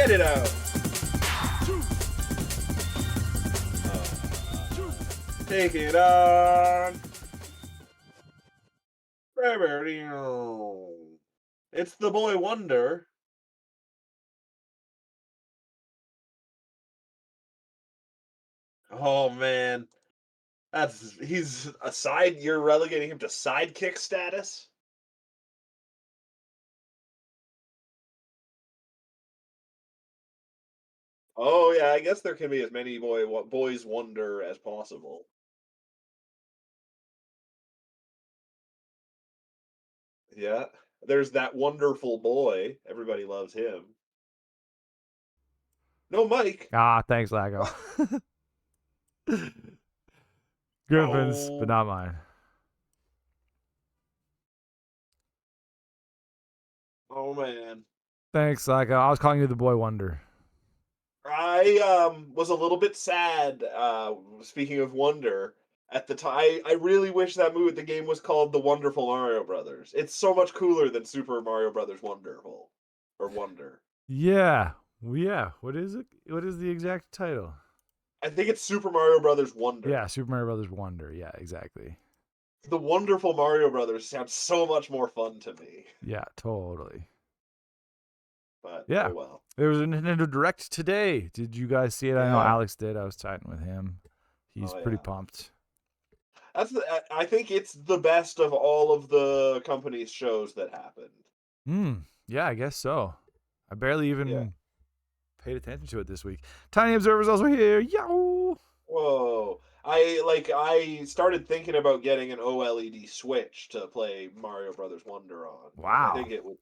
Get it out. Take it on. It's the boy Wonder. Oh man. He's a side. You're relegating him to sidekick status. Oh yeah, I guess there can be as many boys wonder as possible. Yeah, there's that wonderful boy. Everybody loves him. No, Mike. Ah, thanks, Lago. Grimpen's, but Oh, not mine. oh man. Thanks, Lago. I was calling you the boy wonder. I was a little bit sad. Speaking of wonder, at the time, I really wish the game was called The Wonderful Mario Brothers. It's so much cooler than Super Mario Brothers Wonderful or Wonder. Yeah. Yeah. What is it? What is the exact title? I think it's Super Mario Brothers Wonder. Yeah, Super Mario Brothers Wonder. Yeah, exactly. The Wonderful Mario Brothers sounds so much more fun to me. Yeah, totally. But Yeah. oh well. There was a Nintendo Direct today. Did you guys see it? I know Yeah. Alex did. I was chatting with him. He's Oh, pretty yeah. pumped. I think it's the best of all of the company's shows that happened. Yeah, I guess so. I barely even Yeah. paid attention to it this week. Tiny Observer's also here. Yo! Whoa. I started thinking about getting an OLED Switch to play Mario Brothers Wonder on. Wow. I think it would.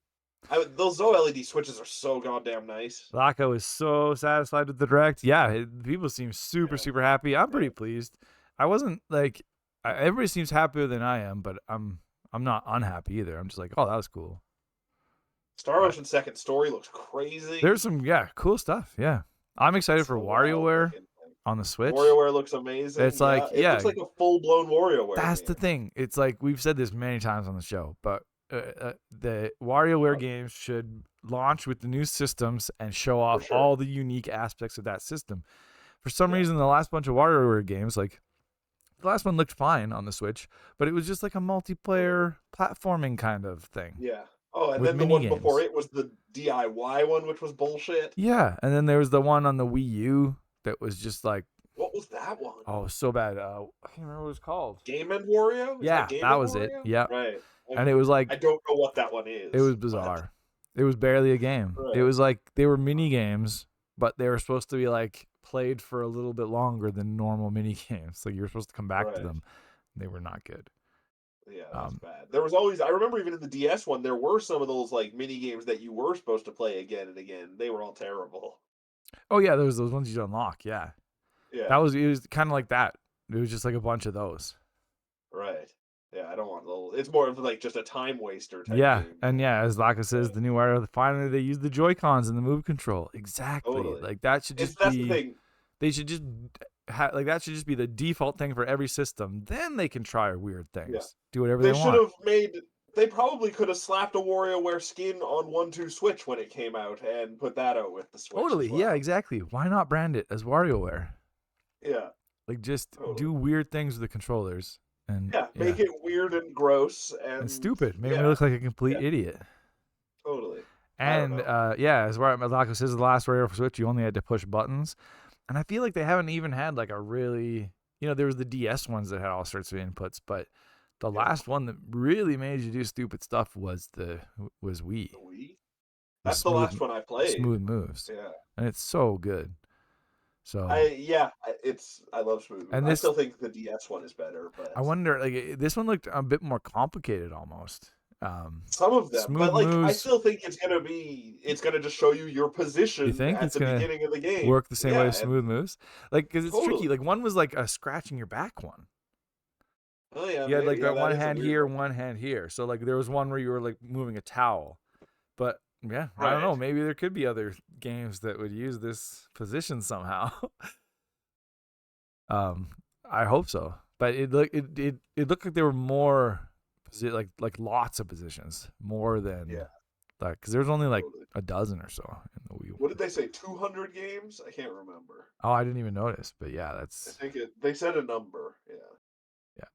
Those OLED switches are so goddamn nice. Laco is so satisfied with the Direct. Yeah, people seem super, Yeah. super happy. I'm pretty pleased. I wasn't like everybody seems happier than I am, but I'm not unhappy either. I'm just like, oh, that was cool. Star Ocean Second Story looks crazy. There's some cool stuff. Yeah, I'm excited for WarioWare on the Switch. WarioWare looks amazing. It's like it looks like a full blown WarioWare. That's game. the thing. It's like we've said this many times on the show, but the WarioWare games should launch with the new systems and show off all the unique aspects of that system. For some reason, the last bunch of WarioWare games, like the last one looked fine on the Switch, but it was just like a multiplayer platforming kind of thing. Yeah. Oh, and then the one before it was the DIY one, which was bullshit. Yeah, and then there was the one on the Wii U that was just like. What was that one? Oh, so bad. I can't remember what it was called. Game and Wario? Yeah, that was it. Yeah. Right. And it was like. I don't know what that one is. It was bizarre. It was barely a game. Right. It was like they were mini games, but they were supposed to be like played for a little bit longer than normal mini games. Like you were supposed to come back to them. They were not good. Yeah, that's bad. There was always, I remember even in the DS one, there were some of those like mini games that you were supposed to play again and again. They were all terrible. Oh yeah, there was those ones you unlock. Yeah. Yeah. It was kind of like that. It was just like a bunch of those. Right. Yeah, I don't want those. It's more of like just a time waster type game. And as Laka says, the new Wario, finally they use the Joy-Cons and the move control. Exactly. Totally. Like that should just that's the thing. They should just that should just be the default thing for every system. Then they can try weird things. Yeah. Do whatever they want. They probably could have slapped a WarioWare skin on 1-2 Switch when it came out and put that out with the Switch. Totally. Yeah, exactly. Why not brand it as WarioWare? Yeah. Like just do weird things with the controllers. And make it weird and gross and stupid. Make me look like a complete idiot. Totally. And as Malako says, the last Wario Switch, you only had to push buttons. And I feel like they haven't even had like a really, there was the DS ones that had all sorts of inputs, but the last one that really made you do stupid stuff was Wii. The Wii? That's the last one I played. Smooth moves. Yeah. And it's so good. So I love smooth. And I still think the DS one is better, but I wonder, like this one looked a bit more complicated almost. Some of them, but like moves, I still think it's gonna just show you your position. You think at the beginning of the game work the same way as smooth moves? Like because it's tricky. Like one was like a scratching your back one. Oh yeah, you had like one hand here, one hand here. So like there was one where you were like moving a towel, but. Yeah, I don't know. Maybe there could be other games that would use this position somehow. I hope so. But it looked like there were more like lots of positions, more than Like, because there's only like Totally. a dozen or so in the Wii What one. did they say? 200 games? I can't remember. Oh, I didn't even notice, but yeah, I that's think they said a number. Yeah.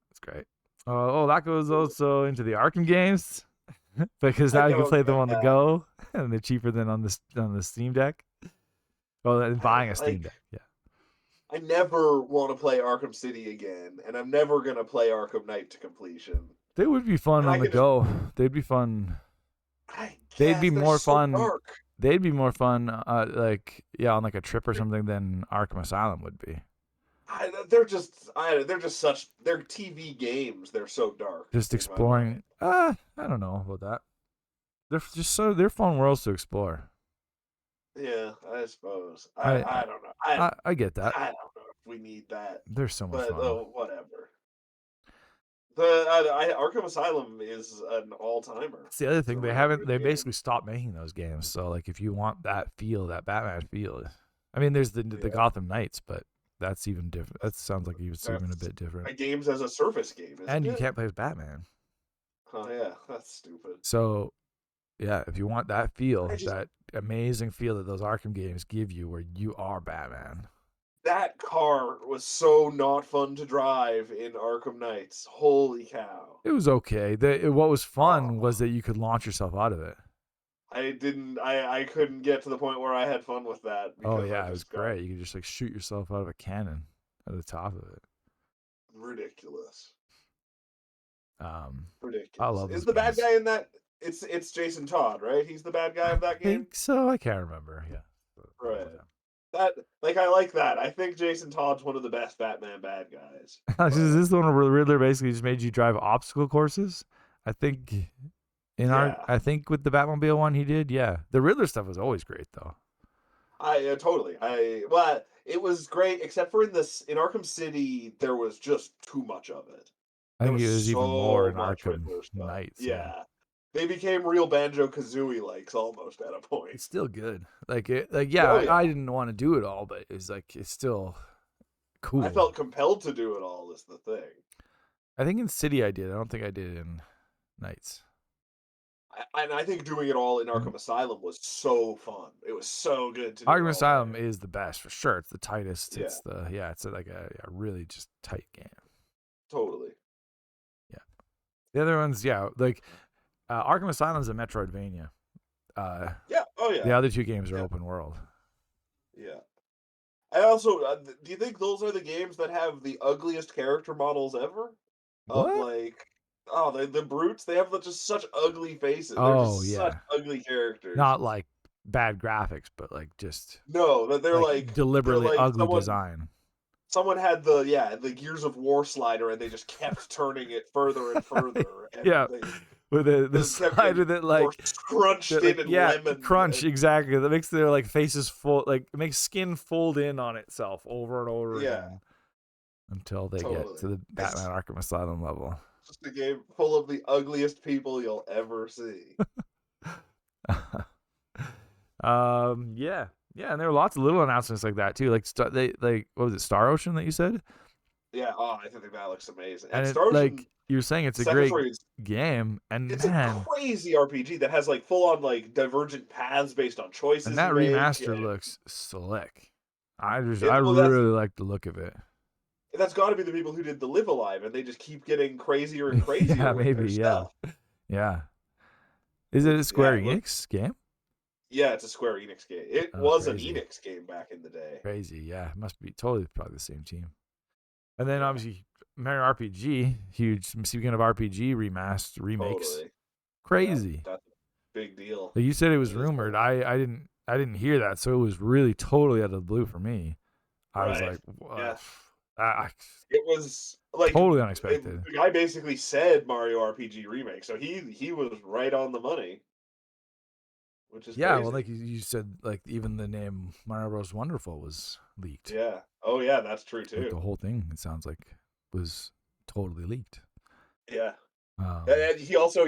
that's great. That goes also into the Arkham games because now you can Oh play them on the yeah. go, and they're cheaper than on the Steam Deck. Well, than buying a Steam Like Deck. Yeah, I never want to play Arkham City again, and I'm never gonna play Arkham Knight to completion. they would be fun And on I the can just, go. They'd be fun. I They'd be guess they're more so fun. dark. They'd be more fun, like yeah, on like a trip or something than Arkham Asylum would be. They're just such, they're TV games. They're so dark Just in my mind. exploring. I don't know about that. They're fun worlds to explore. Yeah, I suppose. I I don't know. I get that. I don't know if we need that, They're so much but fun. whatever. Arkham Asylum is an all timer. It's the other It's a thing real good they game. basically stopped making those games. So like if you want that feel, that Batman feel, I mean there's the Yeah, Gotham Knights, but that's even different. That sounds like it's even a that's bit different. a games as a service game, And isn't you it? can't play as Batman. Oh yeah, that's stupid. So yeah, if you want that I feel, just that amazing feel that those Arkham games give you where you are Batman. That car was so not fun to drive in Arkham Knights. Holy cow. It was okay. What was fun Oh, was that you could launch yourself out of it. I couldn't get to the point where I had fun with that Oh because I yeah, it was just got great. You could just like shoot yourself out of a cannon at the top of it. ridiculous. Um, I Ridiculous. love Is those the bad games. guy in that? It's Jason Todd, right? He's the bad guy I of that game? think so. I can't remember. Yeah. Right. That I like that. I think Jason Todd's one of the best Batman bad guys. Is But this the one where the Riddler basically just made you drive obstacle courses? I think yeah. I think with the Batmobile one he did. Yeah, the Riddler stuff was always great though. Totally. Well, it was great, except for in Arkham City, there was just too much of it. I There think was it was even more so in much Arkham Riddler stuff. Knights. Yeah, Yeah, they became real Banjo Kazooie likes almost at a point. it's still good. Yeah, Oh yeah, I didn't want to do it all, but it's like it's still I cool. felt compelled to do it all. Is the thing. I think in City I did. I don't think I did in Knights. And I think doing it all in Mm. Arkham Asylum was so fun. It was so good to do it Arkham all Asylum there. is the best for sure. It's the tightest. Yeah, It's like a really just tight game. totally. Yeah. The other ones, yeah, like Arkham Asylum is a Metroidvania. Yeah. Oh The yeah. other two games are Yeah. open world. Yeah. I also do you think those are the games that have the ugliest character models ever? Of What? like, oh, the brutes, they have just such ugly faces. They're Oh just such yeah, ugly characters. not like bad graphics, but like just No, that like they're deliberately like ugly design. someone had the Gears of War slider and they just kept turning it further and further and Yeah, they with the just kept getting slider that more scrunched in and yeah, lemon crunch and exactly. That makes their like faces fold, like it makes skin fold in on itself over and over yeah, again until they get totally. to the Batman It's Arkham Asylum level. just a game full of the ugliest people you'll ever see. Yeah, yeah, and there were lots of little announcements like that too. Like what was it, Star Ocean that you said? Yeah, oh, I think that looks amazing. And And it Star like Ocean you're saying it's a Second great Story is game, and it's a man, crazy RPG that has like full on like divergent paths based on and choices that you make. remaster looks slick. I Well, really like the look of it. that's got to be the people who did the Live Alive, and they just keep getting crazier and crazier Yeah, with their maybe, yeah, stuff. yeah. Is it a It's yeah, Square Enix game? yeah, it's a Square Enix game. It Oh, was an crazy, Enix game back in the day. crazy. Yeah, it must be totally probably the same team. And then Yeah, obviously Mario RPG, huge. Speaking of RPG remakes, totally. Yeah, crazy. that's a big deal. Like you said it It was is rumored. I didn't hear that, so it was really totally out of the blue for me. I was right. like, Yeah, what? it was like Totally unexpected. the guy basically said Mario RPG remake, so he was right on the money, which is Yeah, well, crazy. like you said, like even the name Mario Bros. Wonderful was leaked. Yeah. Oh yeah, that's true Like too. the whole thing, it sounds like, was totally leaked. Yeah. Um, And he also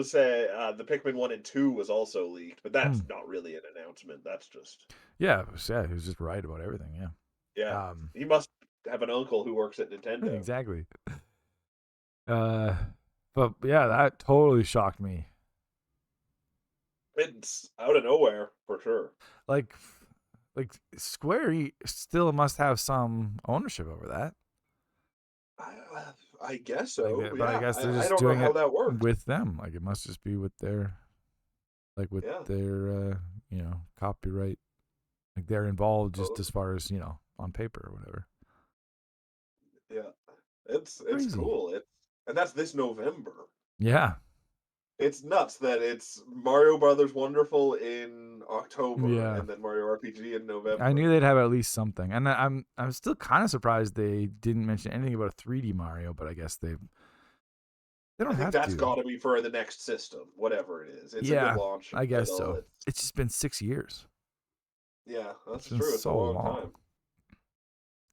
said the Pikmin 1 and 2 was also leaked, but hmm. that's not really an announcement. That's just he was just right about everything. Yeah. yeah. He must have an uncle who works at Nintendo. Exactly. Uh, but yeah, that totally shocked me. It's out of nowhere for sure. Like Square still must have some ownership over that. I guess Like, so. but I Yeah, guess they're I just don't know doing how it that works. with them. Like, it must just be with their, Yeah, copyright. Like, they're involved just as totally. far as on paper or whatever. Yeah, it's Crazy. cool. And that's this November. Yeah. It's nuts that it's Mario Brothers Wonderful in October Yeah. and then Mario RPG in I knew November. they'd have at least something, and I'm still kind of surprised they didn't mention anything about a 3D Mario, but I guess they I don't think have that's to. got to be for the next system, whatever it is. It's a good Yeah, launch I guess title. so. It's just been 6 years. Yeah, It's that's been true. It's a so long long. time.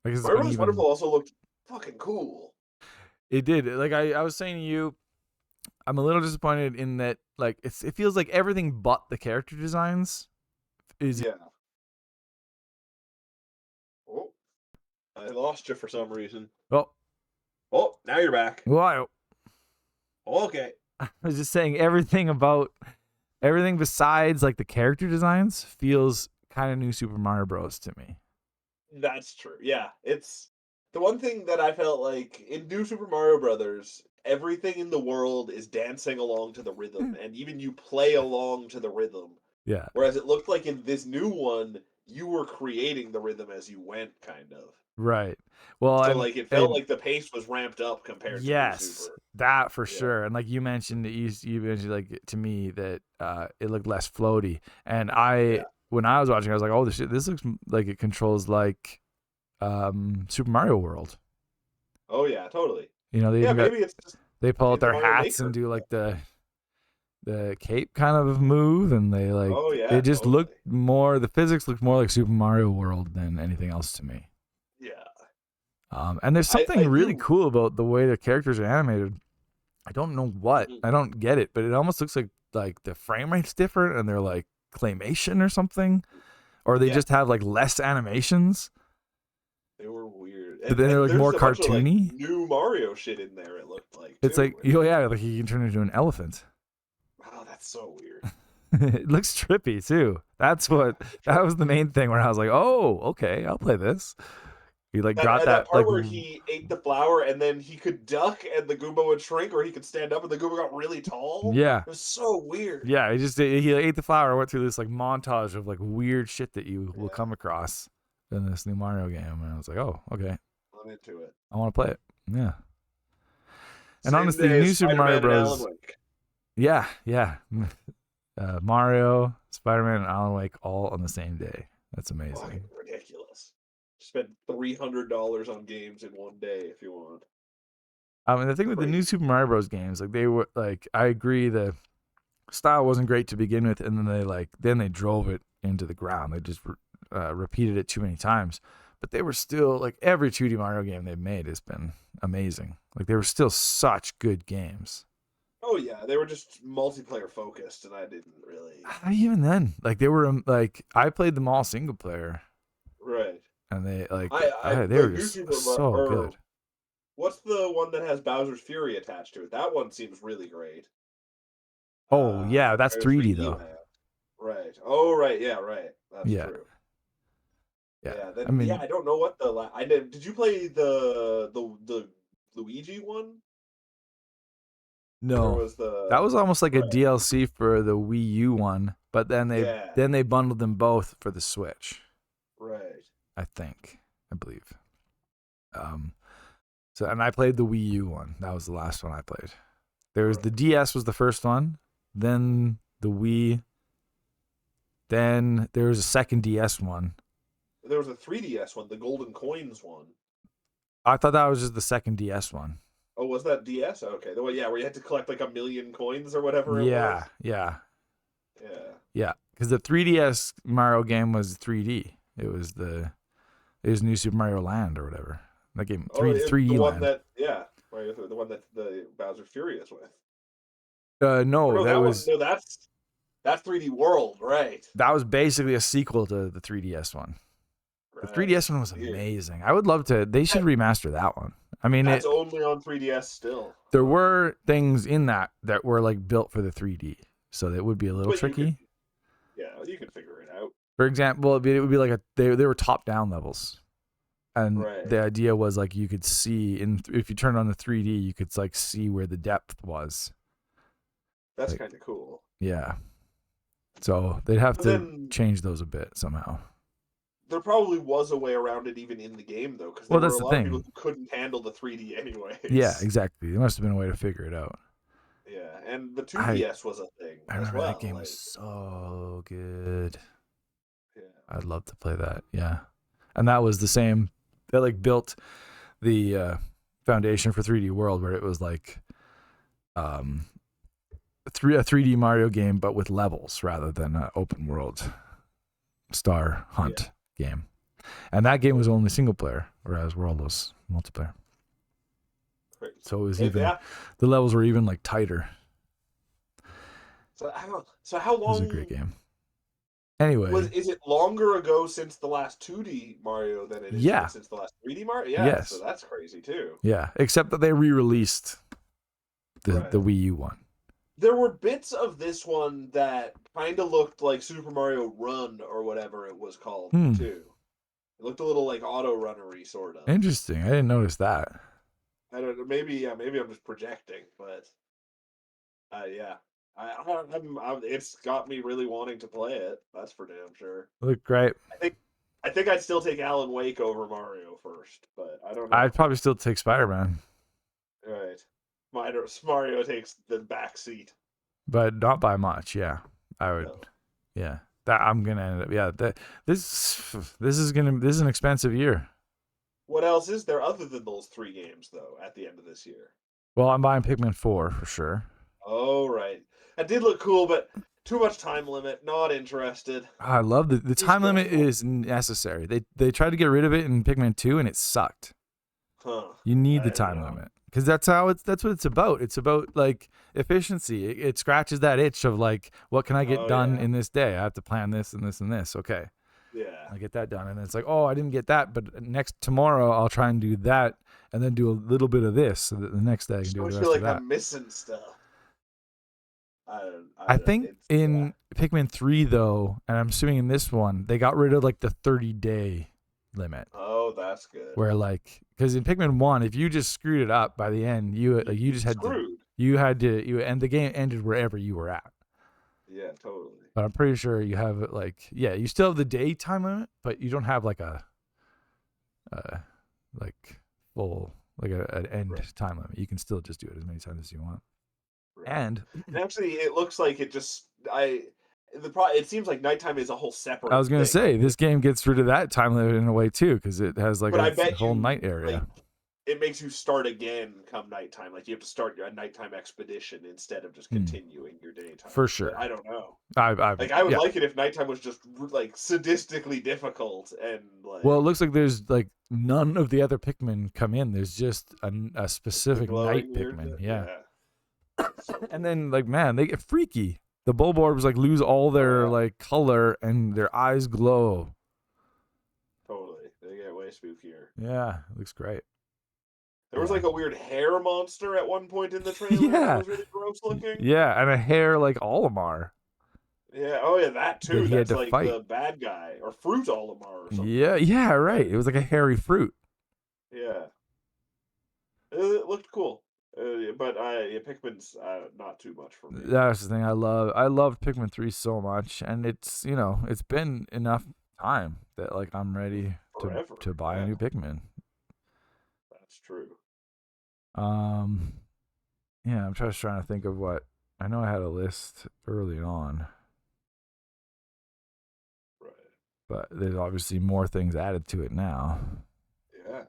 I guess it's Mario been Brothers even. Wonderful also looked fucking cool. It did. Like I was saying to you, I'm a little disappointed in that. Like it feels like everything but the character designs is. Yeah. Oh, I lost you for some reason. Well, Oh, now you're back. well, Okay. I was just saying everything besides like the character designs feels kind of new Super Mario Bros. To me. That's true. Yeah, it's the one thing that I felt like in New Super Mario Brothers, everything in the world is dancing along to the rhythm, and even you play along to the rhythm. Yeah. Whereas it looked like in this new one, you were creating the rhythm as you went, kind of. Right. Well, So like it felt like the pace was ramped up compared to New yes, Super. that for Yeah. sure. And like you mentioned, you mentioned like to me that it looked less floaty. And Yeah. when I was watching, I was like, oh, this looks like it controls like Super Mario World. Oh yeah, totally. They Yeah, even got maybe it's just they pull out in the their Mario hats Maker. and do like the cape kind of move, and they like Oh yeah, it just totally. looked more. The physics looked more like Super Mario World than anything else to me. Yeah. And there's I something really do. cool about the way the characters are animated. I don't know what. Mhm. I don't get it, but it almost looks like the frame rate's different and they're like claymation or something, or they Yeah, just have like less animations, they were weird. but And then they're and like there's more a bunch of like cartoony. new Mario shit in there, it looked like It's too. like yeah, like you can turn into an elephant. Oh, that's so weird. It looks trippy too. Yeah, for That sure. was the main thing where I was like, oh, okay, I'll play this. He like That got that that part where he ate the flower and then he could duck and the Goomba would shrink, or he could stand up and the Goomba got really tall. yeah. It was so weird. Yeah, he ate the flower, went through this like montage of like weird shit that you will Yeah, come across in this new Mario game, and I was like, oh, okay, I'm into it. I want to play it. Yeah, and Same honestly, day as new Super Mario Spider-Man and Alan Bros. Wake. Yeah. Mario, Spider-Man, and Alan Wake all on the same day. That's Fucking amazing. ridiculous. Spend $300 on games in one day if you want. And the thing with the new Crazy. Super Mario Bros. Games, like they were like, I agree, the style wasn't great to begin with, and then they drove it into the ground. They just repeated it too many times. But they were still like every 2D Mario game they've made has been amazing. Like they were still such good games. Oh yeah, they were just multiplayer focused, and I didn't really. Even then, like they were like I played them all single player, Right. and I they were like New just Super so or good. what's the one that has Bowser's Fury attached to it? That one seems really great. Oh yeah, that's Mario 3D 3D though. Land. Right. Oh right, yeah, right. That's Yeah, true. yeah. Yeah. I Then yeah, mean, I don't know what I did. Did you play the Luigi one? Or no, was that the was almost like a right? DLC for the Wii U one, but Yeah. then they bundled them both for the Switch. Right. I believe. Um, so and I played the Wii U one. That was the last one I played. There was the Right. DS was the first one, then the Wii, then there was a second DS one. There was a 3DS one, the Golden Coins one. I thought that was just the second DS one. Oh, was that DS? Okay. The one, yeah, where you had to collect like 1,000,000 coins or whatever it Yeah, was. yeah, Yeah. yeah. Because the 3DS Mario game was 3D. It was New Super Mario Land or whatever. That game Oh, the 3D one Land. that yeah, right, the one that the Bowser Fury is with. Or No, no, that one. No, that's 3D World, right? that was basically a sequel to the 3DS one. The Right. 3DS one was Weird. amazing. I would love to. They should That, remaster that one. I mean, that's only on 3DS still. there were things in that were like built for the 3D, so that would be a little But you could tricky. Yeah, you can figure it out. For example, it would be like they were top down levels, and Right. the idea was like you could see if you turned on the 3D, you could like see where the depth was. That's Like, kind of cool. yeah. So they'd have But to then change those a bit somehow. there probably was a way around it even in the game though, because there Well, were that's a the lot of people thing. who couldn't handle the 3D Yeah, anyways. exactly. There must have been a way to figure it out. Yeah, and the I 2DS was a thing I as remember that well. game was Like, so good. yeah, I'd love to play that. Yeah, and that was the same. They like built the foundation for 3D World, where it was like um a 3D Mario game, but with levels rather than an open world star hunt game. And that game was only single player, whereas World was multiplayer. crazy. So it was Yeah. the levels were even like tighter. So how It was a great long game. Anyway, is it longer ago since the last 2D Mario than it has been yeah, since the last 3D Mario? Yeah, so yes, that's crazy too. yeah. Except that they re-released the Right. Wii U one. There were bits of this one that kind of looked like Super Mario Run or whatever it was called Hmm. too. It looked a little like auto runnery sort of. Interesting. I didn't notice that. I don't know. Maybe I'm just projecting, but yeah. It's got me really wanting to play it. That's for damn sure. Look great. I think I think I'd still take Alan Wake over Mario first, but I don't I'd know. probably still take Spider Man, Right. Mario takes the back seat. but not by much. Yeah, I would. No. Yeah, that I'm gonna end up. Yeah, this is an expensive year. What else is there other than those 3 games though at the end of this year? Well, I'm buying Pikmin 4 for sure. Oh right. That did look cool, but too much time limit, not interested. I love the Just time limit go. is necessary. They tried to get rid of it in Pikmin 2 and it sucked. Huh. You need the I time limit because that's what it's about. It's about like efficiency. It scratches that itch of like what can I get Oh done yeah. in this day? I have to plan this and this and this. Okay. Yeah. I get that done. And then it's like, oh, I didn't get that, but next tomorrow I'll try and do that and then do a little bit of this so that the next day I can Just do always the feel rest of like that. I'm missing stuff. I think It's yeah. in Pikmin 3 though, and I'm assuming in this one, they got rid of like the 30-day limit. Oh, that's good. Where like because in Pikmin 1, if you just screwed it up by the end, you just had to Screwed. and the game ended wherever you were at. Yeah, totally. But I'm pretty sure you have it like you still have the day time limit, but you don't have like a like full like an end Right. time limit. You can still just do it as many times as you want. Right. And And actually, it looks like it just it seems like nighttime is a whole I separate was gonna thing. say this game gets rid of that time limit in a way too, because it has like But I a bet whole you night like area it makes you start again come nighttime. Like you have to start a nighttime expedition instead of just continuing your daytime. for But sure. I don't know. I Like I would yeah. like it if nighttime was just like sadistically difficult and like Well, it looks like there's like none of the other Pikmin come in. There's just a the specific night glowing weird. Pikmin. Yeah. Yeah. So And cool. then like man, they get freaky. The Bulborbs like lose all Oh their yeah, like color and their eyes glow. totally. They get way spookier. Yeah, it looks great. There was Yeah. like a weird hair monster at one point in the trailer that Yeah. was really gross looking. Yeah, and a hair like Olimar Yeah, oh yeah, that that too. he had That's to like fight. the bad guy or Fruit Olimar or something. Yeah, yeah, right. Right. It was like a hairy fruit. Yeah, it looked cool. But yeah, Pikmin's not too much for me. That's the thing I loved Pikmin 3 so much, and it's it's been enough time that like I'm ready Forever. to buy a Yeah, new Pikmin. that's true. Um yeah, I'm just trying to think of what I know I had a list early on, Right. but there's obviously more things added to it now. Yeah.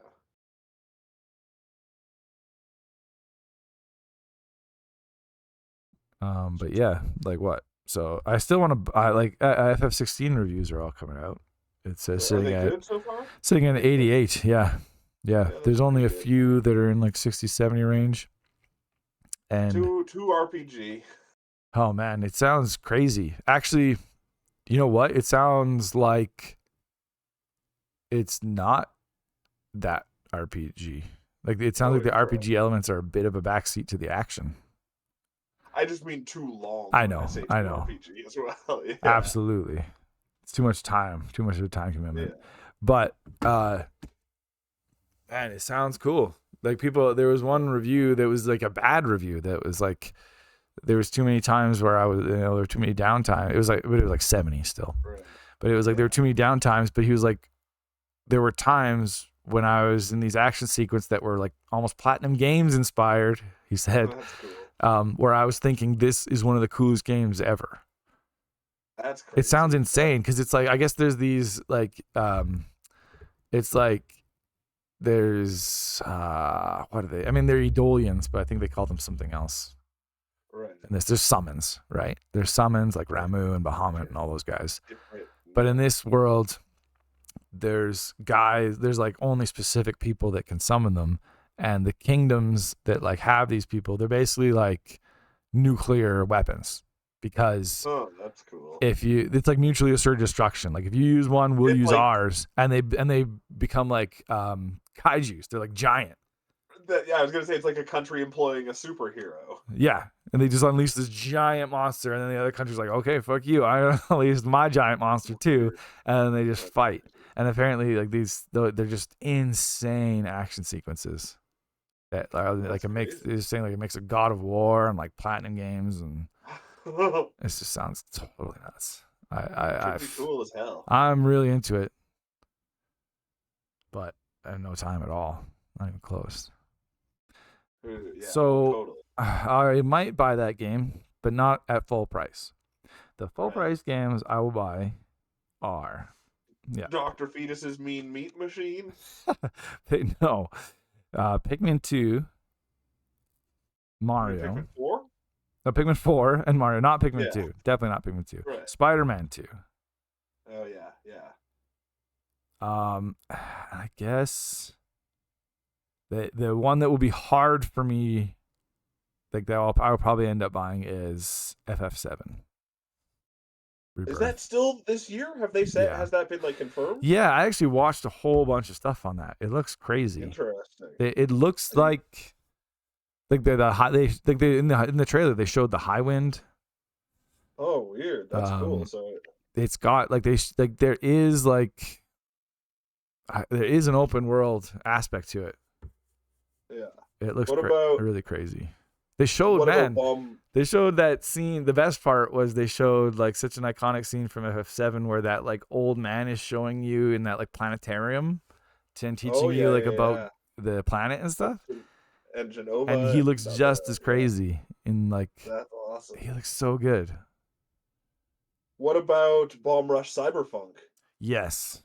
But yeah, like what? So I still want to buy like FF16 reviews are all coming out. It's Are sitting they at good so far? 88. Yeah. Yeah. Yeah, that's There's only pretty a good. few that are in like 60, 70 range. And Two RPG. oh man, it sounds crazy. Actually, you know what? It sounds like it's not that RPG. Like it sounds Oh, like the interesting. RPG elements are a bit of a backseat to the action. I just mean too long I when know, I say I know. RPG as well. Yeah. Absolutely. It's too much time, too much of a time commitment. Yeah. But man, it sounds cool. Like there was one review that was like a bad review that was like there was too many times where I was, there were too many downtime. It was like 70 still, Right. but it was like there were too many downtimes. But he was like, there were times when I was in these action sequences that were like almost Platinum Games inspired. He said, That's cool. where I was thinking this is one of the coolest games ever. That's crazy. It sounds insane because it's like I guess there's these like it's like there's what are they? I mean they're Eidolians, but I think they call them something else. Right. And there's summons, right? There's summons like Ramu and Bahamut and all those guys. But in this world, there's like only specific people that can summon them, and the kingdoms that like have these people, they're basically like nuclear weapons. Because that's cool. it's like mutually assured destruction. Like if you use one, we'll use ours, and they become like kaijus. They're like giant. I was gonna say it's like a country employing a superhero. Yeah, and they just unleash this giant monster, and then the other country's like, okay, fuck you, I unleashed my giant monster too, and then they just fight. And apparently, like they're just insane action sequences. That like a mix. They're saying like a mix of God of War and like Platinum Games, and it just sounds totally nuts. Could be cool as hell. I'm really into it, but I have no time at all. Not even close. Yeah, so totally. I might buy that game, but not at full price. The full price games I will buy are Dr. Fetus's Mean Meat Machine. No, Pikmin 2, Mario. Pikmin 4? No, Pikmin 4 and Mario, not Pikmin 2. Definitely not Pikmin 2. Right. Spider-Man 2. Oh yeah. I guess the one that will be hard for me, like that I will probably end up buying is FF7. Rebirth. Is that still this year? Have they said? Yeah. Has that been like confirmed? Yeah, I actually watched a whole bunch of stuff on that. It looks crazy. Interesting. It looks like in the trailer they showed the High Wind. Oh, weird. That's cool. So it's got like there is an open world aspect to it. Yeah. It looks really crazy. They showed they showed that scene. The best part was they showed like such an iconic scene from FF7 where that like old man is showing you in that like planetarium and teaching you about the planet and stuff. And Genova. And he looks just as crazy in like. That's awesome. He looks so good. What about Bomb Rush Cyberpunk? Yes.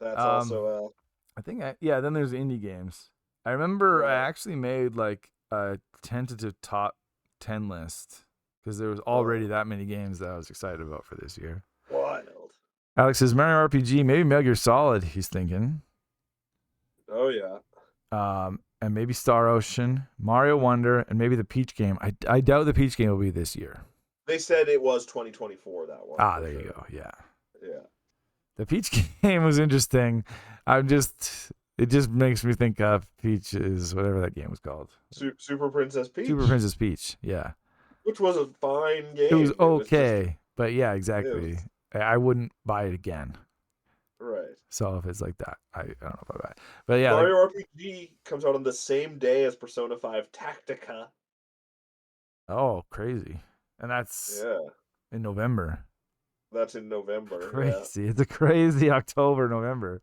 That's also I think then there's indie games. I remember I actually made like a tentative top 10 list because there was already that many games that I was excited about for this year. Wild. Alex says Mario RPG, maybe Metal Gear Solid. He's thinking. Oh yeah. And maybe Star Ocean, Mario Wonder, and maybe the Peach game. I doubt the Peach game will be this year. They said it was 2024. That one. There you go. Yeah. Yeah. The Peach game was interesting. It just makes me think of Peach's, whatever that game was called. Super Princess Peach? Super Princess Peach, yeah. Which was a fine game. It was okay, but yeah, exactly. I wouldn't buy it again. Right. So if it's like that, I don't know if I buy it. But yeah. Mario RPG comes out on the same day as Persona 5 Tactica. Oh, crazy. And that's in November. That's in November. Crazy. Yeah. It's a crazy October, November.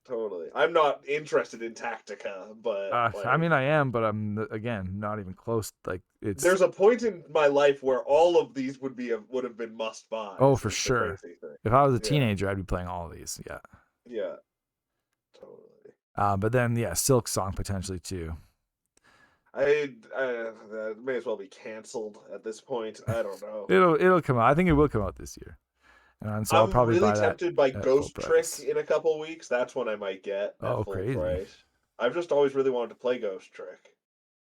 Totally. I'm not interested in Tactica, but I mean, I am, but I'm again not even close. Like it's. There's a point in my life where all of these would have been must buy. Oh, for sure. If I was a teenager, I'd be playing all of these. Yeah. Yeah. Totally. But then Silk Song potentially too. I may as well be canceled at this point. I don't know. It'll come out. I think it will come out this year. And so I'll probably really buy tempted by Ghost Trick in a couple weeks. That's when I might get at full price. I've just always really wanted to play Ghost Trick.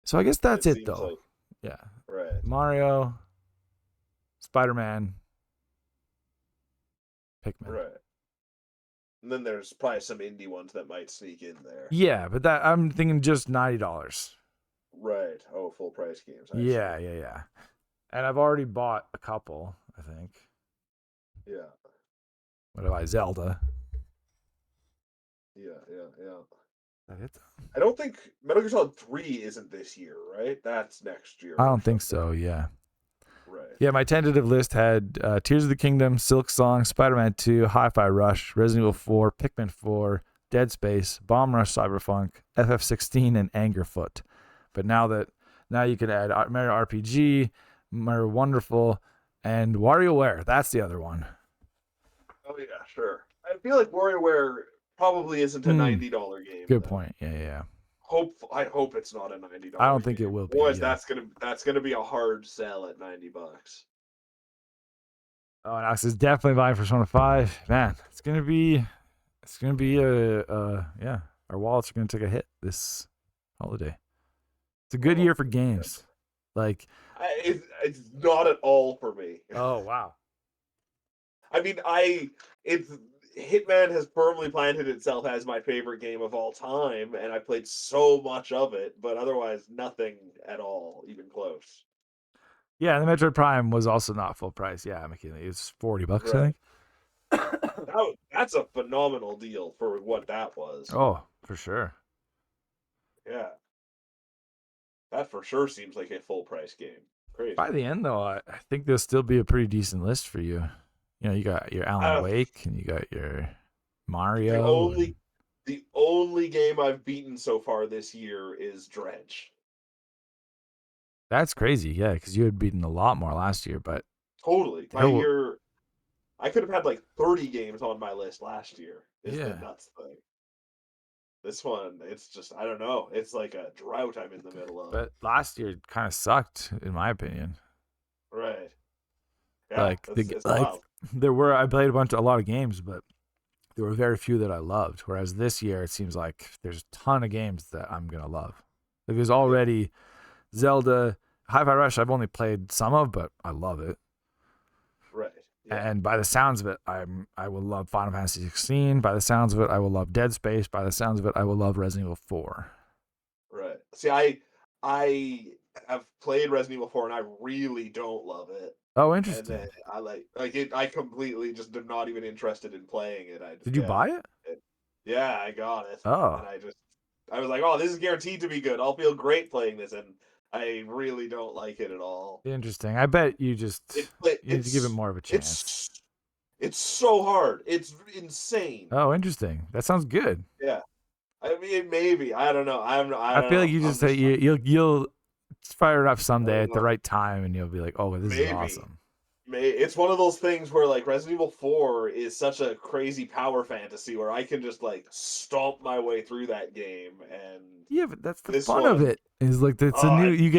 So I guess that's it though. Yeah. Right. Mario, Spider-Man, Pikmin. Right. And then there's probably some indie ones that might sneak in there. Yeah, but that I'm thinking just $90. Right. Oh, full price games. I see. Yeah. And I've already bought a couple, I think. Yeah. What have I? Zelda. Yeah. Is that it? I don't think Metal Gear Solid 3 isn't this year, right? That's next year I or don't think something. so. Yeah. Right. Yeah, my tentative list had Tears of the Kingdom, Silk Song, Spider-Man 2, Hi-Fi Rush, Resident Evil 4, Pikmin 4, Dead Space, Bomb Rush Cyberpunk, FF16, and Angerfoot. But now you can add Mario RPG, Mario Wonderful, and WarioWare. That's the other one. Oh yeah, sure. I feel like WarioWare probably isn't a $90 game Good though. point. Yeah. I hope it's not a I $90 don't think it game. will be. Otherwise, Yeah. that's gonna be a hard sell at $90. Oh, and Alex is definitely buying Persona 5. Man, it's gonna be yeah. Our wallets are gonna take a hit this holiday. It's a good Oh, year for games. Like, it's not at all for me. oh wow. I mean, it's Hitman has firmly planted itself as my favorite game of all time, and I played so much of it, but otherwise nothing at all, even close. Yeah, the Metroid Prime was also not full price. Yeah, McKinley. It's $40, I Right. think. That's a phenomenal deal for what that was. Oh, for sure. Yeah. That for sure seems like a full price game. By Crazy. the end, though, I think there'll still be a pretty decent list for you. You know, you got your Alan Uh, Wake and you got your the Mario. And only the only game I've beaten so far this year is Dredge. that's crazy. Yeah, because you had beaten a lot more last year, but Totally. My there were, year I could have had like 30 games on my list last year. Is the yeah. nuts thing. This one, it's just I don't know. It's like a drought I'm in the middle of. But last year kind of sucked, in my opinion. Right. Yeah, Like it's wild. I played a lot of games, but there were very few that I loved. Whereas this year, it seems like there's a ton of games that I'm gonna love. Like there's Yeah. already Zelda, Hi-Fi Rush. I've only played some of, but I love it. Right. Yeah. And by the sounds of it, I will love Final Fantasy 16. By the sounds of it, I will love Dead Space. By the sounds of it, I will love Resident Evil 4. Right. See, I have played Resident Evil 4 and I really don't love it. Oh, And then interesting. I like it. I completely just am not even interested in playing it. Did you buy it? Yeah, I got it, Oh, and I was like, oh, this is guaranteed to be good. I'll feel great playing this, and I really don't like it at all. interesting. I bet you It, need to give it more of a chance. it's it's so hard. It's insane. Oh, interesting. That sounds good. Yeah, I mean, maybe I don't know. I I don't feel like know. you I'm just say just you'll fire it up I someday don't at the know. right time, and you'll be like, oh, this is Maybe. awesome. It's one of those things where like Resident Evil 4 is such a crazy power fantasy where I can just like stomp my way through that game and Yeah, but that's the this fun of one it. Is like it's a new oh you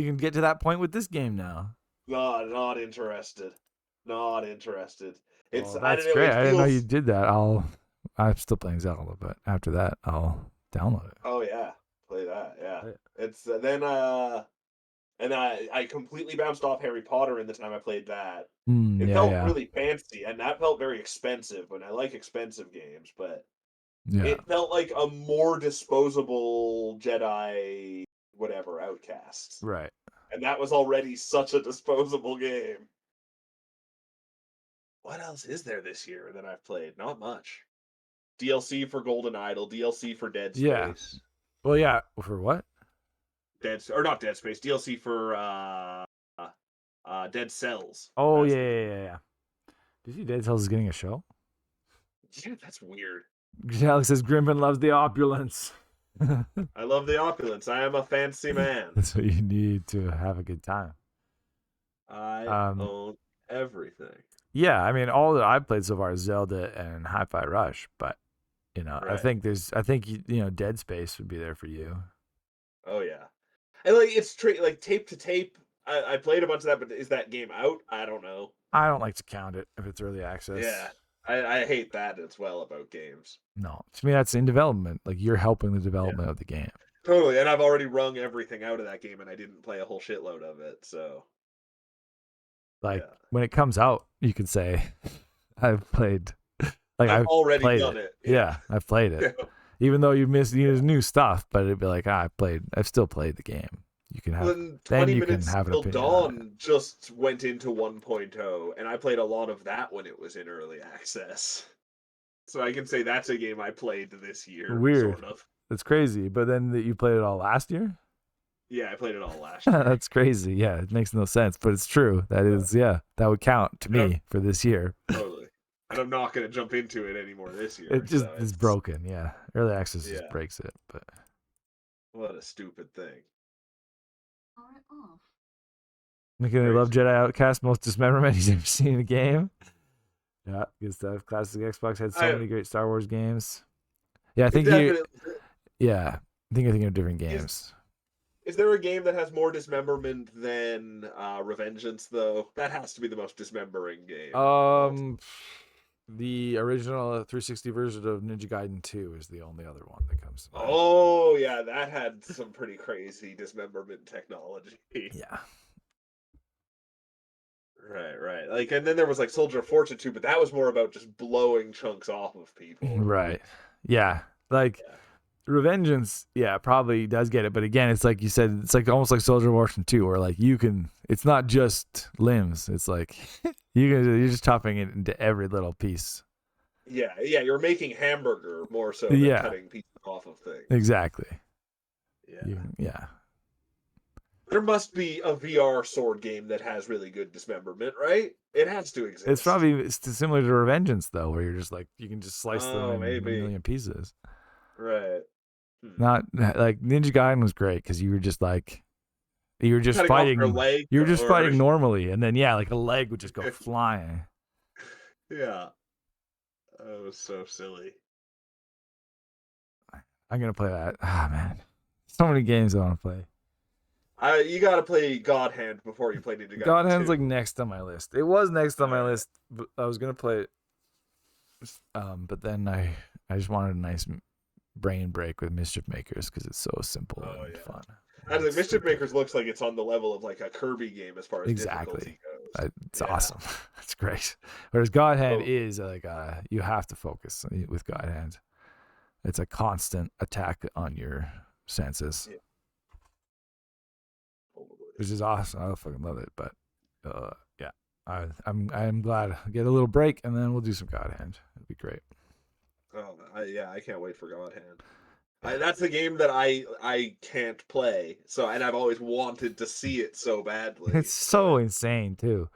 can get to that point with this game now. not interested. Not interested. It's Well, I don't that's know, great. it I didn't know you feels did that. I'm still playing Zelda, but after that, I'll download it. oh yeah, play that, yeah. Yeah. It's then and I completely bounced off Harry Potter in the time I played that. It felt Yeah. really fancy and that felt very expensive and I like expensive games, but Yeah. it felt like a more disposable Jedi whatever Outcast. Right. And that was already such a disposable game. What else is there this year that I've played? Not much. DLC for Golden Idol, DLC for Dead Yeah. Space. Well, yeah. For what? Or not Dead Space, DLC for Dead Cells. Oh, That's yeah, the yeah, game. yeah, yeah. Did you Dead Cells is getting a show? Yeah, that's weird. Alex says Grimpen loves the opulence. I love the opulence. I am a fancy man. That's what you need to have a good time. I Um, own everything. yeah, I mean, all that I've played so far is Zelda and Hi-Fi Rush, but I Right. think Dead Space would be there for you. Oh yeah. And like it's like tape to tape. I played a bunch of that, but is that game out? I don't know. I don't like to count it if it's early access. Yeah. I hate that as well about games. No, to me that's in development. Like you're helping the Yeah. development of the game. Totally. And I've already wrung everything out of that game and I didn't play a whole shitload of it, so Like yeah. when it comes out, you can say, "I've played." Like I've I've already played done it. it. Yeah, I've played it. Even though you miss new stuff, but it'd be like, I've still played the game. You can have When then 20 you can minutes have an till opinion on it. dawn just went into 1.0, and I played a lot of that when it was in early access. So I can say that's a game I played this year, Weird. sort of. That's crazy. But then you played it all last year? Yeah, I played it all last year. That's crazy. Yeah, it makes no sense, but it's true. That is, that would count to me for this year. Totally. And I'm not going to jump into it anymore this year. It just so is broken. Yeah, early access just Yeah. breaks it. But What a stupid thing. Making I love Jedi Outcast, most dismemberment he's ever seen in a game. Yeah, good stuff. Classic Xbox had so many great Star Wars games. Yeah, I think yeah, I think you're thinking of different games. Is there a game that has more dismemberment than Revengeance, though? That has to be the most dismembering game. The original 360 version of Ninja Gaiden 2 is the only other one that comes to mind. Oh, yeah, that had some pretty crazy dismemberment technology. Yeah. Right. Like, and then there was like Soldier of Fortune 2, but that was more about just blowing chunks off of people. Right. Yeah. Like Revengeance, probably does get it, but again, it's like you said, it's like almost like Soldier of Fortune 2, where like it's not just limbs, it's like you're just chopping it into every little piece. Yeah, you're making hamburger more so than cutting pieces off of things. Exactly. Yeah. There must be a VR sword game that has really good dismemberment, right? It has to exist. It's probably similar to Revengeance, though, where you're just like, you can just slice them in a million pieces. Right. Not like Ninja Gaiden was great because you were just fighting. You were just fighting normally, and then like a leg would just go flying. Yeah. That was so silly. I'm gonna play that. Ah, man, so many games I want to play. You gotta play God Hand before you play Ninja Gaiden. God Hand's like next on my list. It was next on my list, but I was gonna play it. But then I just wanted a nice brain break with Mischief Makers because it's so simple and fun. I think Mischief Makers looks like it's on the level of like a Kirby game as far as difficulty goes. It's awesome. It's great. Whereas God Hand is like you have to focus with God Hand. It's a constant attack on your senses. Yeah. Which is awesome. I fucking love it. But I'm glad I get a little break and then we'll do some God Hand. It'd be great. Oh I can't wait for God Hand. That's the game that I can't play. And I've always wanted to see it so badly. It's so insane too.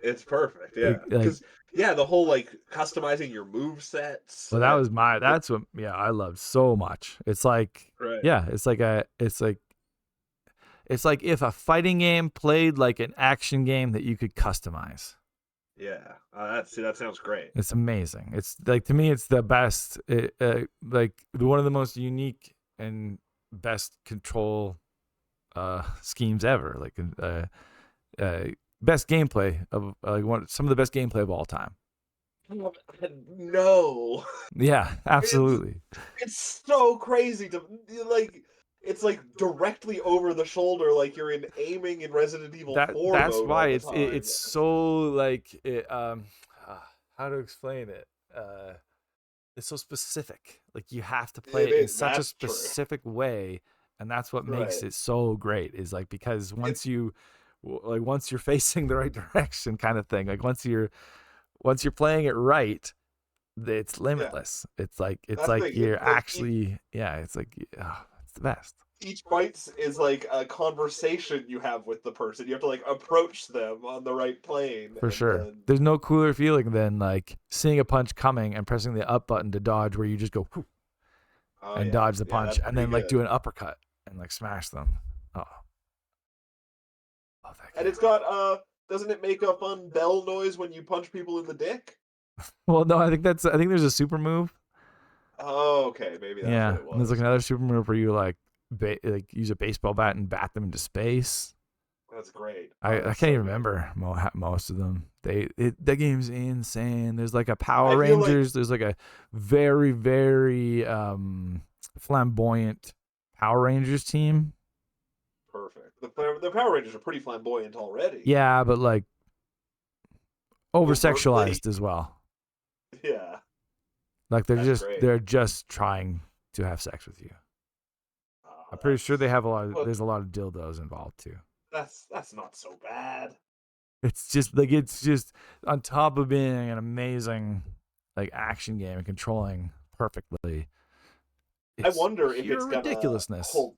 It's perfect. Yeah. Because the whole like customizing your move sets. Well, that's what I loved so much. It's like it's like if a fighting game played like an action game that you could customize. Yeah, that sounds great. It's amazing. It's like, to me, it's the best. Like one of the most unique and best control schemes ever. Like best gameplay of some of the best gameplay of all time. No. Yeah, absolutely. It's so crazy to like. It's like directly over the shoulder, like you're aiming in Resident Evil 4. That's mode why all the it's so like how to explain it. It's so specific. Like you have to play it in such a specific way, and that's what makes it so great. Is like because once you're facing the right direction, kind of thing. Like once you're playing it right, it's limitless. It's like you're actually it's like. It's the best. Each fight is like a conversation you have with the person. You have to like approach them on the right plane. For sure. There's no cooler feeling than like seeing a punch coming and pressing the up button to dodge, where you just go and dodge the punch, and then like do an uppercut and like smash them. Oh, love that game. And it's got doesn't it make a fun bell noise when you punch people in the dick? Well, no, I think there's a super move. Oh, okay, maybe that's what it was. And there's like another super move where you like use a baseball bat and bat them into space. That's great. I can't even remember most of them. That game's insane. There's like a Power Rangers. There's like a very, very flamboyant Power Rangers team. Perfect. The Power Rangers are pretty flamboyant already. Yeah, but like over sexualized as well. Yeah. Like they're just trying to have sex with you. Oh, I'm pretty sure they have well, there's a lot of dildos involved too. that's not so bad. It's just on top of being an amazing like action game and controlling perfectly. I It's wonder if pure it's gonna ridiculousn's. hold.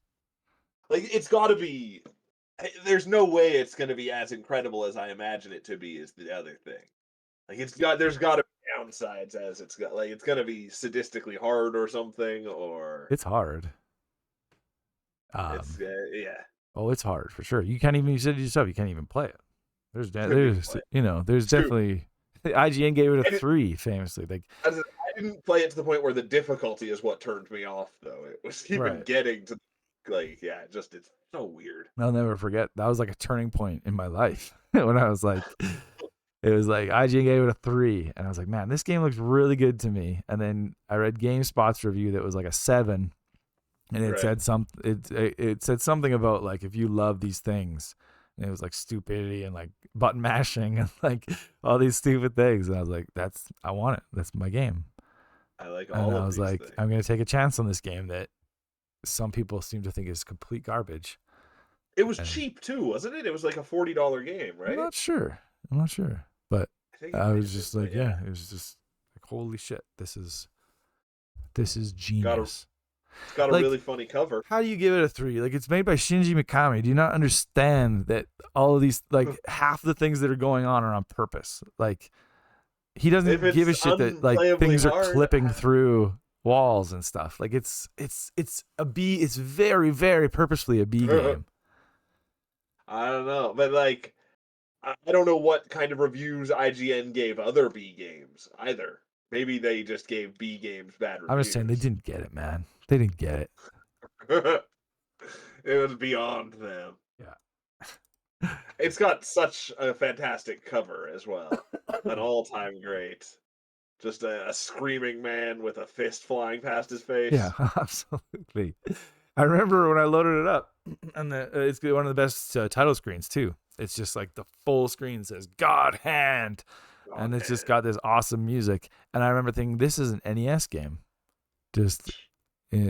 Like, it's got to be. There's no way it's gonna be as incredible as I imagine it to be. Is the other thing. Like, there's got to be downsides as it's gonna be sadistically hard or something, or It's hard. it's yeah, Oh, it's hard for sure. You can't even. You said it yourself. You can't even play it. couldn't even There's play it. there's Too. definitely. IGN gave it a And 3 famously. Like I didn't play it to the point where the difficulty is what turned me off, though. It was even right. getting to yeah, just it's so weird. I'll never forget. That was like a turning point in my life when I was like, it was like IGN gave it a 3, and I was like, man, this game looks really good to me. And then I read GameSpot's review that was like a 7, and it Right. said it said something about like if you love these things, and it was like stupidity and like button mashing and like all these stupid things, and I was like, I want it. That's my game. I like And all I of was these like, things. I'm gonna take a chance on this game that some people seem to think is complete garbage. It was And cheap too, wasn't it? It was like a $40 game, I'm right? not sure. I'm not sure. But I think it I might was have been, just but like, yeah, yeah, it was just like, holy shit, this is got a genius. it's got a Like, really funny cover. how do you give it a 3? Like, it's made by Shinji Mikami. Do you not understand that all of these, like, half the things that are going on are on purpose? Like, he If doesn't give it's a shit that like unplayably things are hard, clipping through walls and stuff. Like, it's very, very purposefully a B game. I don't know, but like I don't know what kind of reviews IGN gave other B games either. Maybe they just gave B games bad I'm just saying they reviews. didn't get it, man. They didn't get it. It was beyond them. Yeah. It's got such a fantastic cover as well. An all-time great. Just a screaming man with a fist flying past his Yeah, face. absolutely. I remember when I loaded it up, and it's one of the best title screens too. It's just like the full screen says "God Hand," and God it's just hand. got this awesome music. And I remember thinking, this is an NES game, just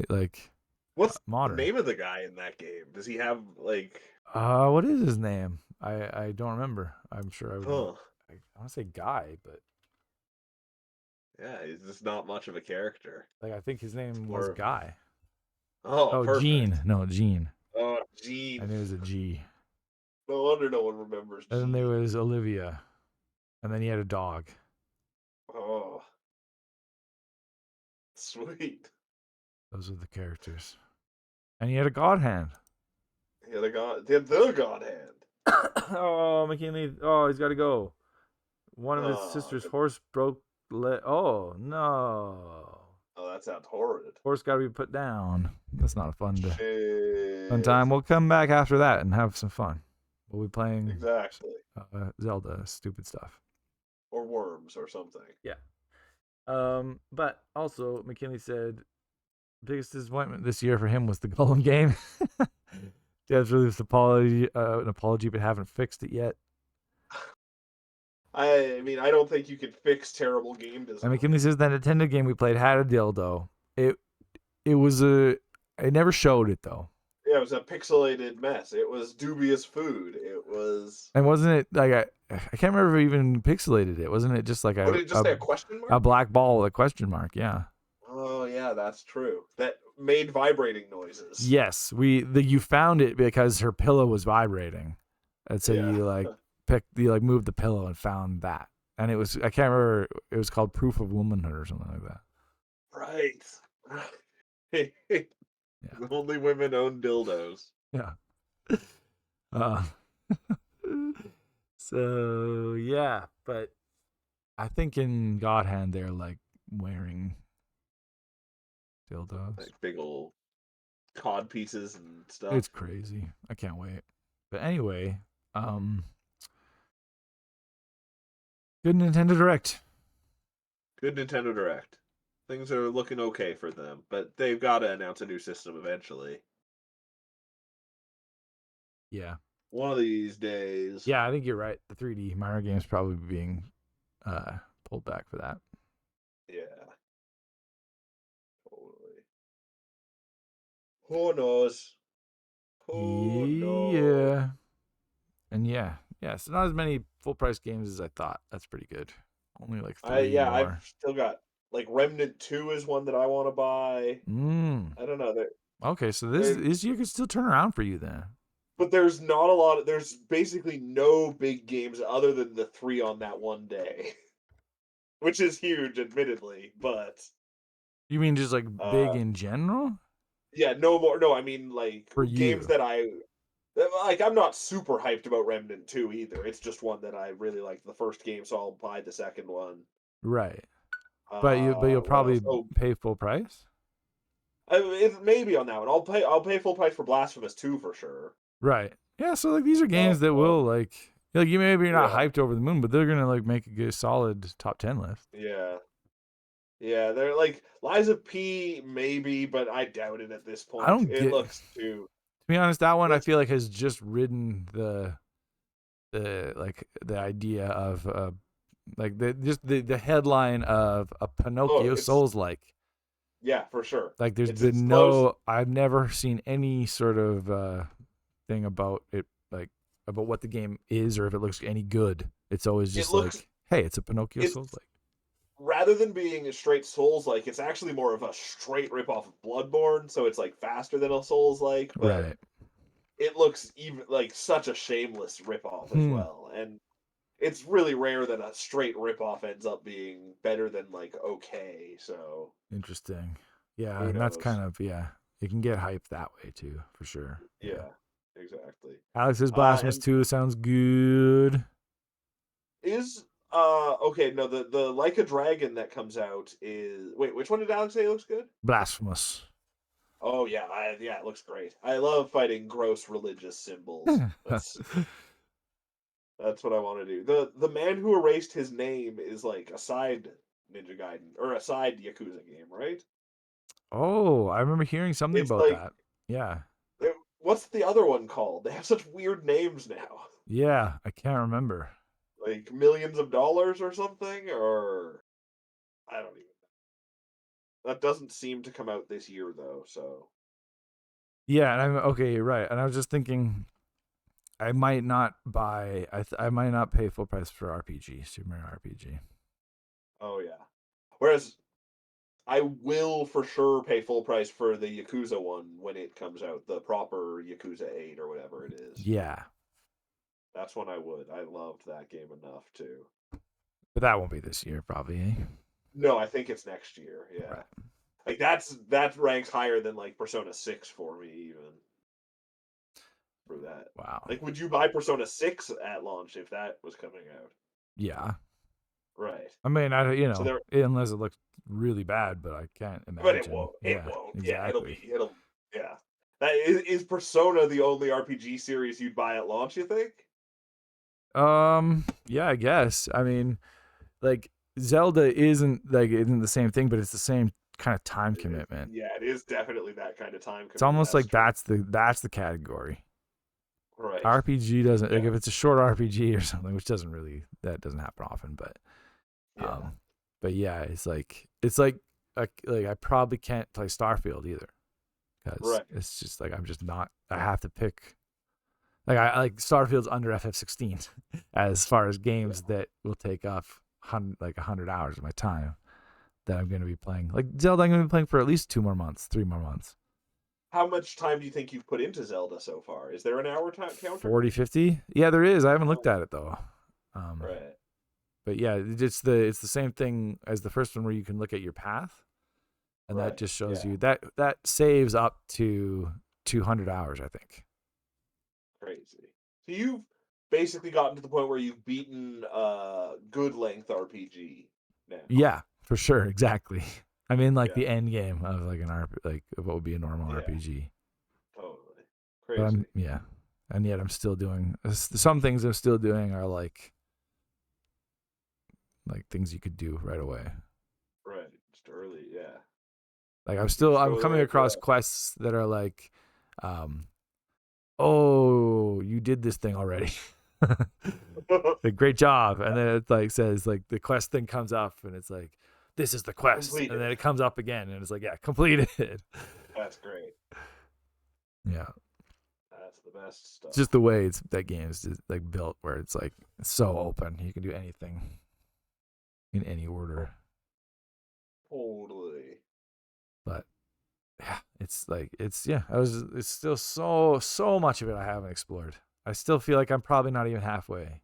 like What's the modern. name of the guy in that game? Does he have like What is his name? I don't remember. I'm sure I would know. huh. I want to say Guy, but Yeah, he's just not much of a character. like I think his name was Or Guy. oh, Oh, Gene. perfect. No, Gene. Oh, I Gene. knew it was a G. No wonder no one remembers And then there Gene. was Olivia, and then he had a dog. Oh, sweet. Those are the characters. And he had a god hand. He had the God Hand. Oh, McKinley. Oh, he's got to go. One of his Oh, sister's horse broke. Oh no. oh, that sounds horrid. Horse got to be put down. That's not a fun Shit. time. We'll come back after that and have some fun. We'll be playing Exactly. Zelda, stupid stuff. Or worms or something. Yeah. But also McKinley said biggest disappointment this year for him was the Golem game. Devs released an apology, but haven't fixed it yet. I mean, I don't think you can fix terrible game And design. McKinley says that Nintendo game we played had a dildo. It was a. It never showed it though. Yeah, it was a pixelated mess. It was dubious food. It was. And wasn't it like I can't remember if it even pixelated it. Wasn't it just like What did it just say? A question a mark? black ball with a question mark? Yeah. Oh yeah, that's true. That made vibrating noises. Yes, you found it because her pillow was vibrating, and so Yeah. you like moved the pillow and found that, and it was I can't remember, it was called Proof of Womanhood or something like that. Right. Yeah, Only women own dildos. yeah. Uh, so yeah, but I think in God Hand they're like wearing dildos. Like big old cod pieces and It's stuff. crazy. I can't wait. But anyway, um, good Nintendo Direct. Good Nintendo Direct. Things are looking okay for them, but they've got to announce a new system eventually. Yeah. One of these days. Yeah, I think you're right. The 3D Mario game's probably being pulled back for that. Yeah. Totally. Who knows? Who knows? Yeah. And yeah, so not as many full price games as I thought. That's pretty good. Only like three I've more. still got like Remnant 2 is one that I want to buy. Mm. I don't know. Okay, so There, this year could still turn around for you then. but there's not a lot. There's basically no big games other than the three on that one day, which is huge, admittedly. But You mean just like big uh, in general yeah, no more. No, I mean like for games you? that I'm not super hyped about Remnant 2 either. It's just one that I really liked the first game, so I'll buy the second one. Right. But you'll What else? probably Oh, pay full price. maybe on that one. I'll pay full price for Blasphemous 2 for sure. Right. Yeah. So like these are Uh, games that will like you maybe you're not yeah, hyped over the moon, but they're gonna like make a good solid top 10 list. yeah, yeah. They're like Liza P, maybe, but I doubt it at this I point. don't It get. To looks too. be honest, that one I Looks. feel like has just ridden the idea of like the headline of a Oh, Pinocchio it's Souls like. yeah, for sure. Like there's It's been close. I've never seen any sort of thing about it, like about what the game is or if it looks any good. It's always It just looks. like, hey, it's a Pinocchio It's Souls like. rather than being a straight Souls like, it's actually more of a straight rip off of Bloodborne. So it's like faster than a Souls like, but Right. it looks even like such a shameless rip off as Hmm. well. And it's really rare that a straight rip off ends up being better than like okay. So Interesting. Yeah, who and that's knows? kind of it can get hyped that way too, for sure. Yeah. Yeah, exactly. Alex's Blasphemous And 2 sounds good. is okay, no, the Like a Dragon that comes out is wait, which one did Alex say looks good? Blasphemous. Oh yeah, yeah, it looks great. I love fighting gross religious symbols. That's what I want to do. The man who erased his name is like a side Ninja Gaiden or a side Yakuza game, right? Oh, I remember hearing something It's about like that. Yeah. what's the other one called? They have such weird names now. Yeah, I can't remember. Like millions of dollars or something, or I don't even. That doesn't seem to come out this year though. So Yeah, and I'm okay, right. And I was just thinking I might not buy. I might not pay full price for RPG, Super Mario RPG. oh yeah. Whereas I will for sure pay full price for the Yakuza one when it comes out, the proper Yakuza 8 or whatever it is. Yeah, That's when I would. I loved that game enough too. but that won't be this year, probably. Eh? No, I think it's next year. Yeah. Right. Like that ranks higher than like Persona 6 for me even for that. Wow. Like would you buy Persona 6 at launch if that was coming out? Yeah. Right. I mean, So there unless it looks really bad, but I can't but it imagine. won't. It Yeah, won't. Yeah, exactly. it'll yeah. That is Persona the only RPG series you'd buy at launch, you think? Yeah, I guess. I mean, like Zelda isn't the same thing, but it's the same kind of time It is. commitment. Yeah, it is definitely that kind of time It's commitment. almost That's like true. that's the category. Right. RPG doesn't like Yeah. if it's a short RPG or something, which that doesn't happen often, Yeah. um, but yeah, like I probably can't play Starfield either because Right. it's just like I'm just not. I have to pick like I like Starfield's under FF16 as far as Yeah. games that will take off 100 hours of my time that I'm going to be playing. Like Zelda, I'm going to be playing for at least 2 more months, 3 more months. How much time do you think you've put into Zelda so far? Is there an hour time counter? 40, 50? Yeah, there is. I haven't looked Oh, at it though. Um, right. but yeah, it's the same thing as the first one where you can look at your path, and that Right. just shows Yeah. you that saves up to 200 hours, I think. Crazy. So you've basically gotten to the point where you've beaten good length RPG now. Yeah, for sure, exactly. I'm in like Yeah. the end game of like like of what would be a normal Yeah. RPG. Totally. But Crazy. and yet I'm still doing some things. I'm still doing are like things you could do right away. Right. Just early. Yeah. Like You're I'm still coming early for across quests that are like, oh, you did this thing already. that. Like, great job. And then it like says like the quest thing comes up and it's like, this is the quest. And Completed. then it comes up again and it's like, yeah, completed. That's great. Yeah. That's the best stuff. It's just the way that game is like built, where it's like so open. You can do anything in any order. Totally. But yeah, it's still so much of it I haven't explored. I still feel like I'm probably not even halfway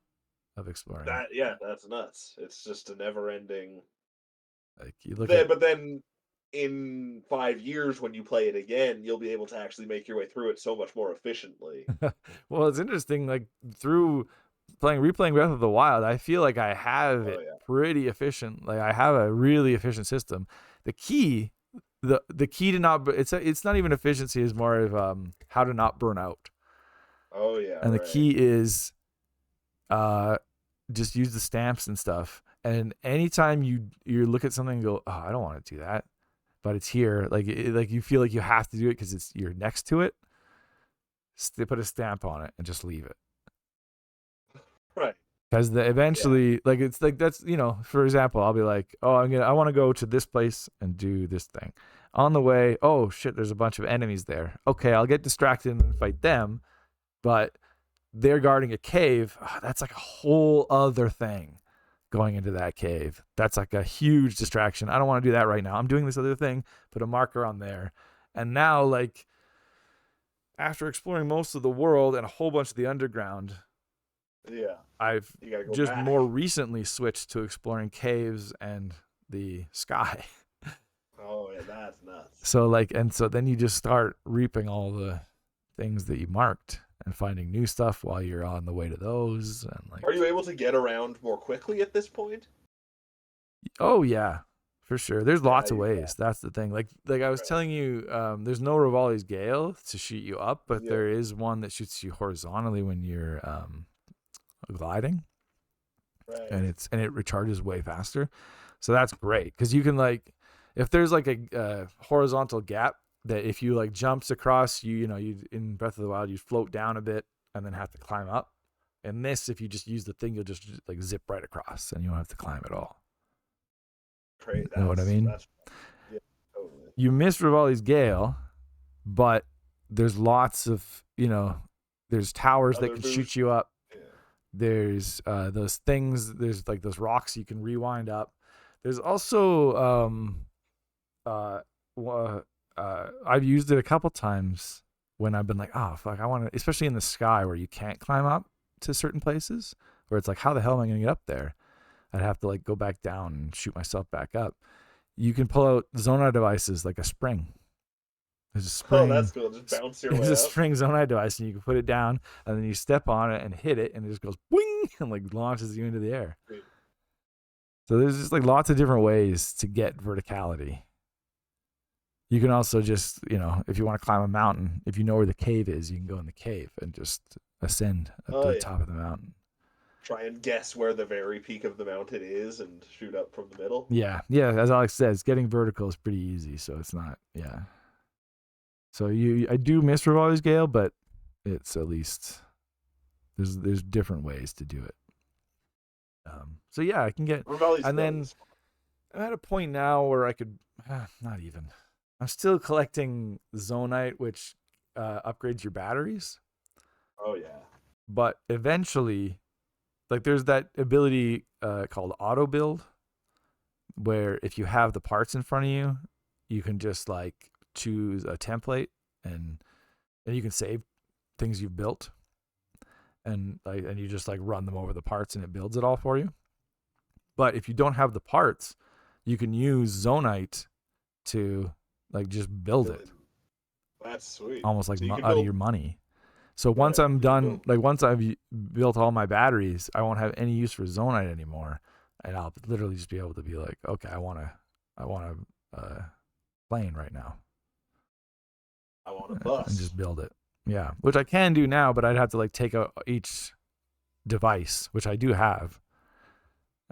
of exploring it. That's nuts. It's just a never ending. Like you look at But then in 5 years, when you play it again, you'll be able to actually make your way through it so much more efficiently. well, it's interesting. Like through replaying Breath of the Wild, I feel like I have Oh it yeah. pretty efficient. Like I have a really efficient system. The key, the key to not it's not even efficiency. Is more of how to not burn out. Oh yeah. And the Right. key is uh just use the stamps and stuff. And anytime you look at something and go, oh, I don't want to do that, but it's here. Like you feel like you have to do it because you're next to it. Put a stamp on it and just leave it. Right. Because Yeah. eventually, like it's like that's for example, I'll be like, oh, I want to go to this place and do this thing. On the way, oh shit, there's a bunch of enemies there. Okay, I'll get distracted and fight them, but they're guarding a cave. Oh, that's like a whole other thing going into that cave. That's like a huge distraction. I don't want to do that right now. I'm doing this other thing. Put a marker on there, and now like after exploring most of the world and a whole bunch of the underground, Yeah. I've You gotta go just more back. recently switched to exploring caves and the sky. Oh yeah, that's nuts. So then you just start reaping all the things that you marked and finding new stuff while you're on the way to those and like Are you able to get around more quickly at this point? oh yeah, for sure. There's Yeah. lots of ways. That's the thing. Like I was Right. telling you, there's no Rivali's Gale to shoot you up, but Yeah. there is one that shoots you horizontally when you're gliding, Right. and it recharges way faster. So that's great because you can like if there's like a horizontal gap that if you like jumps across, you in Breath of the Wild you float down a bit and then have to climb up. And this, if you just use the thing, you'll just like zip right across and you don't have to climb at all. Great. You know what I mean? That's yeah. Totally. You miss Rivali's Gale, but there's lots of there's towers that Other can boost. shoot you up. Yeah. There's those things. There's like those rocks you can rewind up. There's also uh, I've used it a couple times when I've been like, oh fuck, I want to, especially in the sky where you can't climb up to certain places where it's like, how the hell am I going to get up there? I'd have to like go back down and shoot myself back up. You can pull out Zona devices like a spring. There's a Oh, that's spring. cool. Just bounce your There's way a up. spring Zona device, and you can put it down, and then you step on it and hit it, and it just goes boing and like launches you into the air. Sweet. So there's just like lots of different ways to get verticality. You can also just, if you want to climb a mountain, if you know where the cave is, you can go in the cave and just ascend up to Oh the yeah. top of the mountain. Try and guess where the very peak of the mountain is and shoot up from the middle. Yeah, yeah. As Alex says, getting vertical is pretty easy, so it's not. Yeah. So I do miss Rivali's Gale, but it's at least there's different ways to do it. So yeah, I can get, Ravelli's and Gale then is fun. I'm at a point now where I could, not even. I'm still collecting Zonite, which upgrades your batteries, Oh yeah. but eventually, like there's that ability called auto build, where if you have the parts in front of you, you can just like choose a template and you can save things you've built and you just like run them over the parts and it builds it all for you. But if you don't have the parts, you can use Zonite to like just build Build it it. That's sweet. almost like So you can out of build your money. So once right. I'm You can done, build like once I've built all my batteries, I won't have any use for Zonite anymore, and I'll literally just be able to be like, okay, I want a plane right now, I want a and bus. just build it. Yeah, which I can do now, but I'd have to like take out each device, which I do have,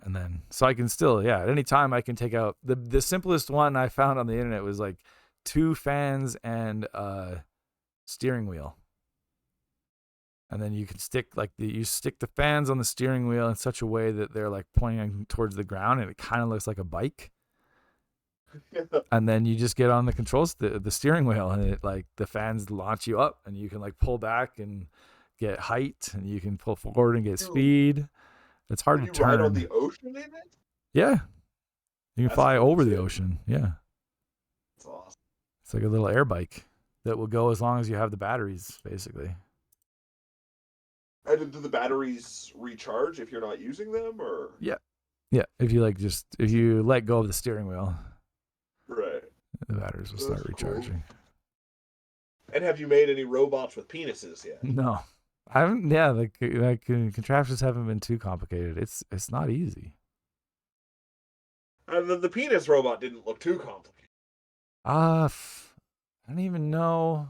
and then so I can still, yeah, at any time I can take out the simplest one I found on the internet was like 2 fans and a steering wheel. And then you can stick you stick the fans on the steering wheel in such a way that they're like pointing towards the ground and it kind of looks like a bike. and then you just get on the controls, the steering wheel, and it like the fans launch you up, and you can like pull back and get height, and you can pull forward and get You speed. It's hard can to you ride on turn. the ocean in it? Yeah, you can That's fly cool over the too. ocean. Yeah, That's awesome. it's like a little air bike that will go as long as you have the batteries, basically. And do the batteries recharge if you're not using them, or Yeah, yeah. If you like, just if you let go of the steering wheel, right? the batteries will That's start cool. recharging. And have you made any robots with penises yet? No, I haven't. Yeah, like contraptions haven't been too complicated. It's not easy. And the penis robot didn't look too complicated. I don't even know.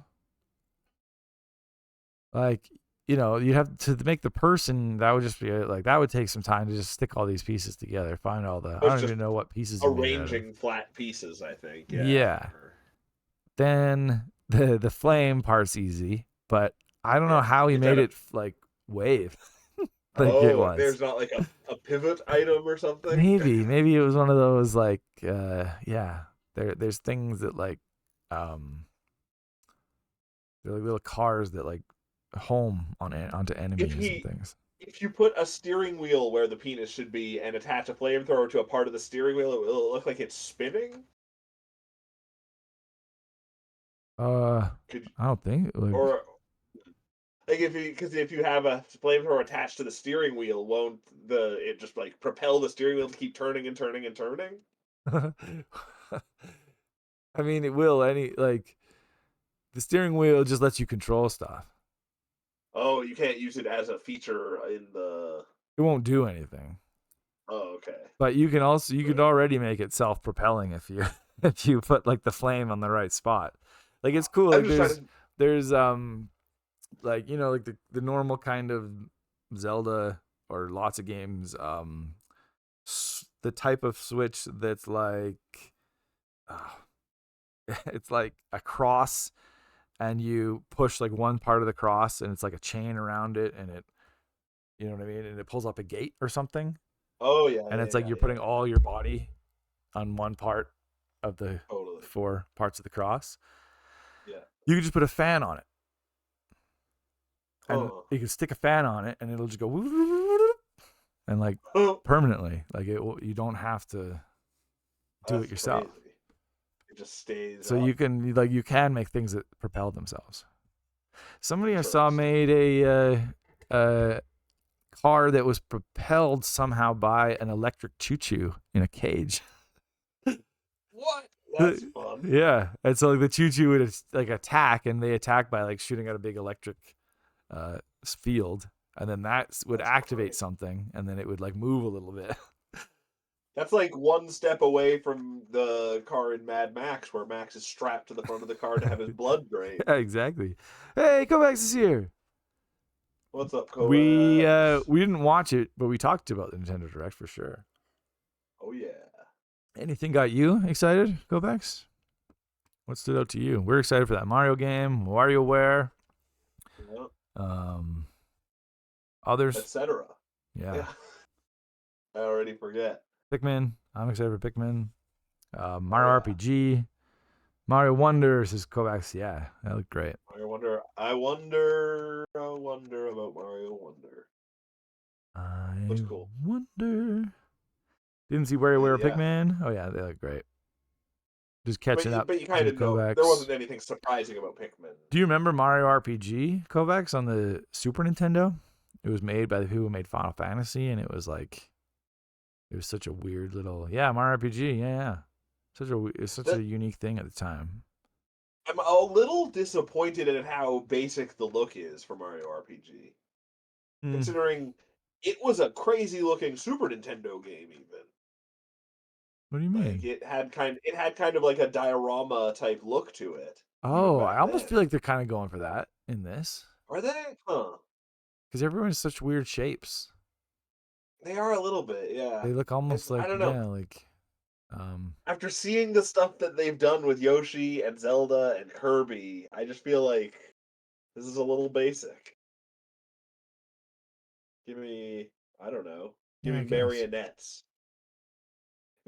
Like, you'd have to make the person. That would just be like that would take some time to just stick all these pieces together. Find all the. I It's don't just even know what pieces are made out of. arranging flat pieces, I think. Yeah. Yeah. Then the flame part's easy, but I don't know Yeah. how he You try made to. it like wave like it Oh, was. there's not like a pivot item or something. Maybe it was one of those like yeah. There's things that like um they're like little cars that like home onto If enemies and he, things. if you put a steering wheel where the penis should be and attach a flamethrower to a part of the steering wheel, it will look like it's spinning. Could I don't think like or like if you because if you have a flamethrower attached to the steering wheel, won't the it just like propel the steering wheel to keep turning and turning and turning? I mean it will any like the steering wheel just lets you control stuff. Oh, you can't use it as a feature in the. It won't do anything. Oh, okay. But you could already make it self-propelling if you if you put like the flame on the right spot. Like it's cool. I'm Like just trying to. there's like like the normal kind of Zelda or lots of games the type of switch that's like uh, it's like a cross and you push like one part of the cross and it's like a chain around it and it you know what I mean and it pulls up a gate or something Oh yeah, and yeah, it's like yeah, you're yeah. putting all your body on one part of the Totally. four parts of the cross. Yeah. You can just put a fan on it and Huh. you can stick a fan on it and it'll just go and like Oh, permanently like you don't have to do that's it yourself. crazy. It just stays So up. you can make things that propel themselves. Somebody I saw Interesting. made a car that was propelled somehow by an electric choo-choo in a cage. What? That's fun. Yeah, and so like the choo-choo would like attack, and they attack by like shooting out a big electric field, and then that would That's activate great. something, and then it would like move a little bit. That's like one step away from the car in Mad Max, where Max is strapped to the front of the car to have his blood drained. Yeah, exactly. Hey, Kovacs is here. What's up, Kovacs? We didn't watch it, but we talked about the Nintendo Direct for sure. Oh yeah. Anything got you excited, Kovacs? What stood out to you? We're excited for that Mario game, WarioWare, Yeah. um, others. Etc. Yeah, Yeah. I already forget. Pikmin. I'm excited for Pikmin. Oh Mario yeah. RPG, Mario Wonder says Kovacs. Yeah, that looked great. I wonder. I wonder. I wonder about Mario Wonder. Looks I cool. wonder. Didn't see WarioWare Yeah. Pikmin. Oh yeah, they look great. Just catching up But you to kind the of know there Kovacs. wasn't anything surprising about Pikmin. Do you remember Mario RPG Kovacs on the Super Nintendo? It was made by the people who made Final Fantasy, and it was like it was such a weird little Mario RPG. Yeah. It's such That a unique thing at the time. I'm a little disappointed at how basic the look is for Mario RPG, Mm, considering it was a crazy looking Super Nintendo game. Even what do you like mean? it had kind of like a diorama type look to it, even Oh, I back almost then. feel like they're kind of going for that in this Are they? Huh? because everyone's such weird shapes. They are a little bit, yeah. They look almost It's I like don't know. um, After seeing the stuff that they've done with Yoshi and Zelda and Kirby, I just feel like this is a little basic. Give me, I don't know, give yeah, me I guess. marionettes.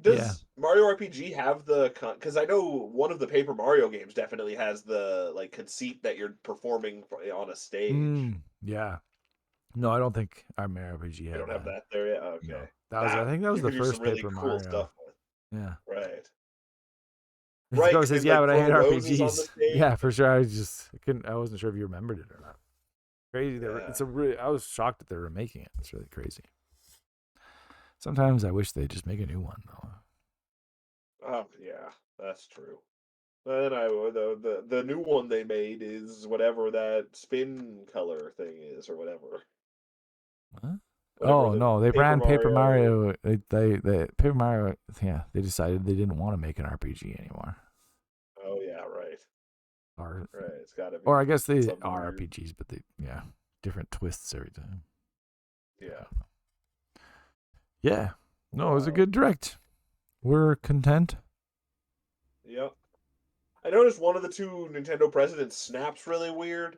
Yeah. Does Mario RPG have the because I know one of the Paper Mario games definitely has the like conceit that you're performing on a stage. Yeah. No, I don't think our Mario RPG They had don't have that. that there yet. No, Okay, that was. I that think that was you the could do some first really Paper cool Mario. stuff with. Yeah. Right, Mr. right, Go because says, they'd "Yeah, like but I throw hate roses on the RPGs." stage. Yeah, for sure. I wasn't sure if you remembered it or not. Crazy. Yeah. I was shocked that they were making it. It's really crazy. Sometimes I wish they'd just make a new one though. Oh yeah, that's true. Then the new one they made is whatever that spin color thing is, or whatever. Huh? Whatever Oh the no, they Paper ran Paper Mario. Mario. They Paper Mario. Yeah, they decided they didn't want to make an RPG anymore. Oh yeah, right, Or right. It's got to or be I guess they something are weird. RPGs, but they different twists every time. Yeah. Yeah. No, it was a Wow. good direct. We're content. Yep. I noticed one of the two Nintendo presidents snaps really weird.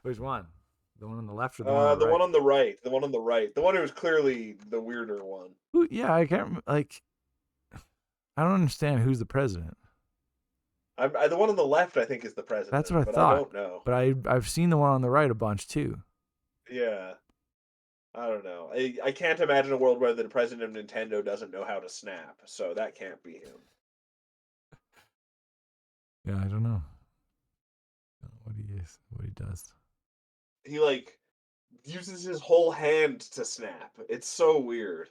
Which one? The one on the left or the one on the The right? one on the right. The one on the right. The one who was clearly the weirder one. Ooh, yeah, I can't like. I don't understand who's the president. The one on the left, I think, is the That's president, what I but I thought. don't know. But I've seen the one on the right a bunch too. Yeah. I don't know. I can't imagine a world where the president of Nintendo doesn't know how to snap, so that can't be him. Yeah, I don't know what he is, what he does. He like uses his whole hand to snap. It's so weird.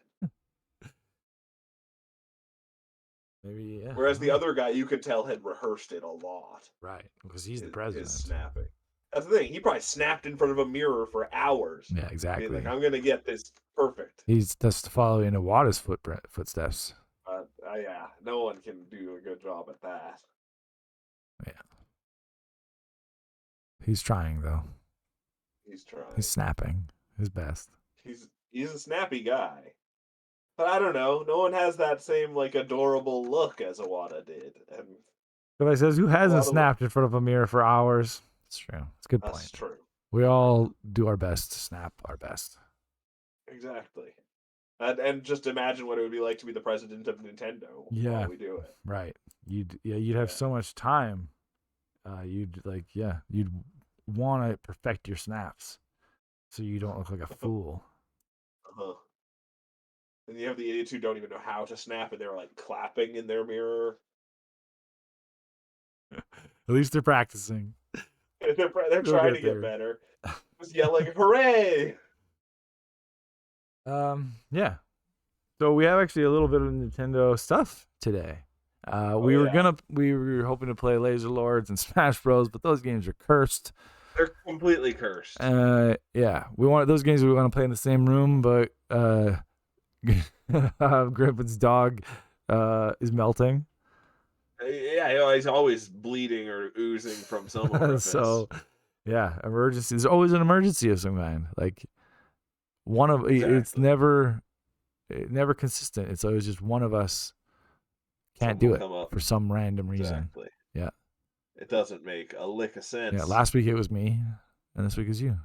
Maybe yeah. I Whereas don't the know. other guy, you could tell, had rehearsed it a lot. Right, because he's the His president. snapping. That's the thing. He probably snapped in front of a mirror for hours, Yeah, being like, exactly. "I'm gonna get this perfect." He's just following Iwata's footsteps. Yeah, no one can do a good job at that. Yeah, he's trying though. He's He's trying. snapping his best. He's a snappy guy. But I don't know. No one has that same like adorable look as Iwata did, and If I says who hasn't Iwata. snapped in front of a mirror for hours, it's true. It's a good That's point. true. We all do our best to snap our best. Exactly. And just imagine what it would be like to be the president of Nintendo while Yeah, we do it. right. You'd have Yeah. so much time. You'd want to perfect your snaps so you don't look like a fool. Uh-huh. And you have the idiots who don't even know how to snap, and they're like clapping in their mirror. At least they're practicing. They're They'll trying get to get there. better. Just yelling, "Hooray!" Yeah. So we have actually a little bit of Nintendo stuff today. Oh yeah, We were hoping to play Laser Lords and Smash Bros, but those games are cursed. they're completely cursed. Yeah, we want those games we want to play in the same room, but Grimpen's dog is melting. Yeah, you know, he's always bleeding or oozing from some orifice. So yeah, emergency. There's always an emergency of some kind. Like it's Exactly. never consistent. It's always just one of us can't Something will do it come up. for some random reason. Exactly. Yeah. It doesn't make a lick of Yeah. sense. Last week it was me, and this week is you.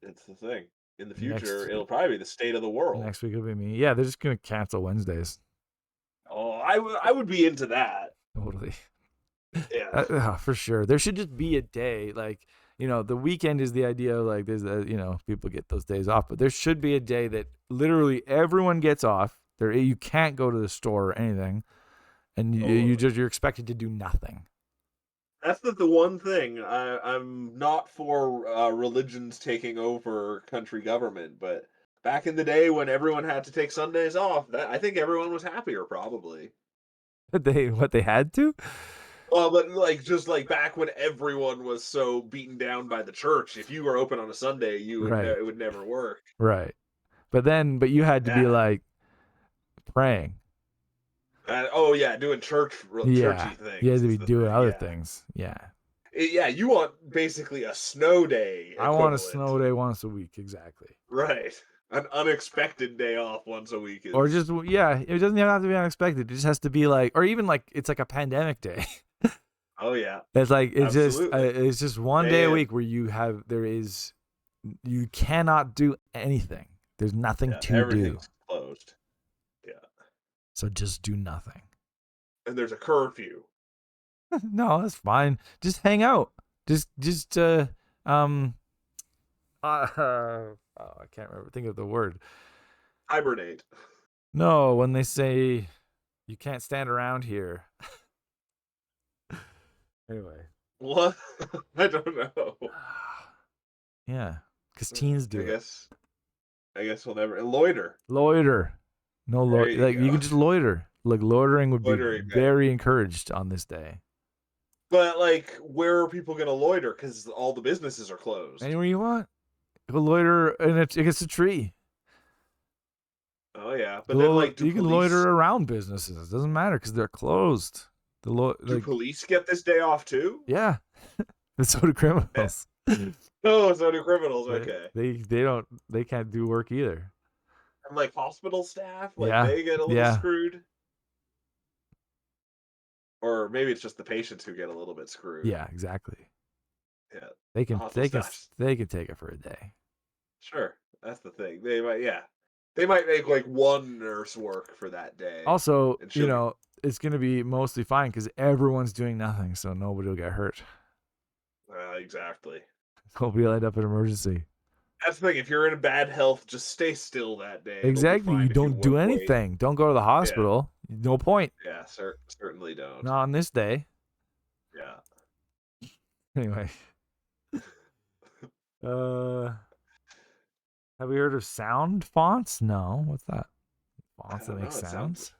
It's the thing. In the Next future, it'll probably be the state of the world. next week it'll be me. Yeah, they're just gonna cancel Wednesdays. Oh, I would be into that. Totally. Yeah. For sure. There should just be a day like the weekend is the idea of like there's people get those days off, but there should be a day that literally everyone gets off. You can't go to the store or anything, and Totally. you're expected to do nothing. That's the one thing. I'm not for religions taking over country government, but back in the day when everyone had to take Sundays off, I think everyone was happier, probably. What they had to? Well, but like just like back when everyone was so beaten down by the church, if you were open on a Sunday, Right. it would never work. Right. But you had to be Yeah. like praying. Oh yeah, doing Yeah. churchy You had things to is be the doing thing. other Yeah. things. Yeah. Yeah, you want basically a snow day I want a equivalent. snow day once a week, exactly. Right. An unexpected day off once a week Or is. just yeah, it doesn't even have to be unexpected. It just has to be like, or even like it's like a pandemic day. Oh yeah, absolutely. It's just one day a Man, week where you cannot do anything. There's nothing yeah, to do. everything's closed. Yeah. So just do nothing. And there's a curfew. No, that's fine. Just hang out. I can't remember. Think of the word. Hibernate. No, when they say you can't stand around here. Anyway. What? I don't know. Yeah, because teens do it. I guess we'll never loiter. Loiter. No There loiter. you Like you go. can just loiter. Like loitering would be Loitering day. very encouraged on this day. But like, where are people gonna loiter? Because all the businesses are closed. Anywhere you want. Go loiter against a tree. Oh yeah, but then like, You can loiter around businesses. It doesn't matter because they're closed. do police get this day off too? Yeah, and so do criminals. Oh, so do criminals. Okay. They can't do work either. And like hospital staff, like Yeah, they get a little yeah. screwed. Or maybe it's just the patients who get a little bit screwed. Yeah, exactly. Yeah. They can Hospital staff. take it for a day. Sure. That's the thing. They might make like one nurse work for that day. Also, it's going to be mostly fine because everyone's doing nothing, so nobody will get hurt. Exactly. Nobody will end up in emergency. That's the thing. If you're in bad health, just stay still that day. Exactly. You don't do anything. Don't go to the hospital. Yeah. No point. Yeah, certainly don't. Not on this day. Yeah. Anyway. Have we heard of sound fonts? No. What's that? Fonts that make sounds?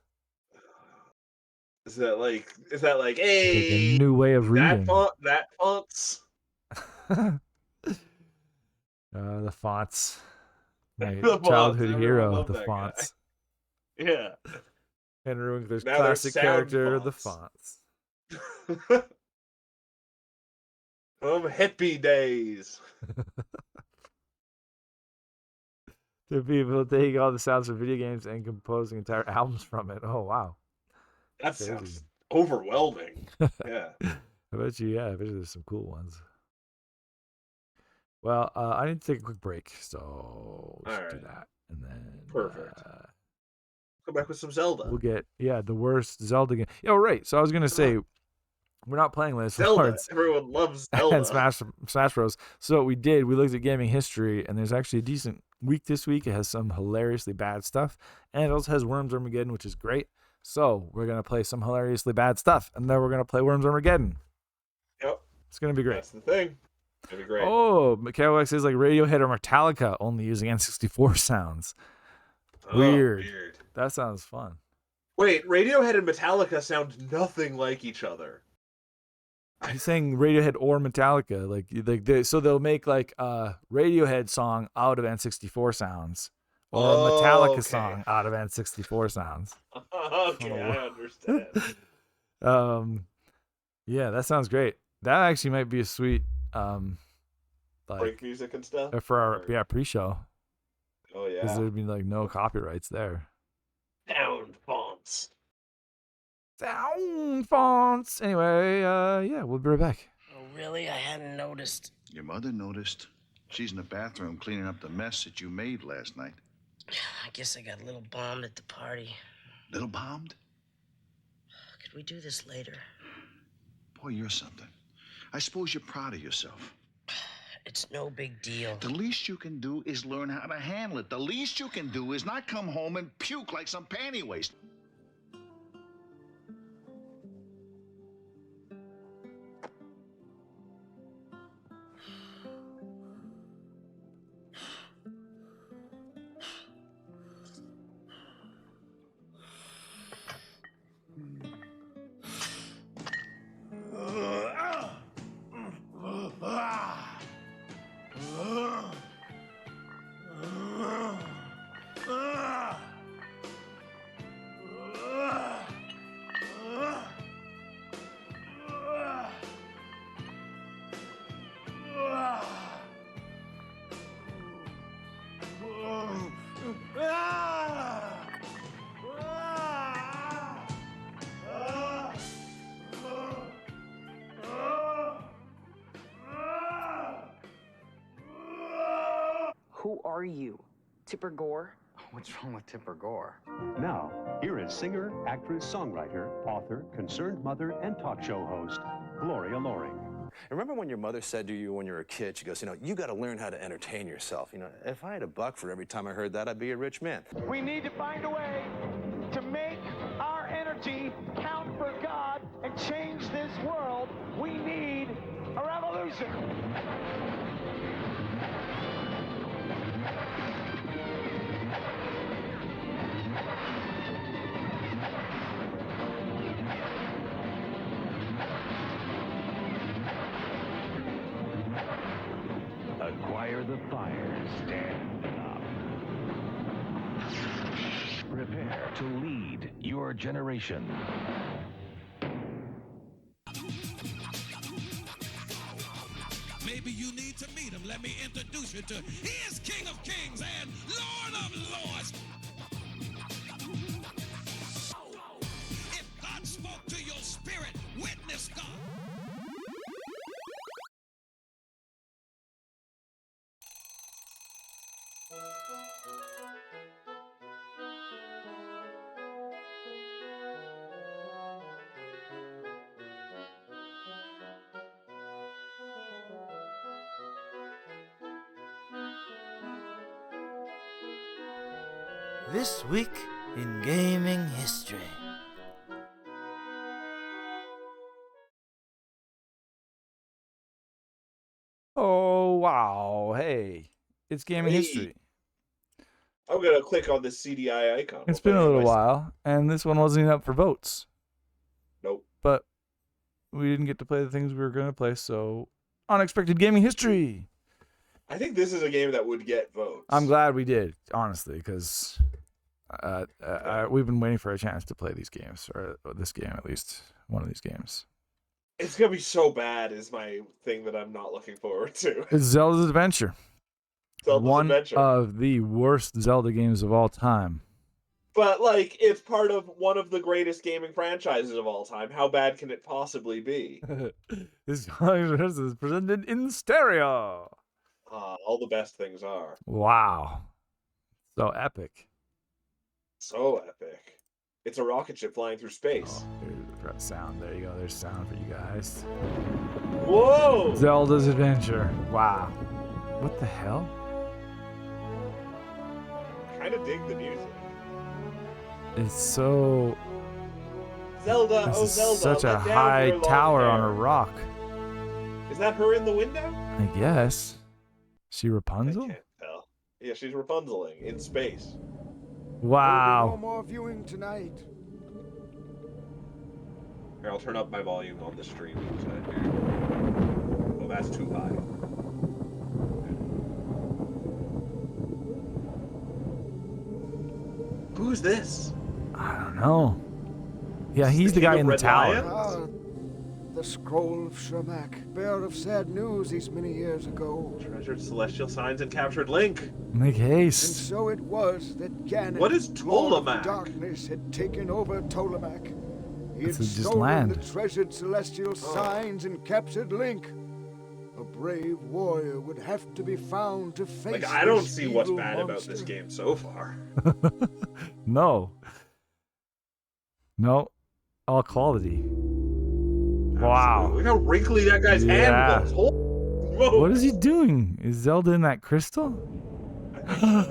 Is that like hey, a new way of reading? That fonts? The fonts. My childhood hero, the fonts. Guy. Yeah. Henry Winkler's classic character, the fonts. Hippie days. The people taking all the sounds from video games and composing entire albums from it. Oh wow. That sounds overwhelming. Yeah. I bet you there's some cool ones. Well, I need to take a quick break, so we should do that. And then perfect. Come back with some Zelda. We'll get the worst Zelda game. Oh right. So I was gonna say we're not playing Last Zelda. Everyone loves Zelda. And Smash Bros. So what we did, we looked at gaming history, and there's actually a decent week this week. It has some hilariously bad stuff, and it also has Worms Armageddon, which is great. So we're gonna play some hilariously bad stuff, and then we're gonna play Worms Armageddon. Yep. It's gonna be great. That's the thing. It's gonna be great. Oh, Mikhail says like Radiohead or Metallica only using N64 sounds. Weird. That sounds fun. Wait, Radiohead and Metallica sound nothing like each other. He's saying Radiohead or Metallica, so they'll make like a Radiohead song out of N64 sounds, or a Metallica song out of N64 sounds. Okay, I understand. Yeah, that sounds great. That actually might be a sweet break music and stuff for our pre-show. Oh yeah, because there'd be like no copyrights there. Sound fonts. Anyway, we'll be right back. Oh, really? I hadn't noticed. Your mother noticed. She's in the bathroom cleaning up the mess that you made last night. I guess I got a little bombed at the party. Little bombed? Could we do this later? Boy, you're something. I suppose you're proud of yourself. It's no big deal. The least you can do is learn how to handle it. The least you can do is not come home and puke like some panty waste. Who are you? Tipper Gore? What's wrong with Tipper Gore? Now, here is singer, actress, songwriter, author, concerned mother, and talk show host, Gloria Loring. Remember when your mother said to you when you were a kid, she goes, you got to learn how to entertain yourself. If I had $1 for every time I heard that, I'd be a rich man. We need to find a way to make our energy count for God and change this world. We need a revolution. Acquire the fire, stand up. Prepare to lead your generation. Maybe you need to meet him. Let me introduce you to he is King of Kings and Lord of Lords. If God spoke to your spirit, witness God. This week in gaming history. Oh, wow. Hey, it's gaming Hey. history. I'm gonna click on this CDI icon. It's been a little while, and this one wasn't even up for votes. Nope. But we didn't get to play the things we were going to play, so unexpected gaming history. I think this is a game that would get votes. I'm glad we did, honestly, because we've been waiting for a chance to play these games, or this game at least, one of these games. It's gonna be so bad is my thing that I'm not looking forward to. It's Zelda's Adventure. Zelda's one Adventure. of the worst Zelda games of all time. But like, it's part of one of the greatest gaming franchises of all time. How bad can it possibly be? This is presented in stereo. All the best things are. Wow. So epic. So epic. It's a rocket ship flying through space. Here's the sound. There you go. There's sound for you guys. Whoa! Zelda's Adventure. Wow. What the hell? I kind of dig the music. It's so... Zelda, This oh is Zelda. such a let down high your long tower on hair. a rock. Is that her in the window? I guess. She I Rapunzel? can't tell. Yeah, she's Rapunzeling in space. Wow. No more viewing tonight. Here, I'll turn up my volume on the stream. Oh, that's too high. Who's this? I don't know. Yeah, he's the King guy of in the Red tower. Lion? The scroll of Shermak, bearer of sad news these many years ago. Treasured celestial signs and captured Link. Make And haste. so it was that Ganon, What is Lord of Ptolemac? Darkness, had taken over Ptolemac. He had This is just stolen land. the treasured celestial signs and captured Link. A brave warrior would have to be found to face Like, I don't this see what's evil bad about this monster. game so far. No. No. All quality. Wow. Look how wrinkly that guy's Yeah. hand was. Holy smokes. What is he doing? Is Zelda in that crystal?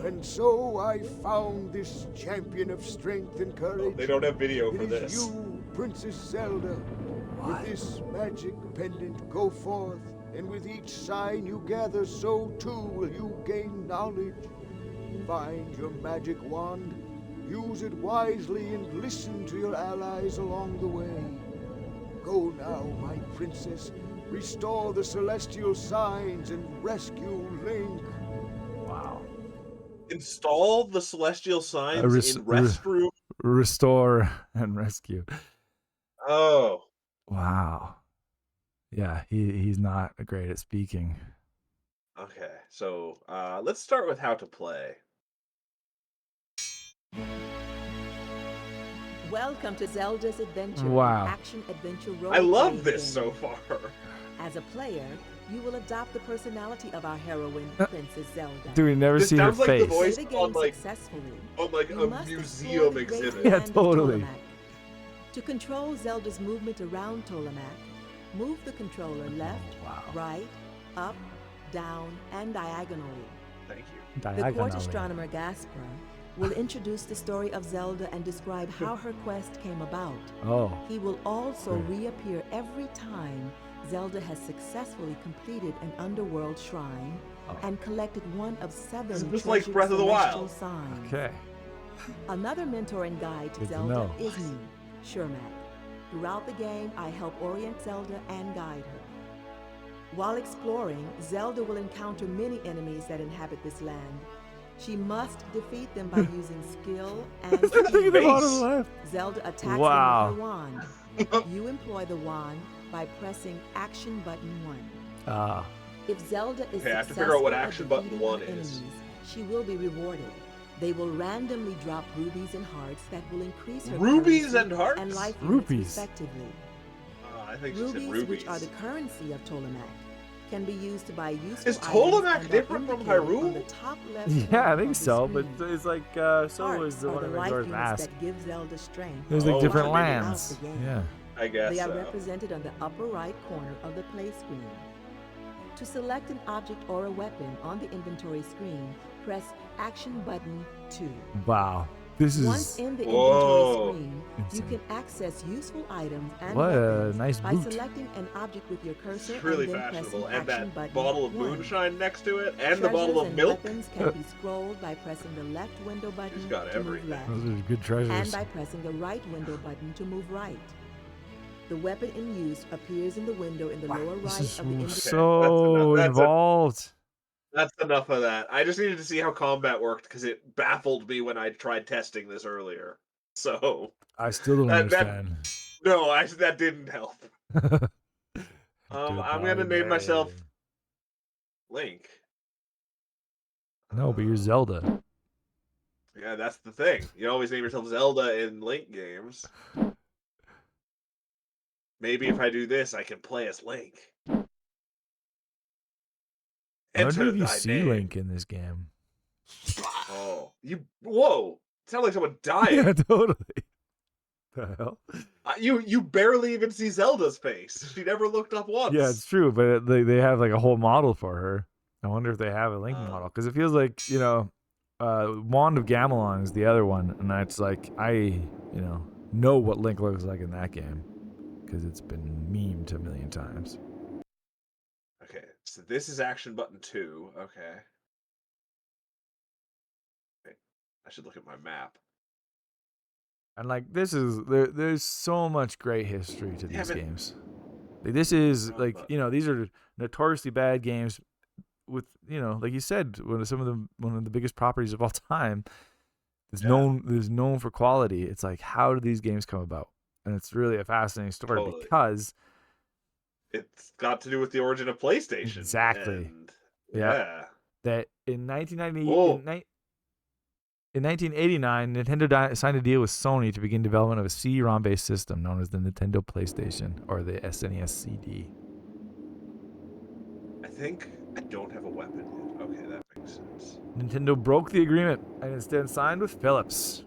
And so I found this champion of strength and courage. They don't have video It for is this. you, Princess Zelda. What? With this magic pendant, go forth, and with each sign you gather, so too will you gain knowledge. Find your magic wand, use it wisely, and listen to your allies along the way. Go now, my princess, restore the celestial signs and rescue Link. Wow. Install the celestial signs in res- restroom. Restore and rescue. Oh. Wow. Yeah, he's not great at speaking. Okay, so let's start with how to play. Welcome to Zelda's Adventure, Wow. an action-adventure role. I love this so far. As a player, you will adopt the personality of our heroine, Princess Zelda. Do we never This see her sounds like the face? voice Play the on game like successfully. a You must explore museum the great exhibit. Yeah, land of totally. Ptolemac. To control Zelda's movement around Ptolemac, move the controller left, wow. right, up, down, and diagonally. Thank you. The court Diagonally. astronomer Gaspra will introduce the story of Zelda and describe how her quest came about. Oh. He will also reappear every time Zelda has successfully completed an underworld shrine and collected one of 7 This is just treasured like Breath of the celestial Wild. signs. Okay. Another mentor and guide to Good to Zelda know. is me, Shermac. Throughout the game, I help orient Zelda and guide her. While exploring, Zelda will encounter many enemies that inhabit this land. She must defeat them by using skill and Look at speed. the bottom left. Zelda attacks Wow. them with her wand. You employ the wand by pressing action button 1. Ah. If Zelda is Okay, I have to successful figure out what at action button defeating 1 her is. enemies, she will be rewarded. They will randomly drop rubies and hearts that will increase her Rubies currency and hearts? and life Rupees. units respectively. I think she said Rubies, rubies. which are the currency of Ptolemac, can be used to buy useful Is items Ptolemac and are different from indicated Hyrule? on the top left Yeah, I corner think of the so, but screen. it's like so Hearts was the are one the in life Majora's units Mask. that give Zelda strength. There's like Oh, different wow. lands. Throughout the game. Yeah. I guess They are so. represented on the upper right corner of the play screen. To select an object or a weapon on the inventory screen, press Action button 2. Wow. This Once is in the Whoa. inventory screen, you Insane. can access useful items and What a weapons nice by boot. selecting an object with your cursor It's really and then fashionable. pressing And Action that button bottle of 1. moonshine next to it, and the bottle Treasures of and milk. weapons can be scrolled by pressing the left window button got to move everything. left, Those are good treasures. and by pressing the right window button to move right. The weapon in use appears in the window in the lower This right is of the inventory. so That's involved. That's enough of that. I just needed to see how combat worked because it baffled me when I tried testing this earlier. So I still don't understand. that didn't help. I'm gonna name myself Link. No, but you're Zelda. Yeah, that's the thing. You always name yourself Zelda in Link games. Maybe if I do this, I can play as Link. I wonder Enter if you thy see name. Link in this game. Oh, whoa! Sound like someone dying. Yeah, totally. The hell? You barely even see Zelda's face. She never looked up once. Yeah, it's true, but they have like a whole model for her. I wonder if they have a Link model because it feels like Wand of Gamelon is the other one, and that's like I know what Link looks like in that game because it's been memed a million times. Okay, so this is action button 2. Okay. Wait, I should look at my map. And like this is there's so much great history to these games. Like, this is like these are notoriously bad games with like you said one of the biggest properties of all time. Is known for quality. It's like how do these games come about? And it's really a fascinating story because it's got to do with the origin of PlayStation. Exactly. And, yeah. That in 1989, Nintendo signed a deal with Sony to begin development of a CD-ROM-based system known as the Nintendo PlayStation, or the SNES CD. I think I don't have a weapon yet. Okay, that makes sense. Nintendo broke the agreement and instead signed with Philips.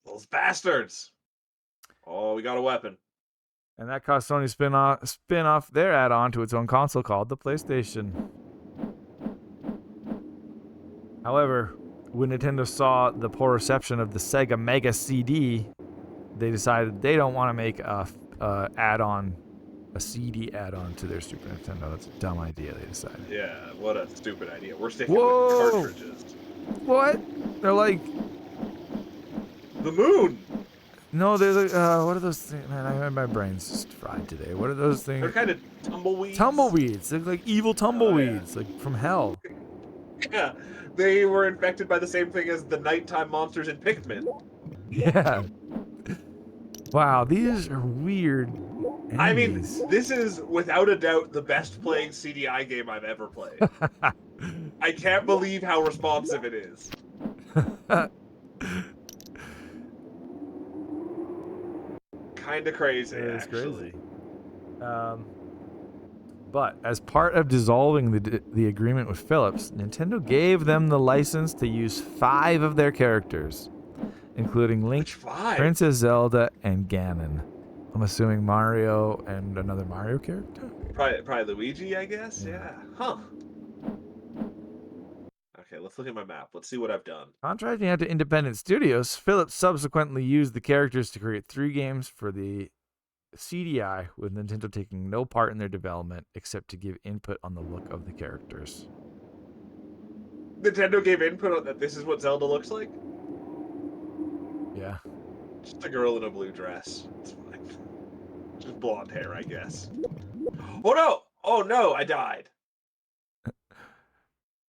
Those bastards! Oh, we got a weapon. And that caused Sony to spin off their add-on to its own console called the PlayStation. However, when Nintendo saw the poor reception of the Sega Mega CD, they decided they don't want to make a CD add-on to their Super Nintendo. That's a dumb idea, they decided. Yeah, what a stupid idea. We're sticking with cartridges. What? They're like... The moon! No, they're like, what are those things? Man, my brain's just fried today. What are those things? They're kind of tumbleweeds. Tumbleweeds. They're like evil tumbleweeds, like from hell. Yeah, they were infected by the same thing as the nighttime monsters in Pikmin. Yeah. Wow, these are weird. I mean, this is without a doubt the best playing CDI game I've ever played. I can't believe how responsive it is. Kind of crazy, It's actually. crazy. But as part of dissolving the agreement with Philips, Nintendo gave them the license to use 5 of their characters, including Link, Which 5? Princess Zelda, and Ganon. I'm assuming Mario and another Mario character? Probably Luigi, I guess? Yeah. Huh. Okay, let's look at my map. Let's see what I've done. Contracting out to independent studios, Philips subsequently used the characters to create 3 games for the CDI, with Nintendo taking no part in their development except to give input on the look of the characters. Nintendo gave input on that this is what Zelda looks like? Yeah. Just a girl in a blue dress. It's fine. Just blonde hair, I guess. Oh no! Oh no, I died.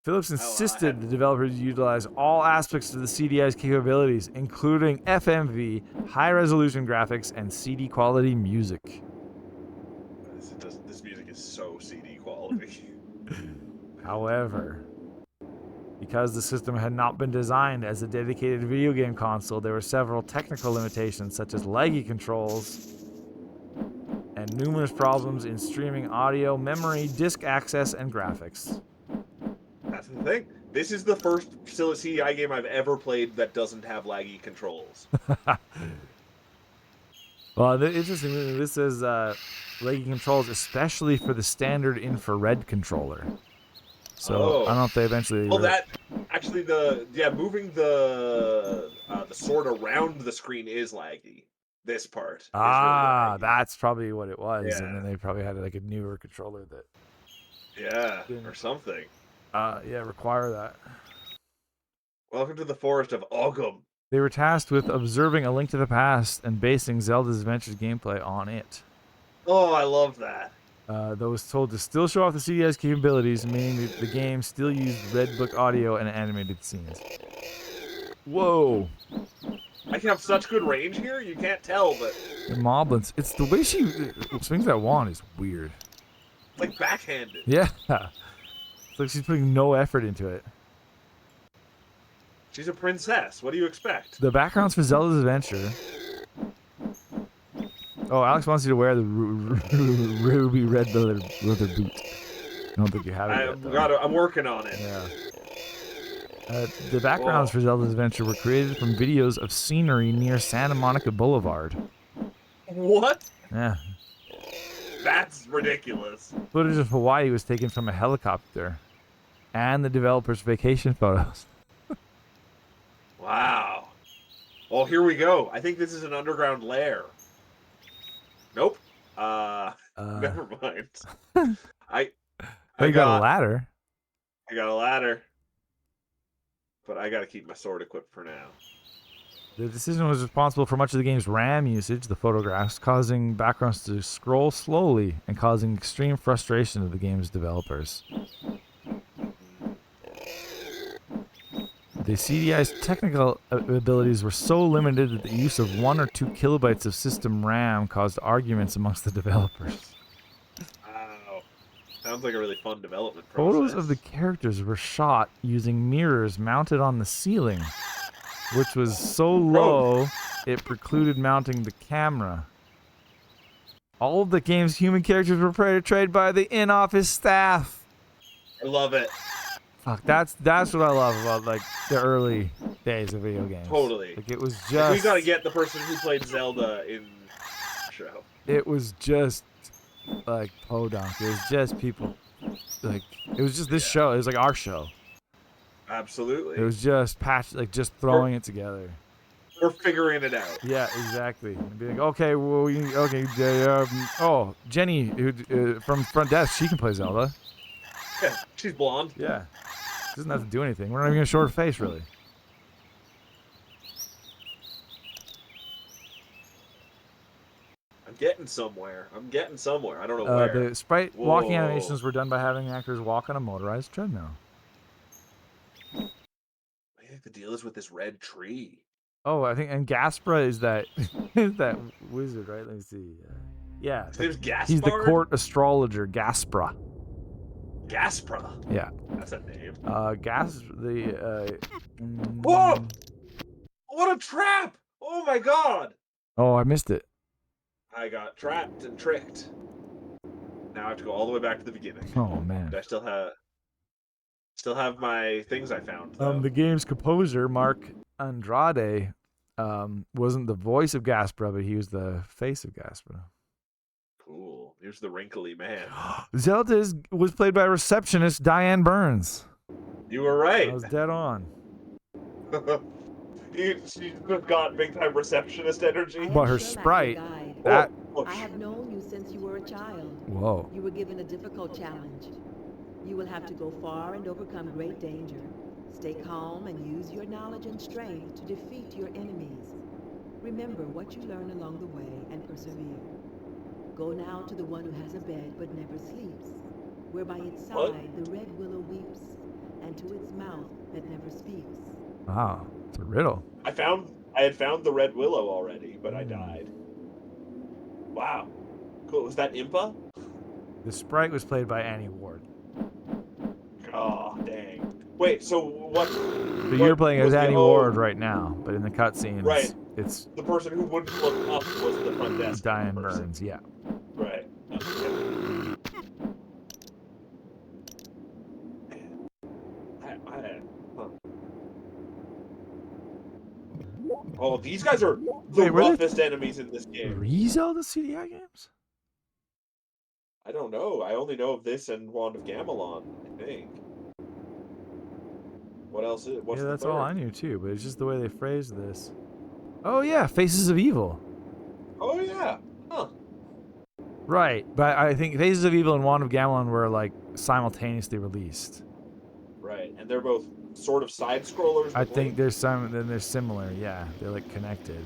Philips insisted the developers utilize all aspects of the CDI's capabilities, including FMV, high-resolution graphics, and CD quality music. This music is so CD quality. However, because the system had not been designed as a dedicated video game console, there were several technical limitations, such as laggy controls and numerous problems in streaming audio, memory, disk access, and graphics. That's the thing. This is the first CDI game I've ever played that doesn't have laggy controls. Well, interestingly, this is laggy controls, especially for the standard infrared controller. So I don't know if they eventually. Well, that actually moving the sword around the screen is laggy. This part. Ah, that's probably what it was, Yeah. and then they probably had like a newer controller that. Yeah, or something. Yeah, require that. Welcome to the forest of Ogum. They were tasked with observing A Link to the Past and basing Zelda's Adventures gameplay on it. Oh, I love that. Though was told to still show off the CDI's capabilities, meaning the game still used Red Book audio and animated scenes. Whoa! I can have such good range here, you can't tell, but... The Moblins, it's the way she swings that wand is weird. Like backhanded. Yeah. It's like she's putting no effort into it. She's a princess. What do you expect? The backgrounds for Zelda's Adventure. Oh, Alex wants you to wear the ruby red leather boot. I don't think you have it yet, I'm working on it. Yeah. The backgrounds for Zelda's Adventure were created from videos of scenery near Santa Monica Boulevard. What? Yeah. That's ridiculous. Footage of Hawaii was taken from a helicopter. And the developer's vacation photos. Wow. Well, here we go. I think this is an underground lair. Nope. Never mind. I got a ladder. I got a ladder. But I gotta keep my sword equipped for now. The decision was responsible for much of the game's RAM usage, the photographs, causing backgrounds to scroll slowly and causing extreme frustration to the game's developers. The CDI's technical abilities were so limited that the use of 1 or 2 kilobytes of system RAM caused arguments amongst the developers. Wow. Sounds like a really fun development process. Photos of the characters were shot using mirrors mounted on the ceiling, which was so low it precluded mounting the camera. All of the game's human characters were portrayed by the in-office staff. I love it. Fuck, that's what I love about like the early days of video games. Totally. Like it was just. Like, we gotta get the person who played Zelda in the show. It was just like podunk. It was just people. Like it was just this show. It was like our show. Absolutely. It was just just throwing it together. We're figuring it out. Yeah, exactly. And be like, okay, well, oh, Jenny from Front Desk, she can play Zelda. Yeah, she's blonde. Yeah. She doesn't have to do anything. We're not even going to show her face, really. I'm getting somewhere. I don't know where. The sprite walking animations were done by having actors walk on a motorized treadmill. I think the deal is with this red tree. Oh, I think, and Gaspra is that is that wizard, right? Let me see. Yeah. His name's Gaspard? He's the court astrologer, Gaspra. Gaspra? Yeah. That's a name. Whoa! What a trap! Oh my god! Oh, I missed it. I got trapped and tricked. Now I have to go all the way back to the beginning. Oh man. I still have my things I found though. The game's composer, Mark Andrade, wasn't the voice of Gaspra, but he was the face of Gaspra. Cool. Here's the wrinkly man. Zelda was played by receptionist Diane Burns. You were right. I was dead on. She just got big time receptionist energy. But her sprite, that. I have known you since you were a child. Whoa. You were given a difficult challenge. You will have to go far and overcome great danger. Stay calm and use your knowledge and strength to defeat your enemies. Remember what you learn along the way and persevere. Go now to the one who has a bed but never sleeps, where by its side the red willow weeps, and to its mouth that never speaks. Wow, it's a riddle. I had found the red willow already, but I died. Wow. Cool. Was that Impa? The sprite was played by Annie Ward. Oh, dang. Wait, so what? So you're playing as Annie Ward right now, but in the cutscenes, right. It's the person who wouldn't look up was the front desk. Diane Burns, yeah. Right. Okay. Oh, these guys are the roughest enemies in this game. 3 Zelda CDI games? I don't know. I only know of this and Wand of Gamelon, I think. What else is it? Yeah, that's all I knew too, but it's just the way they phrased this. Oh yeah, Faces of Evil. Oh yeah. Huh. Right, but I think Faces of Evil and Wand of Gamelon were like simultaneously released. Right, and they're both sort of side scrollers. I think there's some, then they're similar. Yeah, they're like connected.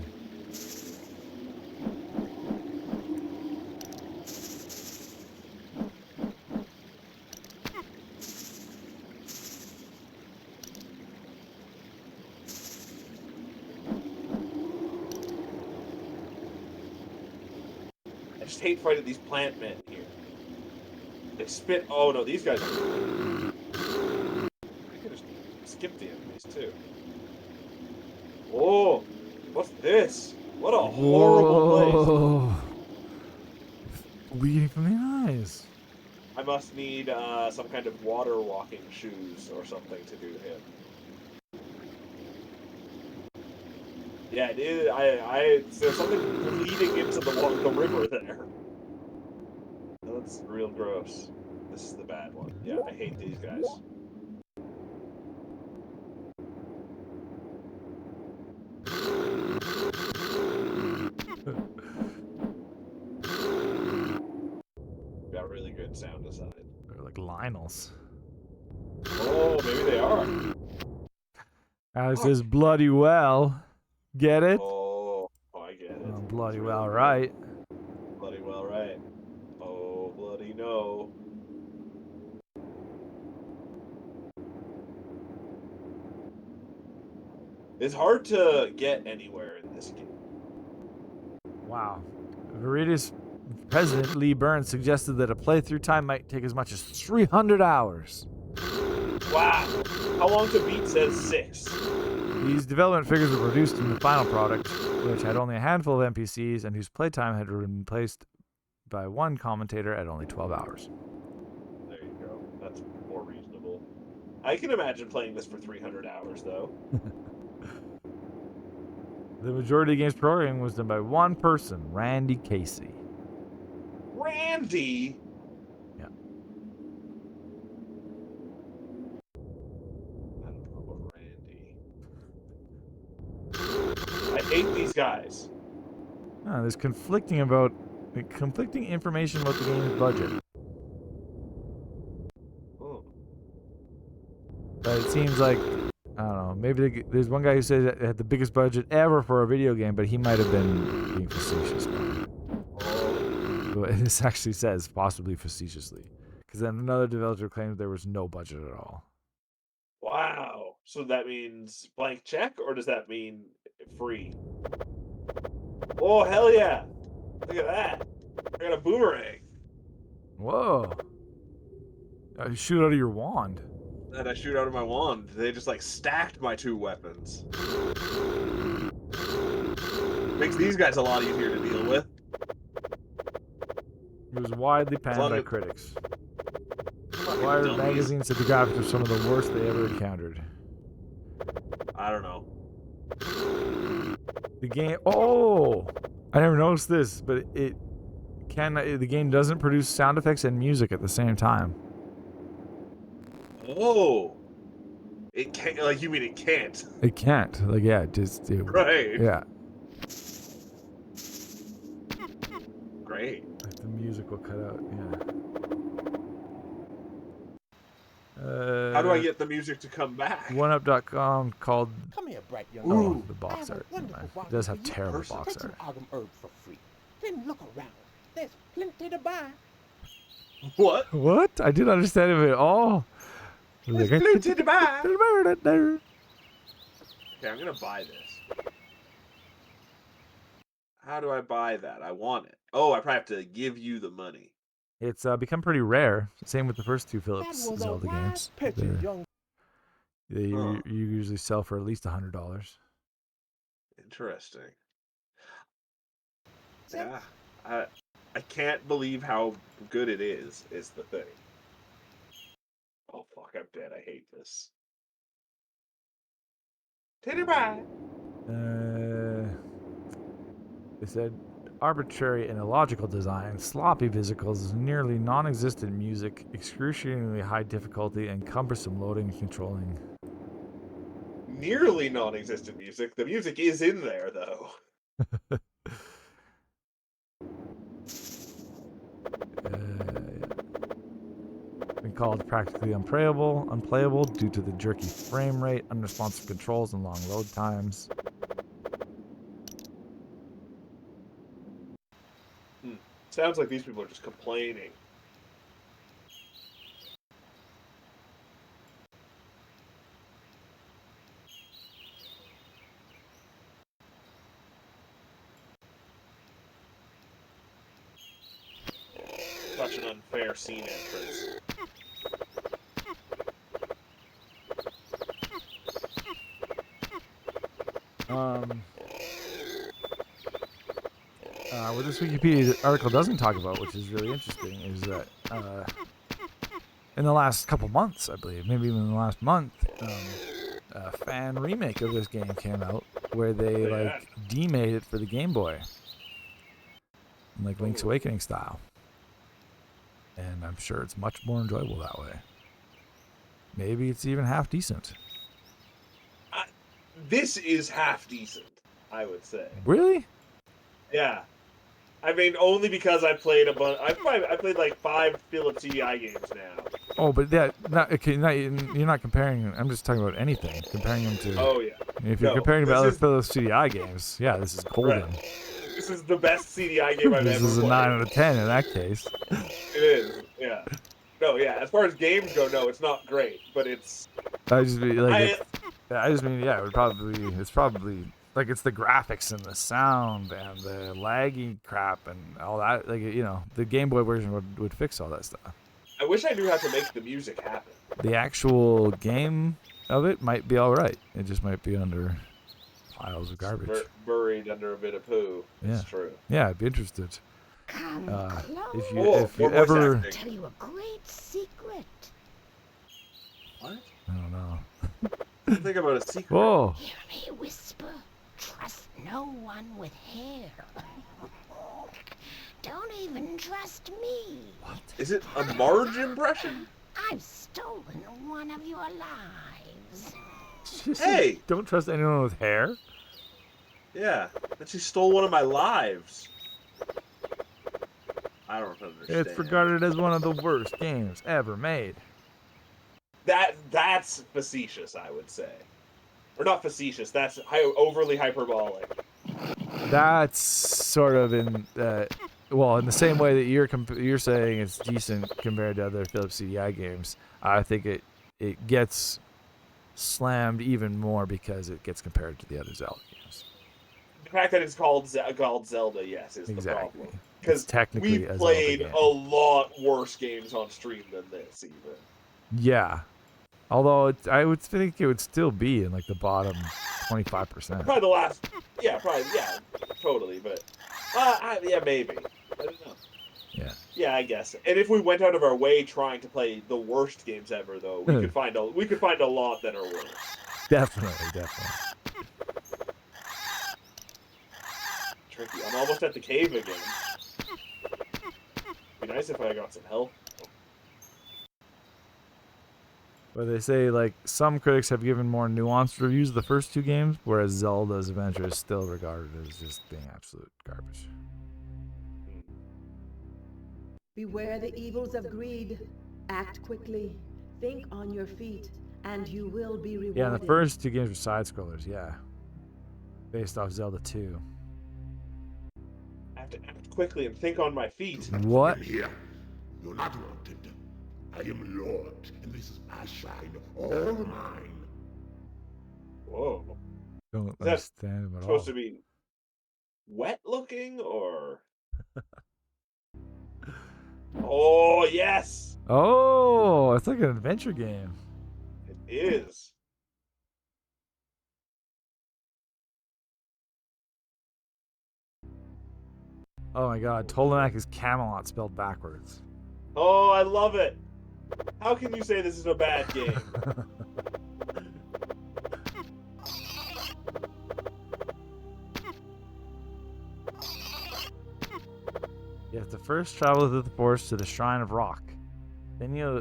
I just hate fighting these plant men here. They spit. Oh no, these guys are. I could just skip the enemies too. Oh, what's this? What a horrible place. Bleeding from the eyes. I must need some kind of water walking shoes or something to do him. Yeah, it is. There's something bleeding into the river there. That's real gross. This is the bad one. Yeah, I hate these guys. Got really good sound design. They're like Lionels. Oh, maybe they are. Alex says bloody well. Get it? Oh, I get it. Oh, bloody well, right. Bloody well, right. Oh, bloody no. It's hard to get anywhere in this game. Wow. Veritas President Lee Burns suggested that a playthrough time might take as much as 300 hours. Wow. How long to beat says 6. These development figures were produced in the final product, which had only a handful of NPCs and whose playtime had been placed by one commentator at only 12 hours. There you go. That's more reasonable. I can imagine playing this for 300 hours, though. The majority of the game's programming was done by one person, Randy Casey. Randy? Yeah. I don't know about Randy. I hate these guys. Oh, there's conflicting information about the game's budget. Oh. But it seems like, I don't know, maybe there's one guy who says it had the biggest budget ever for a video game, but he might have been being facetious. This actually says possibly facetiously. Because then another developer claimed there was no budget at all. Wow. So that means blank check, or does that mean free? Oh, hell yeah. Look at that. I got a boomerang. Whoa. You shoot out of your wand. And I shoot out of my wand. They just like stacked my 2 weapons. Makes these guys a lot easier to deal with. It was widely panned long by as- critics. Fucking Wired dummies. magazine said the graphics were some of the worst they ever encountered. I don't know. The game. Oh, I never noticed this, but it can. The game doesn't produce sound effects and music at the same time. Oh. It can't, like, you mean it can't? It can't. Like, yeah, Right. Yeah. Great. Like the music will cut out. Yeah. How do I get the music to come back? OneUp.com called Come here, bright young oh, man. the I box have a art. wonderful It bargain does for have you. terrible Take box some art. Arkham herb for free. Then look around. There's plenty to buy. What? What? I didn't understand it at all. There's plenty to buy. Okay, I'm gonna buy this. How do I buy that? I want it. Oh, I probably have to give you the money. It's become pretty rare. Same with the first two That Philips was a Zelda wise games. picture, young. You usually sell for at least $100. Interesting. Yeah, I can't believe how good it is the thing. Oh fuck, I'm dead. I hate this. Titty bye. They said arbitrary and illogical design, sloppy visuals, nearly non-existent music, excruciatingly high difficulty, and cumbersome loading and controlling. Nearly non-existent music. The music is in there though. Been called practically unplayable due to the jerky frame rate, unresponsive controls, and long load times. Sounds like these people are just complaining. Such an unfair scene entrance. What this Wikipedia article doesn't talk about, which is really interesting, is that in the last couple months, I believe, maybe even in the last month, a fan remake of this game came out where they like demade it for the Game Boy, like Link's Awakening style, and I'm sure it's much more enjoyable that way. Maybe it's even half decent. This is half decent, I would say. Really? Yeah. I mean, only because I played a bunch. I played like 5 Philips CDI games now. Oh, but you're not comparing. I'm just talking about anything. Comparing them to. Oh yeah. If you're comparing to other Philips CDI games, yeah, this is golden. Right. This is the best CDI game I've ever played. This is a 9 out of 10 in that case. It is. Yeah. No, yeah. As far as games go, no, it's not great, but it's. I just mean yeah. It's probably like it's the graphics and the sound and the laggy crap and all that. Like the Game Boy version would fix all that stuff. I wish I knew how to make the music happen. The actual game of it might be all right. It just might be under piles of garbage. Buried under a bit of poo. Yeah. It's true. Yeah, I'd be interested. If you more ever voice acting. Tell you a great secret. What? I don't know. Think about a secret. Whoa. Hear me whisper. Trust no one with hair. Don't even trust me. What? Is it a Marge impression? I've stolen one of your lives. Hey! Don't trust anyone with hair? Yeah. That she stole one of my lives. I don't understand. It's regarded as one of the worst games ever made. That's facetious, I would say. Or not facetious, that's overly hyperbolic. That's sort of in in the same way that you're saying it's decent compared to other Philips CDI games. I think it gets slammed even more because it gets compared to the other Zelda games. The fact that it's called Zelda, yes, is the problem. Because technically we played a lot worse games on stream than this, even. Yeah. Although I would think it would still be in like the bottom 25%. Probably the last, yeah, totally, but yeah, maybe. I don't know. Yeah. Yeah, I guess. And if we went out of our way trying to play the worst games ever, though, we could find a lot that are worse. Definitely. Tricky. I'm almost at the cave again. Be nice if I got some health. But they say, like, some critics have given more nuanced reviews of the first two games, whereas Zelda's Adventure is still regarded as just being absolute garbage. Beware the evils of greed. Act quickly. Think on your feet, and you will be rewarded. Yeah, and the first two games were side-scrollers, yeah. Based off Zelda 2. I have to act quickly and think on my feet. What? Here. You're not wanted. I am Lord, and this is my shine, all mine. Whoa. Don't Is that understand him at all. supposed to be wet looking, or? Oh, yes! Oh, it's like an adventure game. It is. Oh my god, Tolemac is Camelot spelled backwards. Oh, I love it. How can you say this is a bad game? You have to first travel through the forest to the Shrine of Rock. Then you'll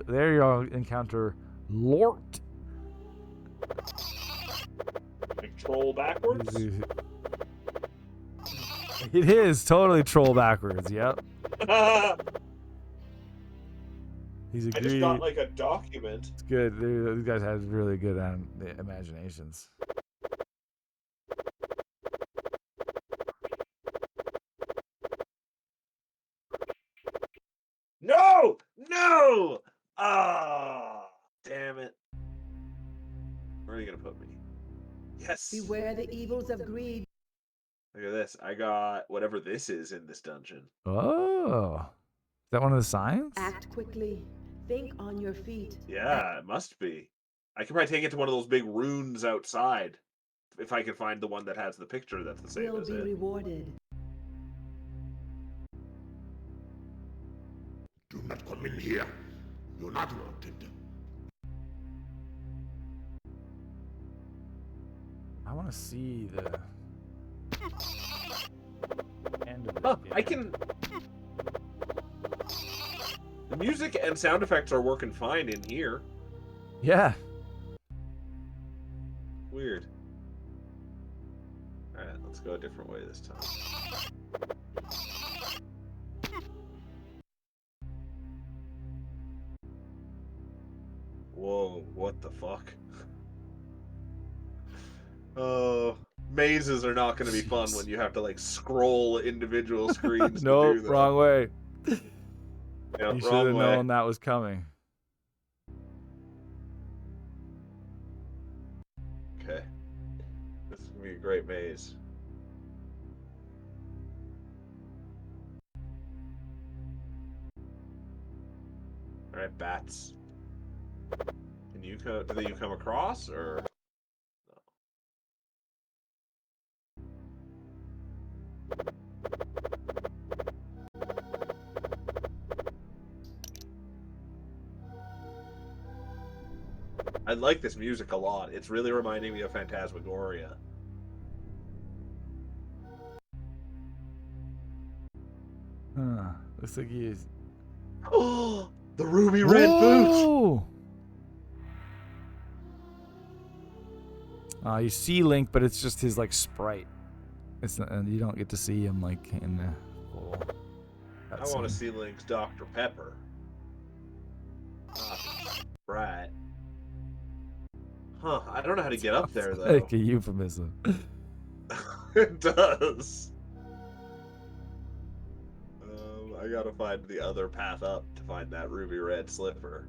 encounter Lort. Like troll backwards? It is totally troll backwards, yep. He's a I just got like a document. It's good. These guys have really good imaginations. No! No! Ah, damn it. Where are you gonna put me? Yes. Beware the evils of greed. Look at this. I got whatever this is in this dungeon. Oh. Is that one of the signs? Act quickly. Think on your feet. Yeah, it must be. I could probably take it to one of those big runes outside. If I can find the one that has the picture that's the same Will as be it. rewarded. Do not come in here. You're not wanted. I want to see the end of Huh, this game. I can... The music and sound effects are working fine in here. Yeah. Weird. Alright, let's go a different way this time. Whoa, what the fuck? Oh, mazes are not going to be fun when you have to like scroll individual screens to Nope, do that. wrong way. Yeah, You should wrong have way. known that was coming. Okay. This is going to be a great maze. Alright, bats. Can you come, do you come across, or? I like this music a lot. It's really reminding me of Phantasmagoria. Huh. Looks like he is. Oh, the ruby red boot! You see Link, but it's just his like sprite. It's not, and you don't get to see him like in the full. I want to see Link's Dr. Pepper. Right. Huh, I don't know how to get up there, though. Like a euphemism. It does. I gotta find the other path up to find that ruby red slipper.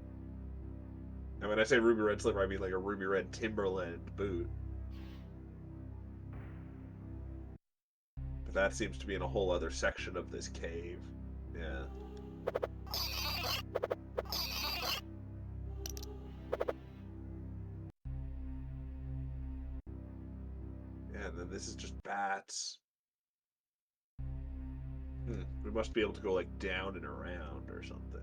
And when I say ruby red slipper, I mean like a ruby red Timberland boot. But that seems to be in a whole other section of this cave. Yeah. Yeah, and then this is just bats. We must be able to go like down and around or something.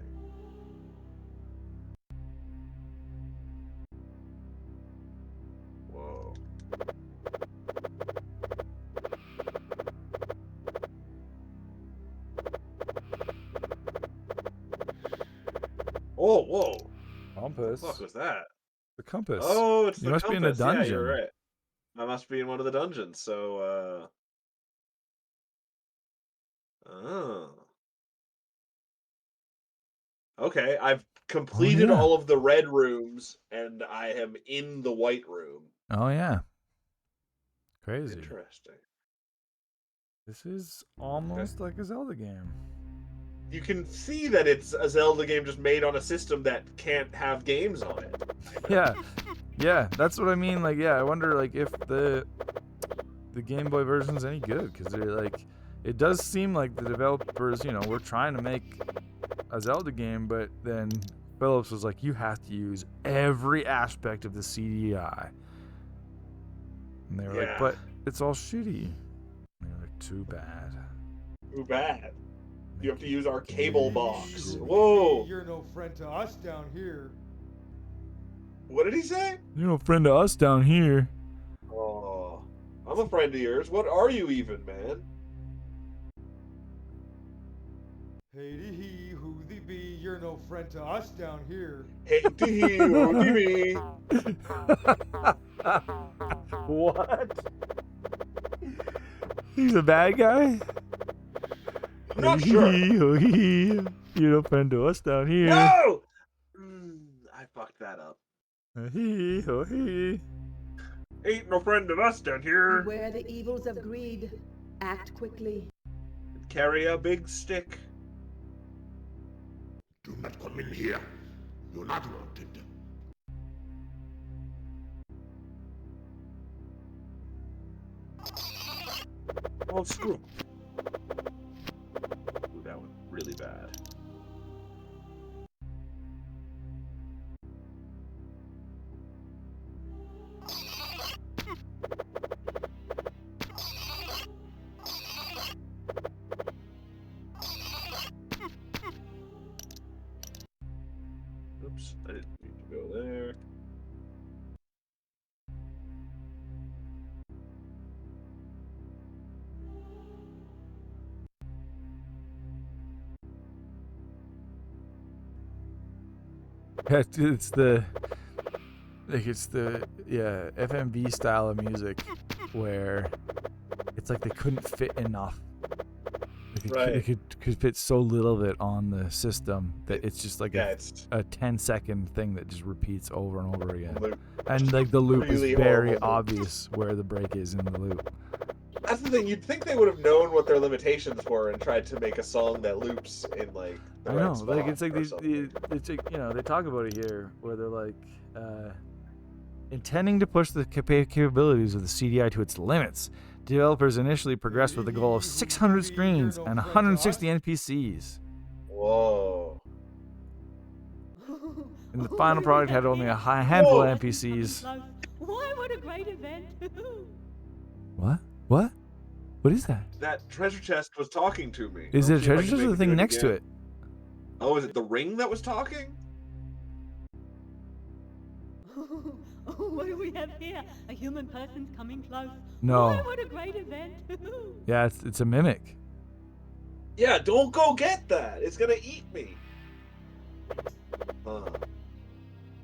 Whoa. Oh, whoa. Compass. What the fuck was that? The compass. Oh, it's you the must compass. be in a dungeon. Yeah, you're right. I must be in one of the dungeons. So, oh. Okay, I've completed yeah. all of the red rooms, and I am in the white room. Oh yeah. Crazy. Interesting. This is almost like a Zelda game. You can see that it's a Zelda game just made on a system that can't have games on it. Yeah. Yeah, that's what I mean. Like, yeah, I wonder like if the Game Boy version's any good, because they're like, it does seem like the developers, you know, were trying to make a Zelda game, but then Phillips was like, you have to use every aspect of the CDI. And they were like, but it's all shitty. And they were like, too bad. Too bad. You have to use our cable box. Whoa! You're no friend to us down here. What did he say? You're no friend to us down here. Oh, I'm a friend of yours. What are you even, man? Hey to he, who thee be, you're no friend to us down here. Hey to he, who thee be. What? He's a bad guy? I'm not sure. You're no friend to us down here. No! I fucked that up. Ain't no friend of us down here. Beware the evils of greed. Act quickly. Carry a big stick. Do not come in here. You're not wanted. Oh, screw. Ooh, that went really bad. Oops, I didn't need to go there. It's the FMV style of music where it's like they couldn't fit enough. They could fit so little of it on the system that it's just like a 10-second thing that just repeats over and over again. And like the loop Really is very horrible. obvious where the break is in the loop. That's the thing. You'd think they would have known what their limitations were and tried to make a song that loops in like the I right know, spot like it's like or these, something. it's like, you know, they talk about it here where they're like intending to push the capabilities of the CDI to its limits. Developers initially progressed with the goal of 600 screens and 160 NPCs. Whoa. And the final product had only a handful of NPCs. Why, what a great event! What? What? What is that? That treasure chest was talking to me. Is it a I'll see if I treasure can chest or make the do thing next to again. it? Oh, is it the ring that was talking? Oh, what do we have here? A human person's coming close. No. Why, what a great event! Yeah, it's a mimic. Yeah, don't go get that. It's gonna eat me.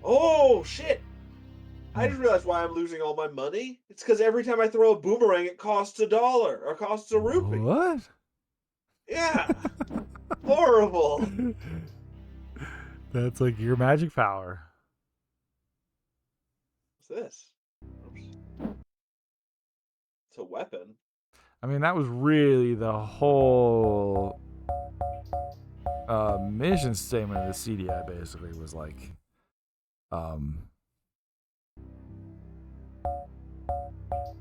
Oh, shit. I just realized why I'm losing all my money. It's because every time I throw a boomerang, it costs $1 or costs a rupee. What? Yeah. Horrible. That's like your magic power. What's this? Oops. It's a weapon. I mean, that was really the whole mission statement of the CDI. Basically, was like,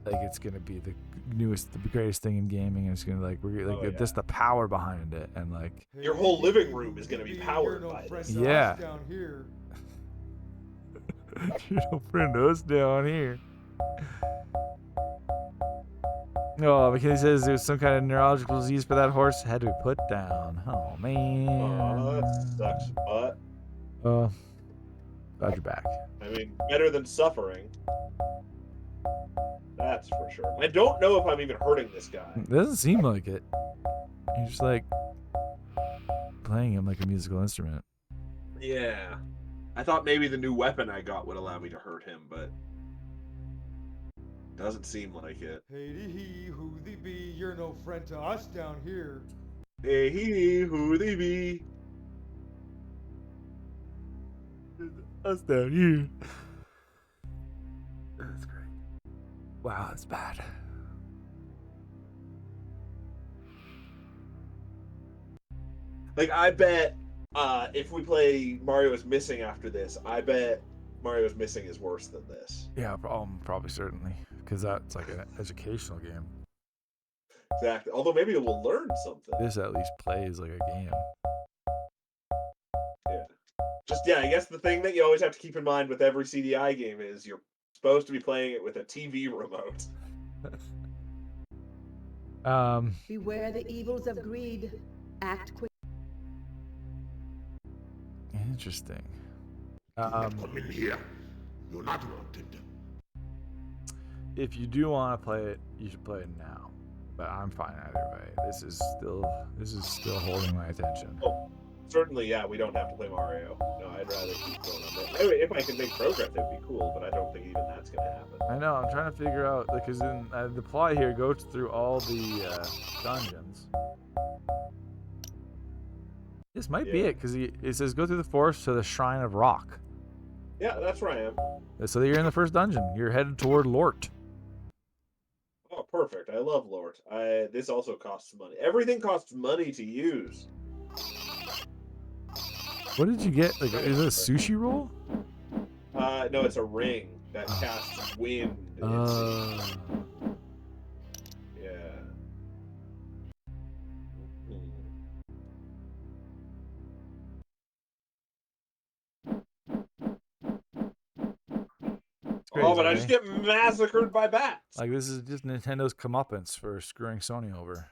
like it's gonna be the newest, the greatest thing in gaming, and it's gonna just the power behind it, and like Your whole living room is gonna be powered by this. yeah. Down here. You don't friend us down here. Oh, because he says there was some kind of neurological disease for that horse had to be put down. Oh man. Oh, that sucks butt. Oh, glad you're back. I mean, better than suffering. That's for sure. I don't know if I'm even hurting this guy. It doesn't seem like it. You're just like playing him like a musical instrument. Yeah. I thought maybe the new weapon I got would allow me to hurt him, but doesn't seem like it. Hey hee, who thee be? You're no friend to us down here. Hey, he, who they be? Us down here. That's great. Wow, that's bad. Like, I bet if we play Mario is Missing after this, I bet Mario is Missing is worse than this. Yeah, probably certainly, because that's like an educational game. Exactly. Although maybe it will learn something. This at least plays like a game. Yeah. Yeah, I guess the thing that you always have to keep in mind with every CDI game is you're supposed to be playing it with a TV remote. Beware the evils of greed. Act quick. Interesting. Come in here. You're not wanted. If you do want to play it, you should play it now. But I'm fine either way. This is still holding my attention. Oh, certainly, yeah, we don't have to play Mario. No, I'd rather keep going on that. Anyway, if I can make progress, it'd be cool, but I don't think even that's going to happen. I know, I'm trying to figure out, because the plot here goes through all the dungeons. This might be it, because it says go through the forest to the Shrine of Rock. Yeah, that's where I am. So you're in the first dungeon. You're headed toward Lort. Oh, perfect. I love Lort. This also costs money. Everything costs money to use. What did you get? Like, is it a sushi roll? No, it's a ring that casts wind. Yeah. Oh, but I just get massacred by bats. Like, this is just Nintendo's comeuppance for screwing Sony over.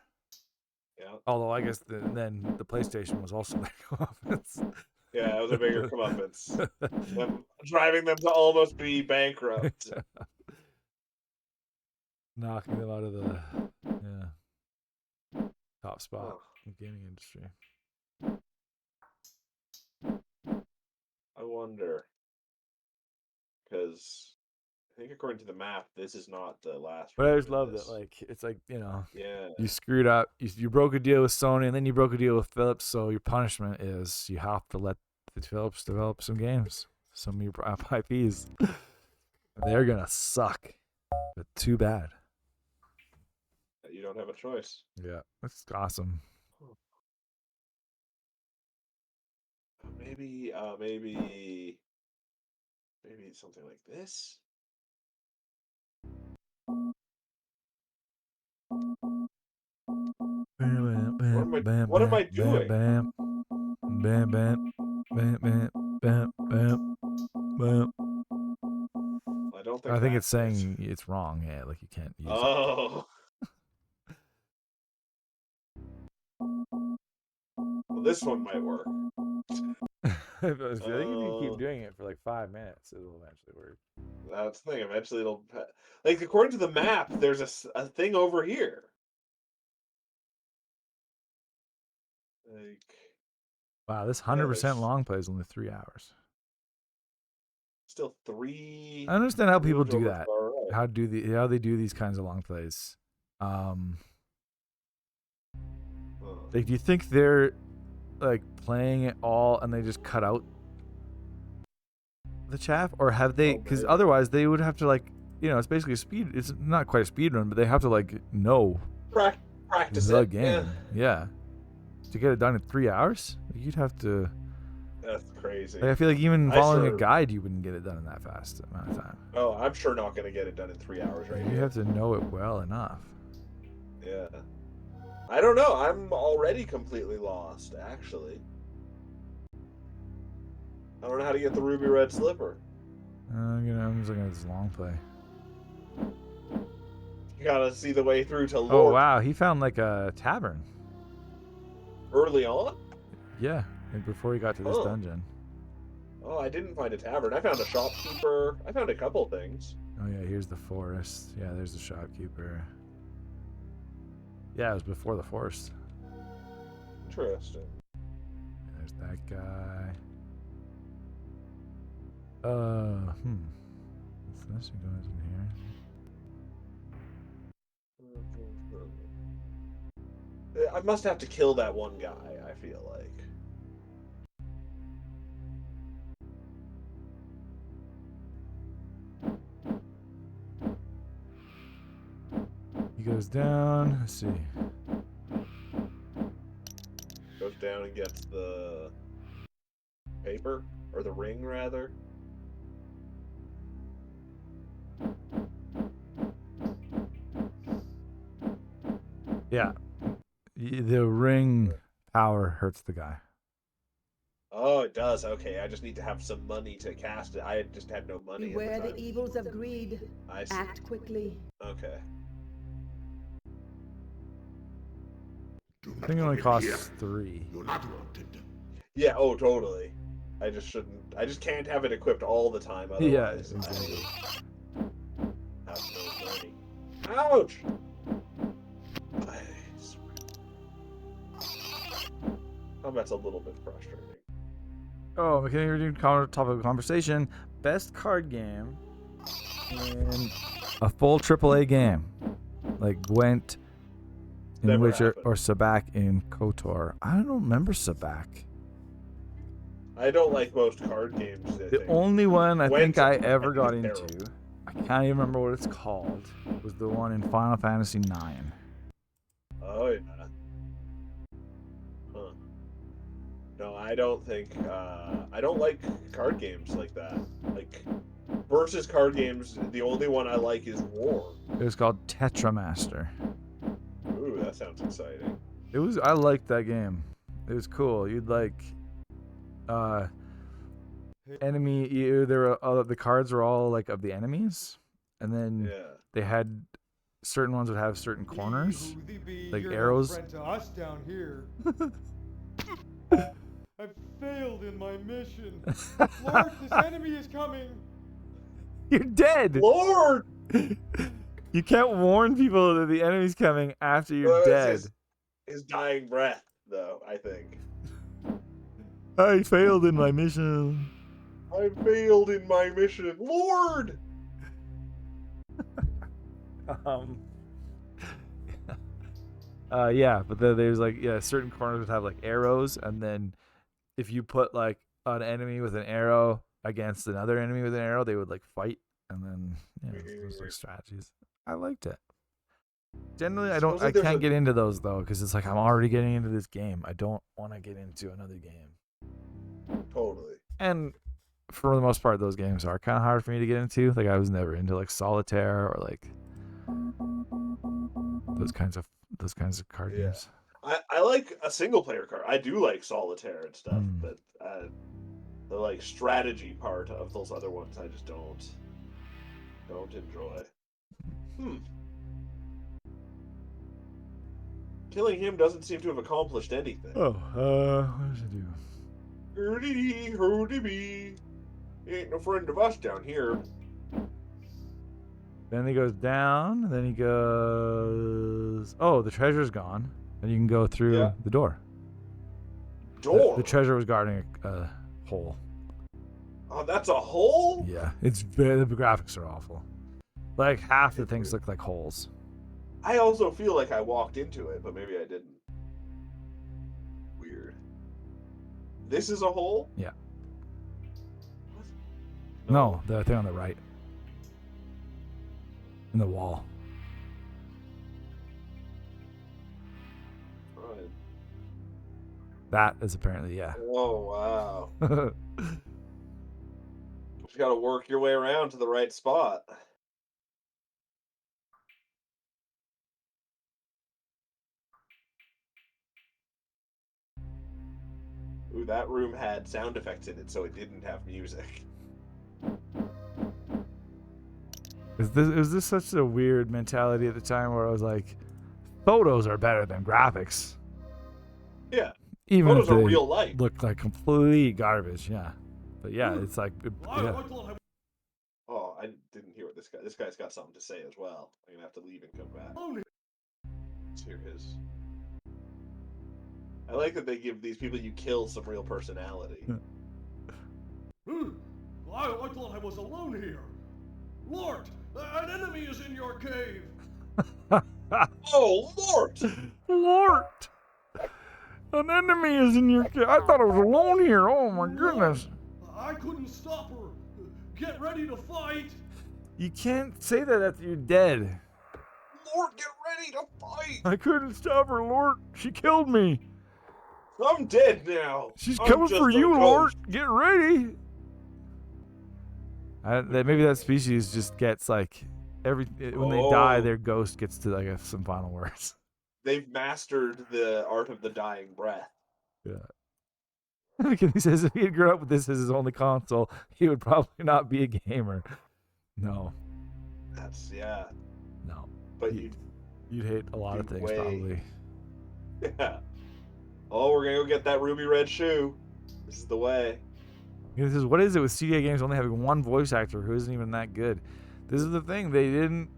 Yeah. Although I guess then the PlayStation was also their comeuppance. Yeah, it was a bigger comeuppance. Driving them to almost be bankrupt. Knocking them out of the top spot in the gaming industry. I wonder. Because I think according to the map, this is not the last. But I just love that, like, it's like, Yeah. you screwed up. You broke a deal with Sony, and then you broke a deal with Philips. So your punishment is you have to let the Philips develop some games, some of your IPs. They're gonna suck, but too bad. You don't have a choice. Yeah, that's awesome. Maybe something like this. What am I doing? Bam, bam, bam, bam, bam, bam, bam, bam. I don't think. I think it's saying it's wrong. Yeah, like you can't use it. Oh. Well, this one might work. I think if you keep doing it for like 5 minutes, it'll eventually work. That's the thing. Eventually, it'll like according to the map. There's a thing over here. Like, wow, this 100% long play is only 3 hours. Still 3. I understand how people do that. Right. How they do these kinds of long plays. Like, do you think they're like playing it all and they just cut out the chaff, or have they? Because otherwise, they would have to, like, it's basically a speed. It's not quite a speed run, but they have to, like, know practice the it. game. Yeah. To get it done in 3 hours, you'd have to. That's crazy. Like, I feel like even following a guide, you wouldn't get it done in that fast amount of time. Oh, I'm sure not going to get it done in 3 hours, right? You have to know it well enough. Yeah. I don't know. I'm already completely lost, actually. I don't know how to get the ruby red slipper. I'm just looking at this long play. gotta see the way through to Oh Lord wow, he found like a tavern. early on. Yeah, like before he got to this Huh. dungeon. Oh, I didn't find a tavern. I found a shopkeeper. I found a couple things. Oh yeah, here's the forest. Yeah, there's the shopkeeper. Yeah, it was before the forest. Interesting. There's that guy. What's this? Who goes in here? I must have to kill that one guy, I feel like. He goes down. Let's see. Goes down and gets the paper, or the ring, rather. Yeah. The ring power hurts the guy. Oh, it does. Okay, I just need to have some money to cast it. I just had no money. Beware at the the time. evils of greed. I see. Act quickly. Okay. I think it only costs 3. You're not wanted. Yeah. Oh, totally. I just shouldn't. I just can't have it equipped all the time. Otherwise, Yeah, exactly. I have no money. Ouch! Combat's a little bit frustrating. Oh, McKinney, topic of conversation. Best card game in a full AAA game, like Gwent in Never Witcher happened. or Sabak in KOTOR. I don't remember Sabak. I don't like most card games. The only one I think I ever got is into, terrible. I can't even remember what it's called, was the one in Final Fantasy IX. Oh yeah. Huh. No, I don't think. I don't like card games like that. Like versus card games, the only one I like is War. It was called Tetramaster. Ooh, that sounds exciting. I liked that game. It was cool. You'd like enemy. The cards were all like of the enemies, and then they had certain ones would have certain corners, like You're arrows. No friend to us down here. I've failed in my mission. Lord, this enemy is coming. You're dead. Lord, you can't warn people that the enemy's coming after you're dead. His dying breath, though. I think. I failed in my mission. I failed in my mission, Lord. Yeah, but then there's like certain corners would have like arrows, and then if you put like an enemy with an arrow against another enemy with an arrow, they would like fight, and then those like strategies. I liked it. Generally, I can't get into those though, because it's like I'm already getting into this game. I don't want to get into another game. Totally. And for the most part, those games are kind of hard for me to get into. Like I was never into like solitaire or like those kinds of card games. I like a single player card. I do like solitaire and stuff, but the like strategy part of those other ones, I just don't enjoy. Killing him doesn't seem to have accomplished anything. Oh, what does it do? Hurdy bee. He ain't no friend of us down here. Then he goes down. Then he goes. Oh, the treasure's gone. And you can go through the door. Door. The treasure was guarding a hole. Oh, that's a hole. Yeah, the graphics are awful. Like half the things look like holes. I also feel like I walked into it, but maybe I didn't. Weird. This is a hole? Yeah. No, the thing on the right. In the wall. Right. That is apparently, yeah. Oh, wow. You gotta work your way around to the right spot. Ooh, that room had sound effects in it, so it didn't have music. Was this such a weird mentality at the time where I was like, photos are better than graphics, Yeah. even Photos if they are real life. look like complete garbage. Yeah, but yeah, it's like yeah. Oh, I didn't hear what this guy. This guy's got something to say as well. I'm gonna have to leave and come back. Let's hear his. I like that they give these people you kill some real personality. I thought I was alone here. Lord, an enemy is in your cave. Oh, Lord! Lord! An enemy is in your cave. I thought I was alone here. Oh my goodness. I couldn't stop her. Get ready to fight. You can't say that after you're dead. Lord, get ready to fight! I couldn't stop her, Lord. She killed me. I'm dead now. She's I'm coming just for a you, Lord. ghost. Get ready. Maybe that species just gets like when they die, their ghost gets to like some final words. They've mastered the art of the dying breath. Yeah. Because he says if he had grown up with this as his only console, he would probably not be a gamer. No. That's No. But you'd hate a lot of things probably. Yeah. Oh, we're gonna go get that ruby red shoe. This is the way. He says, what is it with CDA games only having one voice actor who isn't even that good? This is the thing. They didn't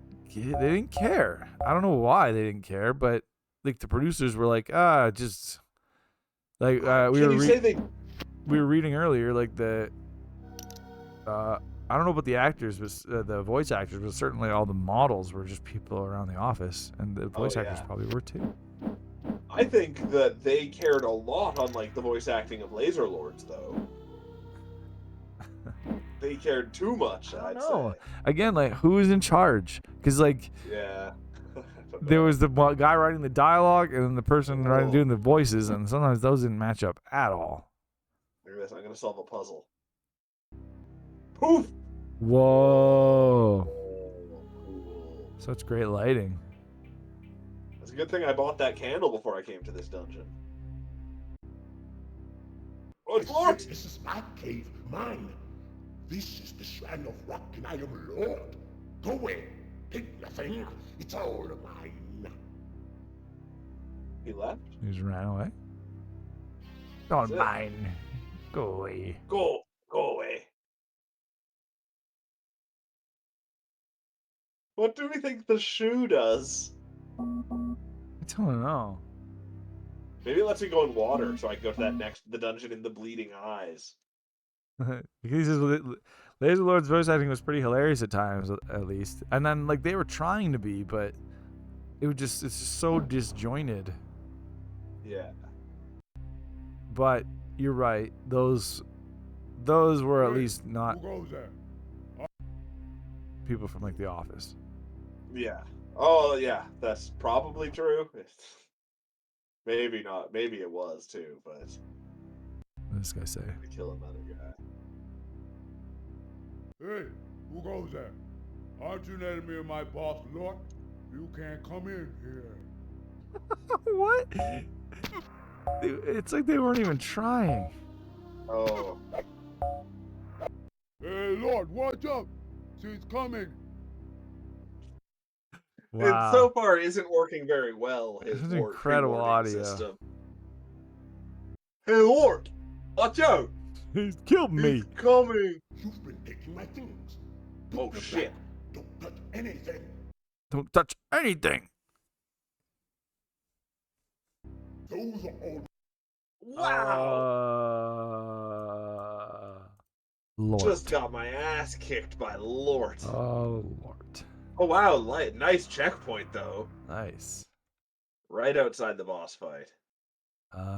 care. I don't know why they didn't care, but like the producers were like, just like we were reading earlier, like the I don't know about the actors, but the voice actors, but certainly all the models were just people around the office, and the voice actors probably were too. I think that they cared a lot on like the voice acting of Laser Lords, though. They cared too much. I'd say. Again, like who is in charge? Because like there was the guy writing the dialogue and then the person doing the voices, and sometimes those didn't match up at all. Look at this. I'm gonna solve a puzzle. Poof! Whoa! Cool. Such great lighting. It's a good thing I bought that candle before I came to this dungeon. Oh, it's Lord! This is my cave, mine. This is the shrine of rock, and I am Lord. Go away. Take nothing. It's all mine. He left? He just ran away. Not mine. Go away. Go away. What do we think the shoe does? I don't know. Maybe it lets me go in water, so I can go to the dungeon in the bleeding eyes. Because Laser Lord's voice acting was pretty hilarious at times, at least. And then like they were trying to be, but it's just so disjointed. Yeah. But you're right. Those were at least not people from like The Office. Yeah. Oh yeah, that's probably true. Maybe not. Maybe it was too, but What did this guy say? to kill another guy. Hey, who goes there? Aren't you an enemy of my boss, Lord? You can't come in here. What? It's like they weren't even trying. Oh. Hey, Lord, watch out! She's coming. Wow. It so far isn't working very well. This is incredible audio. System. Hey, Lord! Watch out! He's killed me. He's coming! You've been taking my things. Oh shit. Don't touch anything. Don't touch anything. Those are all. Wow! Lord. Just got my ass kicked by Lord. Oh, Lord. Oh wow, nice checkpoint though. Nice. Right outside the boss fight.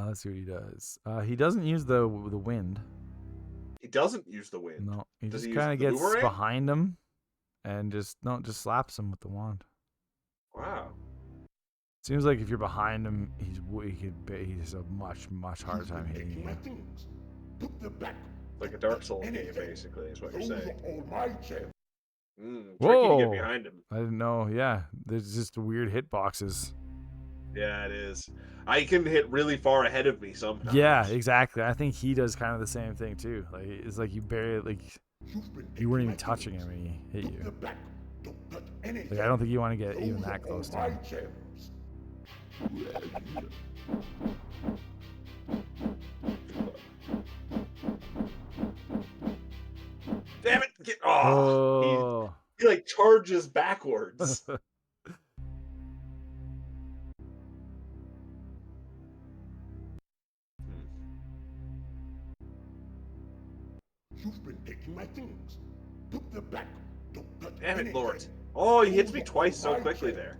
Let's see what he does. He doesn't use the wind. He doesn't use the wind. No, he Does just he kind of use the gets boomerang? behind him and just slaps him with the wand. Wow. Seems like if you're behind him, he's a much harder time hitting you. My things. Put them back. Like a Dark Souls game, basically, is what you're Those saying. are all my gems. Tricky to get behind him. I didn't know. Yeah, there's just weird hitboxes. Yeah, it is. I can hit really far ahead of me sometimes. Yeah, exactly. I think he does kind of the same thing too. Like it's like you barely you weren't even touching him when he hit you. Don't touch anything. Like, I don't think you want to get Those even are that close all to my him. gems. Damn it! Oh. He like charges backwards. You've been taking my things. Put them back. Don't touch Damn it, anything. Lord. Oh, he hits Those me are twice all so my quickly gems. there.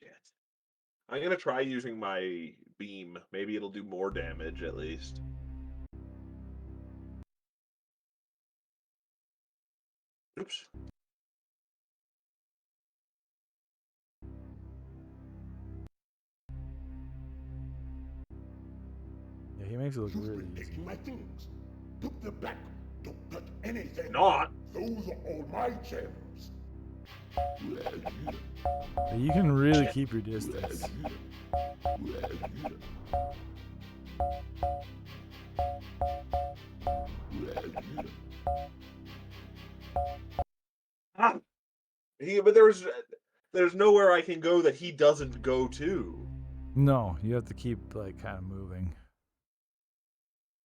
Shit. I'm gonna try using my beam. Maybe it'll do more damage at least. Oops. Yeah, he makes it look You've really been easy. taking my things. Put them back. Don't touch anything. Not. Those are all my gems. But you can really keep your distance. Ah. But there's nowhere I can go that he doesn't go to. No, you have to keep like kind of moving.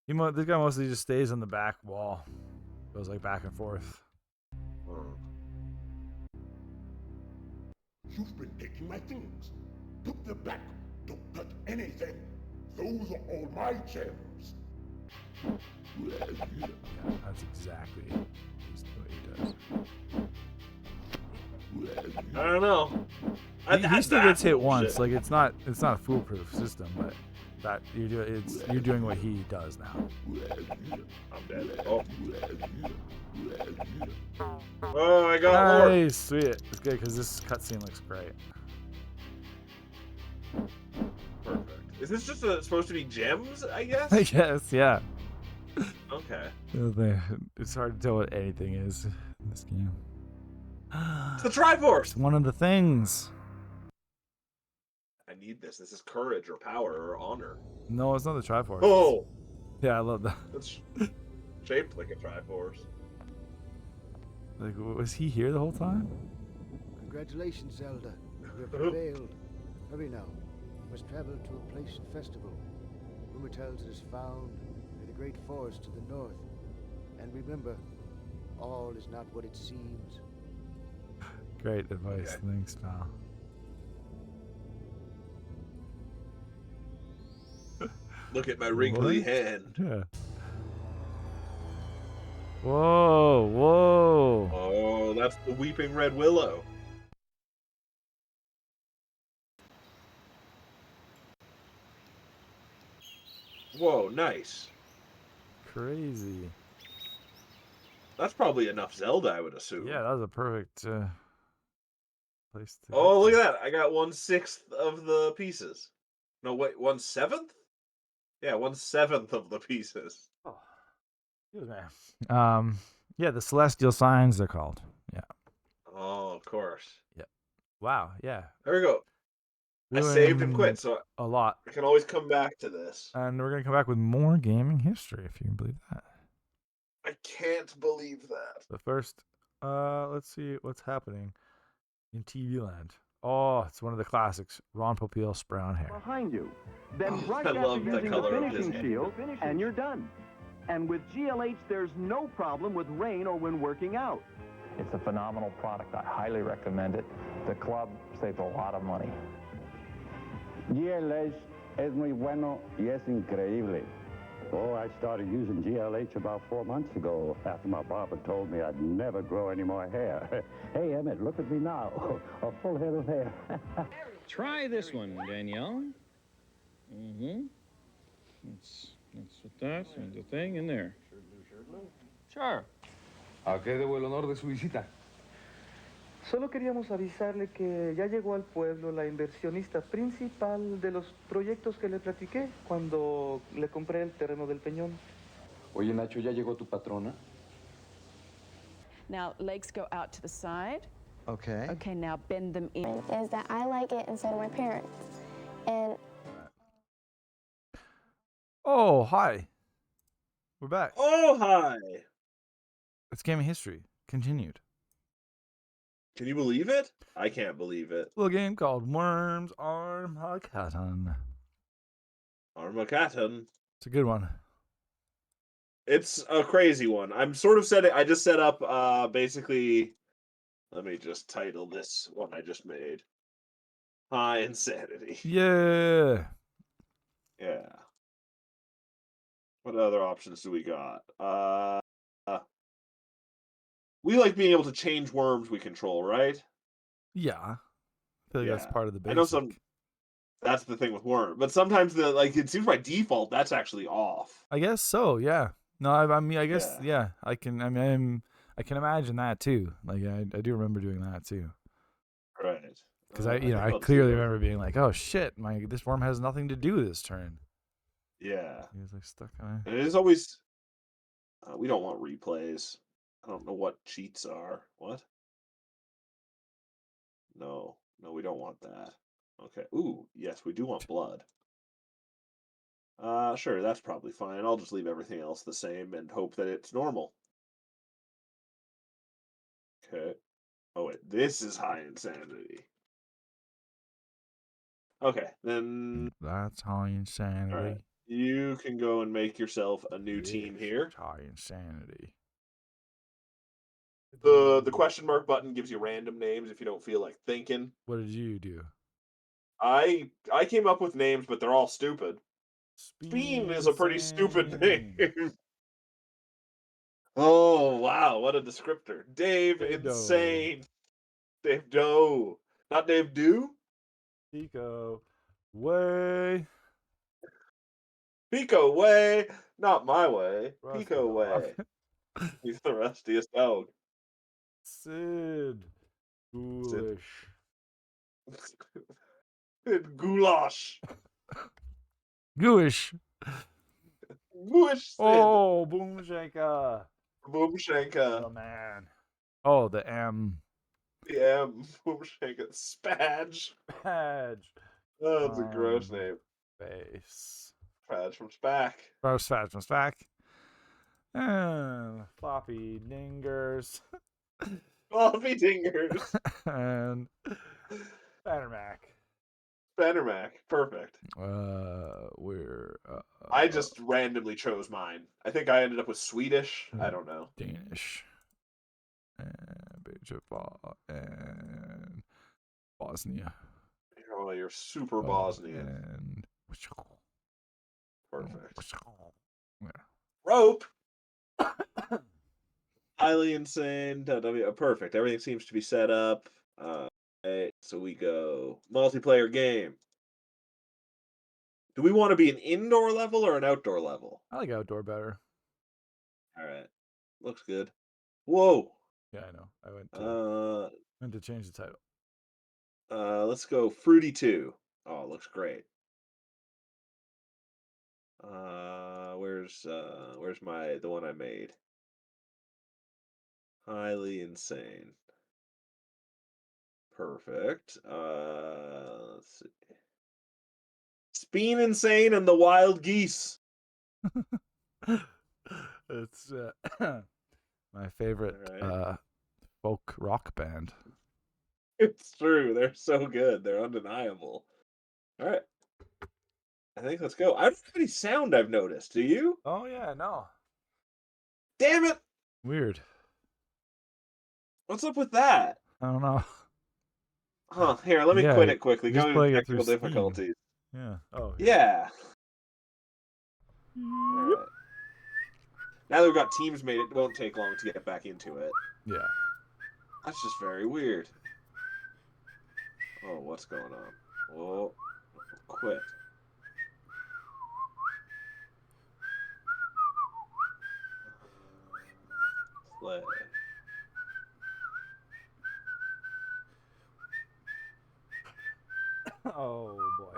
This guy mostly just stays on the back wall, goes like back and forth. You've been taking my things. Put them back. Don't touch anything. Those are all my gems. Yeah, that's exactly what he does. I don't know. He still gets hit bullshit. once. Like it's not a foolproof system, but that you're doing what he does now. I'm dead. Oh, I got more. Nice, sweet. It's good because this cutscene looks great. Perfect. Is this just supposed to be gems? I guess. I guess, yeah. Okay. It's hard to tell what anything is in this game. It's the Triforce. It's one of the things. I need this. This is courage or power or honor. No, it's not the Triforce. Oh. Yeah, I love that. It's shaped like a Triforce. Like, was he here the whole time? Congratulations, Zelda. You have prevailed. Hurry now. You must travel to a place and festival. Rumor tells it is found near the great forest to the north. And remember, all is not what it seems. Great advice. Okay. Thanks, pal. Look at my wrinkly hand. Yeah. Whoa, whoa. Oh, that's the Weeping Red Willow. Whoa, nice. Crazy. That's probably enough Zelda, I would assume. Yeah, that was a perfect place to. Oh, look at that. I got 1/6 of the pieces. No, wait, 1/7? Yeah, 1/7 of the pieces. Oh. Excuse me. Yeah, the celestial signs they're called. Yeah. Oh, of course. Yep. Wow, yeah. There we go. I saved and quit, so a lot. I can always come back to this. And we're gonna come back with more gaming history, if you can believe that. I can't believe that. But first, let's see what's happening in TV land. Oh, it's one of the classics. Ron Popeil's brown hair. Behind you. Then right I after love the using the color of finishing his shield, and you're done. And with GLH, there's no problem with rain or when working out. It's a phenomenal product. I highly recommend it. The club saves a lot of money. GLH es muy bueno y es increíble. Oh, I started using GLH about 4 months ago after my barber told me I'd never grow any more hair. Hey, Emmett, look at me now. A full head of hair. Try this one, Danielle. Mm-hmm. Let's put that and the thing in there. Sure. ¿A qué debo el honor de su visita? Solo queríamos avisarle que ya llegó al pueblo la inversionista principal de los proyectos que le platiqué cuando le compré el terreno del Peñón. Oye, Nacho, ¿ya llegó tu patrona? Now, legs go out to the side. Okay. Okay, now bend them in. Is that I like it and so do my parents. And Oh, hi. We're back. Oh, hi. It's Gaming History. Continued. Can you believe it? I can't believe it. Little game called Worms Armageddon. Armageddon. It's a good one. It's a crazy one. I'm sort of setting. I just set up basically. Let me just title this one I just made. High Insanity. Yeah. Yeah. What other options do we got? We like being able to change worms we control, right? Yeah. I feel like that's part of the I know basic. that's the thing with worm, but sometimes it seems by default that's actually off. I guess so. Yeah. No, I mean, I guess Yeah. yeah. I can. I mean, I can imagine that too. Like I do remember doing that too. Right. Because I think I I'll just clearly leave remember being like, oh shit, this worm has nothing to do this turn. Yeah. He was like stuck on And it is always. We don't want replays. I don't know what cheats are. What? No, we don't want that. Okay. Ooh, yes, we do want blood. Sure, that's probably fine. I'll just leave everything else the same and hope that it's normal. Okay. Oh wait, this is high insanity. Okay, then. That's high insanity. All right, you can go and make yourself a new team here. High insanity. The question mark button gives you random names if you don't feel like thinking. What did you do? I came up with names, but they're all stupid. Bean is a pretty stupid name. Oh wow, what a descriptor. Dave Insane. Dave Doe. Not Dave Do? Pico. Way. Pico way. Not my way. Rusty Pico dog. way. He's the rustiest dog. Sid. Ghoulish. Goulash. Gooish. Gooish Sid. Oh, Boomshanka. Boomshanka. The man. Oh, the M. The M. Boomshanka. Spadge. Badge. Oh, that's a gross name. Face. Spadge from Spack. Spadge from Spack. And floppy dingers. Floppy dingers. And Bannermac. Bannermac. Perfect. We're I just randomly chose mine. I think I ended up with Swedish. I don't know. Danish. And Bosnia. Oh, you're super Bosnian. And perfect. Yeah. Rope. Highly insane. Perfect. Everything seems to be set up. Okay, so we go multiplayer game. Do we want to be an indoor level or an outdoor level? I like outdoor better. All right. Looks good. Whoa. Yeah, I know. I went to change the title. Let's go Fruity 2. Oh, looks great. Where's the one I made? Highly insane. Perfect. Let's see. Speen Insane and the Wild Geese. It's my favorite folk rock band. It's true. They're so good. They're undeniable. All right. I think let's go. I don't have any sound I've noticed. Do you? Oh, yeah, no. Damn it. Weird. What's up with that? I don't know. Huh. Here, let me quit it quickly. Go to technical difficulties. Yeah. Oh, yeah. All right. Now that we've got teams made, it won't take long to get back into it. Yeah. That's just very weird. Oh, what's going on? Oh, quit. Play. Oh, boy.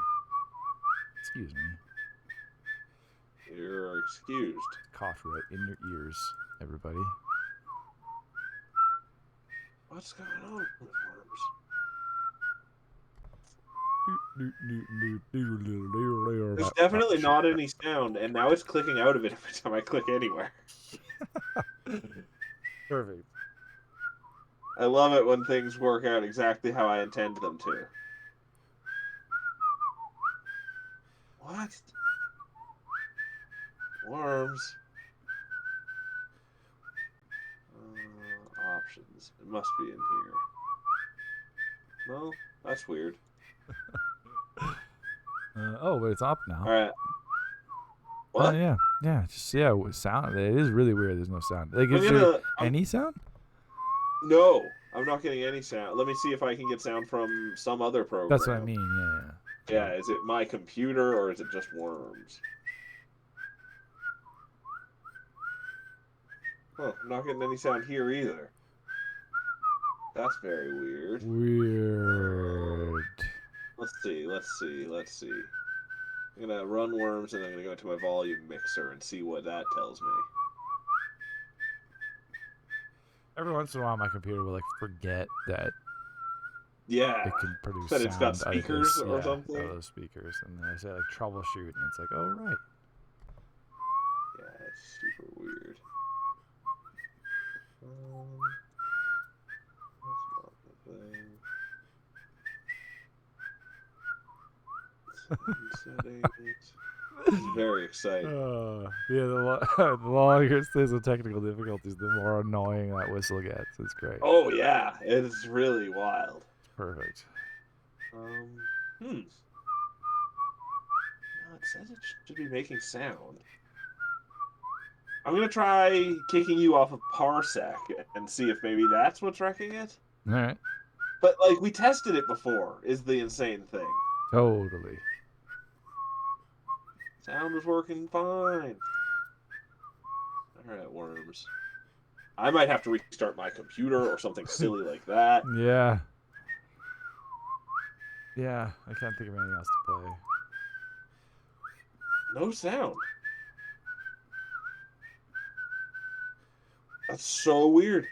Excuse me. You're excused. Cough right in your ears, everybody. What's going on with worms? There's definitely not any sound, and now it's clicking out of it every time I click anywhere. Perfect. I love it when things work out exactly how I intend them to. What? Worms. Options. It must be in here. No? That's weird. Oh, but it's up now. Alright. Oh, What? yeah. Just, with sound. It is really weird. There's no sound. Like, is there any sound? No, I'm not getting any sound. Let me see if I can get sound from some other program. That's what I mean, yeah. Yeah, is it my computer or is it just worms? Huh, I'm not getting any sound here either. That's very weird. Weird. Let's see. I'm gonna run worms and I'm gonna go into my volume mixer and see what that tells me. Every once in a while, my computer will, like, forget that Yeah. it can produce That sound it's got out of speakers this, or out something? of those speakers. And then I say, like, troubleshoot, and it's like, oh, right. Yeah, it's super weird. That's not the thing. Settings. It's very exciting. The longer it stays with technical difficulties, the more annoying that whistle gets. It's great. Oh yeah, it is really wild. Perfect. No, it says it should be making sound. I'm gonna try kicking you off of Parsec and see if maybe that's what's wrecking it. All right. But like we tested it before, is the insane thing. Totally. Sound was working fine. Alright, worms. I might have to restart my computer or something silly like that. Yeah. Yeah, I can't think of anything else to play. No sound. That's so weird.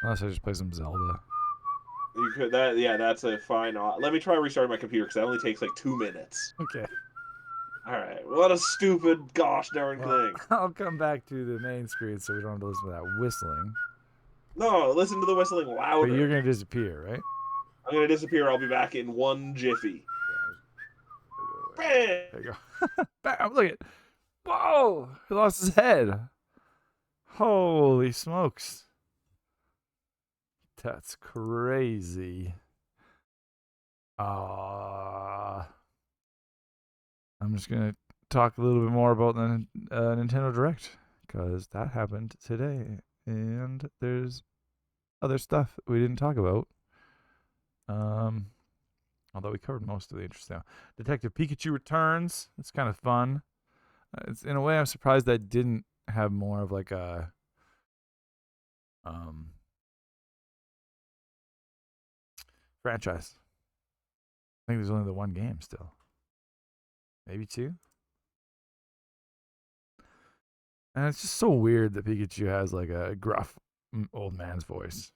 Unless I just play some Zelda. You could that's a fine. Let me try restarting my computer because that only takes like 2 minutes. Okay. All right. What a stupid gosh darn thing. I'll come back to the main screen so we don't have to listen to that whistling. No, listen to the whistling louder. But you're gonna disappear, right? I'm gonna disappear. I'll be back in one jiffy. Bam! There you go. Bam! Look at. Whoa! He lost his head. Holy smokes. That's crazy. I'm just gonna talk a little bit more about the Nintendo Direct because that happened today, and there's other stuff we didn't talk about. Although we covered most of the interesting stuff. Detective Pikachu returns. It's kind of fun. It's in a way I'm surprised that didn't have more of like a franchise. I think there's only the one game still. Maybe two. And it's just so weird that Pikachu has like a gruff old man's voice.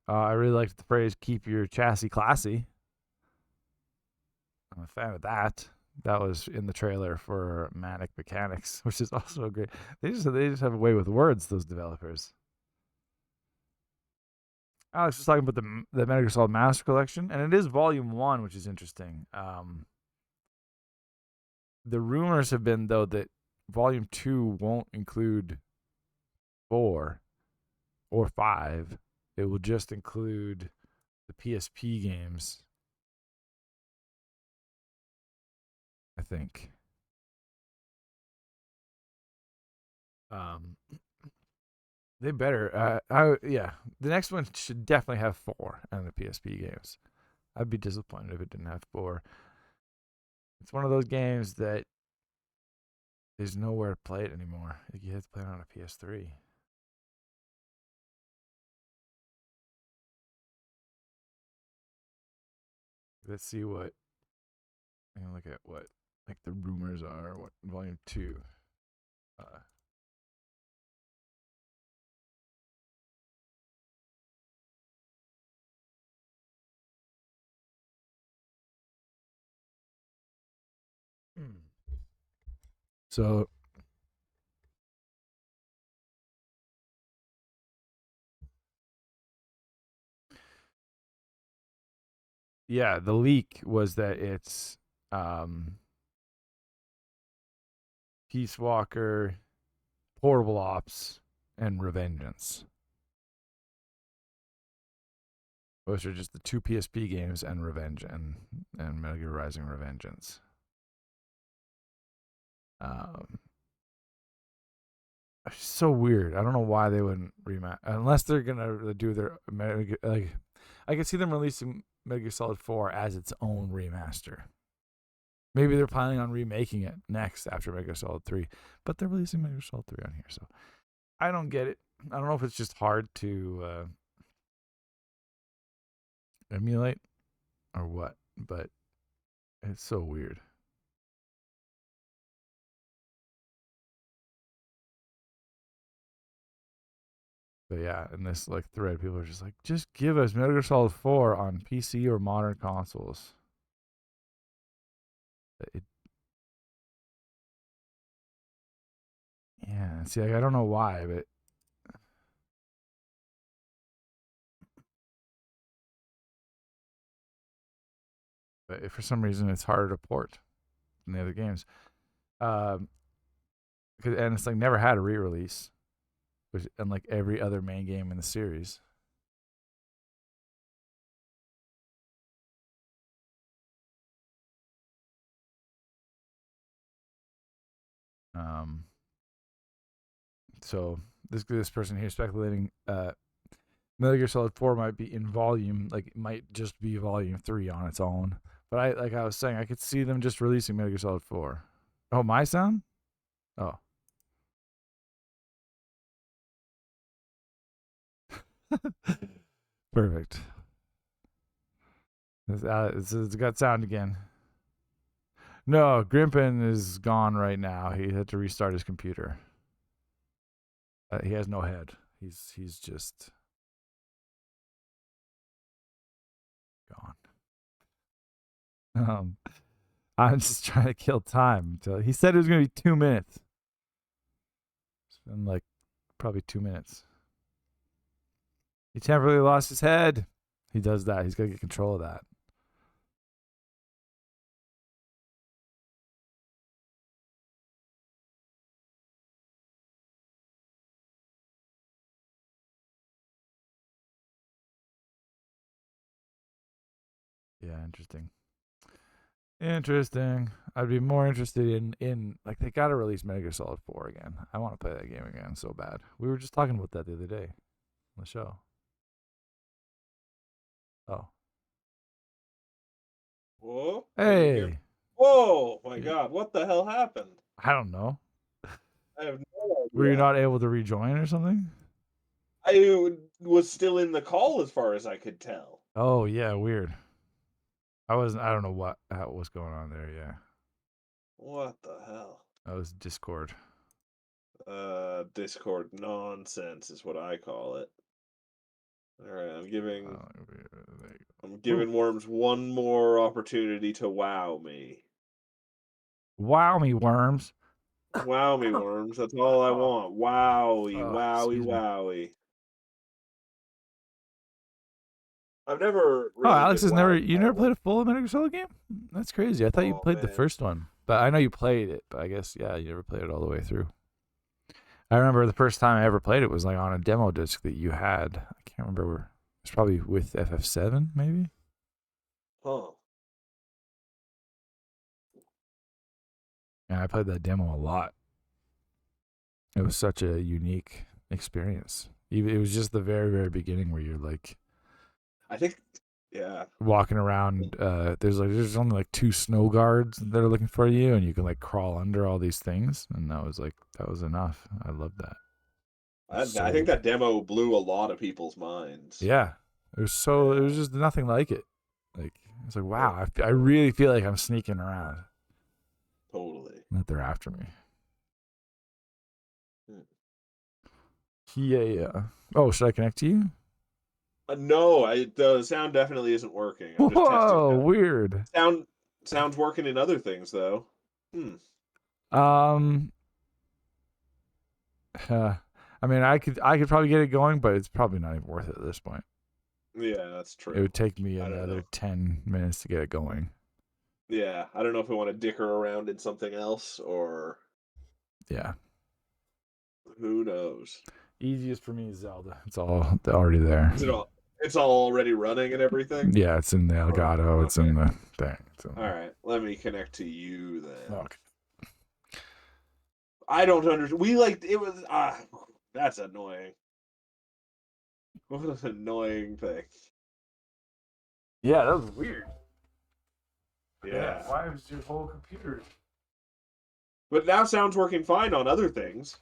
I really liked the phrase "keep your chassis classy." I'm a fan of that. That was in the trailer for Manic Mechanics, which is also great. They just have a way with words. Those developers. Alex was talking about the Metal Gear Solid Master Collection, and it is Volume 1, which is interesting. The rumors have been though that Volume 2 won't include 4 or 5. It will just include the PSP games, I think. They better. The next one should definitely have 4 and the PSP games. I'd be disappointed if it didn't have 4. It's one of those games that there's nowhere to play it anymore. You have to play it on a PS3. Let's see what. I'm gonna look at what like the rumors are, what volume 2. So yeah, the leak was that it's Peace Walker, Portable Ops, and Revengeance. Those are just the 2 PSP games and and Metal Gear Rising: Revengeance. It's so weird. I don't know why they wouldn't remake unless they're gonna do their like. I could see them releasing Metal Gear Solid 4 as its own remaster. Maybe they're planning on remaking it next after Metal Gear Solid 3, but they're releasing Metal Gear Solid 3 on here, so I don't get it. I don't know if it's just hard to emulate or what, but it's so weird. But yeah, in this like thread, people are just like, just give us Metal Gear Solid 4 on PC or modern consoles. Yeah, see, like, I don't know why, but for some reason it's harder to port than the other games. And it's like never had a re-release, which unlike every other main game in the series. So this person here speculating Metal Gear Solid 4 might be in volume, like it might just be volume 3 on its own. But I was saying, I could see them just releasing Metal Gear Solid 4. Oh, my sound? Oh. Perfect. It's got sound again. No, Grimpen is gone right now. He had to restart his computer. He has no head. He's just gone. I'm just trying to kill time. He said it was going to be 2 minutes. It's been like probably 2 minutes. He temporarily lost his head. He does that. He's got to get control of that. Yeah, interesting. Interesting. I'd be more interested in like they got to release Metal Gear Solid 4 again. I want to play that game again so bad. We were just talking about that the other day on the show. Oh. Whoa. Hey. Whoa, my God. What the hell happened? I don't know. I have no idea. Were you not able to rejoin or something? I was still in the call as far as I could tell. Oh, yeah, weird. I don't know what was going on there, yeah. What the hell? That was Discord. Discord nonsense is what I call it. All right, I'm giving Worms one more opportunity to wow me. Wow me, Worms. Wow me, Worms. That's all I want. Wowie, wowie, excuse me. wowie. I've never really Alex has never. You never wowed. played a full Metal Gear Solid game? That's crazy. I thought you played the first one, but I know you played it. But I guess you never played it all the way through. I remember the first time I ever played it was like on a demo disc that you had. I can't remember. It's probably with FF7, maybe. Huh. And I played that demo a lot. It was such a unique experience. It was just the very, very beginning where you're like, I think, yeah, walking around. There's only like 2 snow guards that are looking for you, and you can like crawl under all these things, and that was enough. I loved that. I think that demo blew a lot of people's minds. Yeah, it was just nothing like it. Like it's like wow, I really feel like I'm sneaking around. Totally. That they're after me. Hmm. Yeah. Oh, should I connect to you? No, the sound definitely isn't working. I'm just testing. Whoa, weird. Sound's working in other things though. I mean, I could probably get it going, but it's probably not even worth it at this point. Yeah, that's true. It would take me another 10 minutes to get it going. Yeah, I don't know if we want to dicker around in something else or. Yeah. Who knows? Easiest for me is Zelda. It's all already there. It's all already running and everything? Yeah, it's in the Elgato. Okay. It's in the thing. All right, let me connect to you then. Okay. I don't understand. It was. That's annoying. What an annoying thing. Yeah, that was weird. Yeah. Why was your whole computer? But now sound's working fine on other things.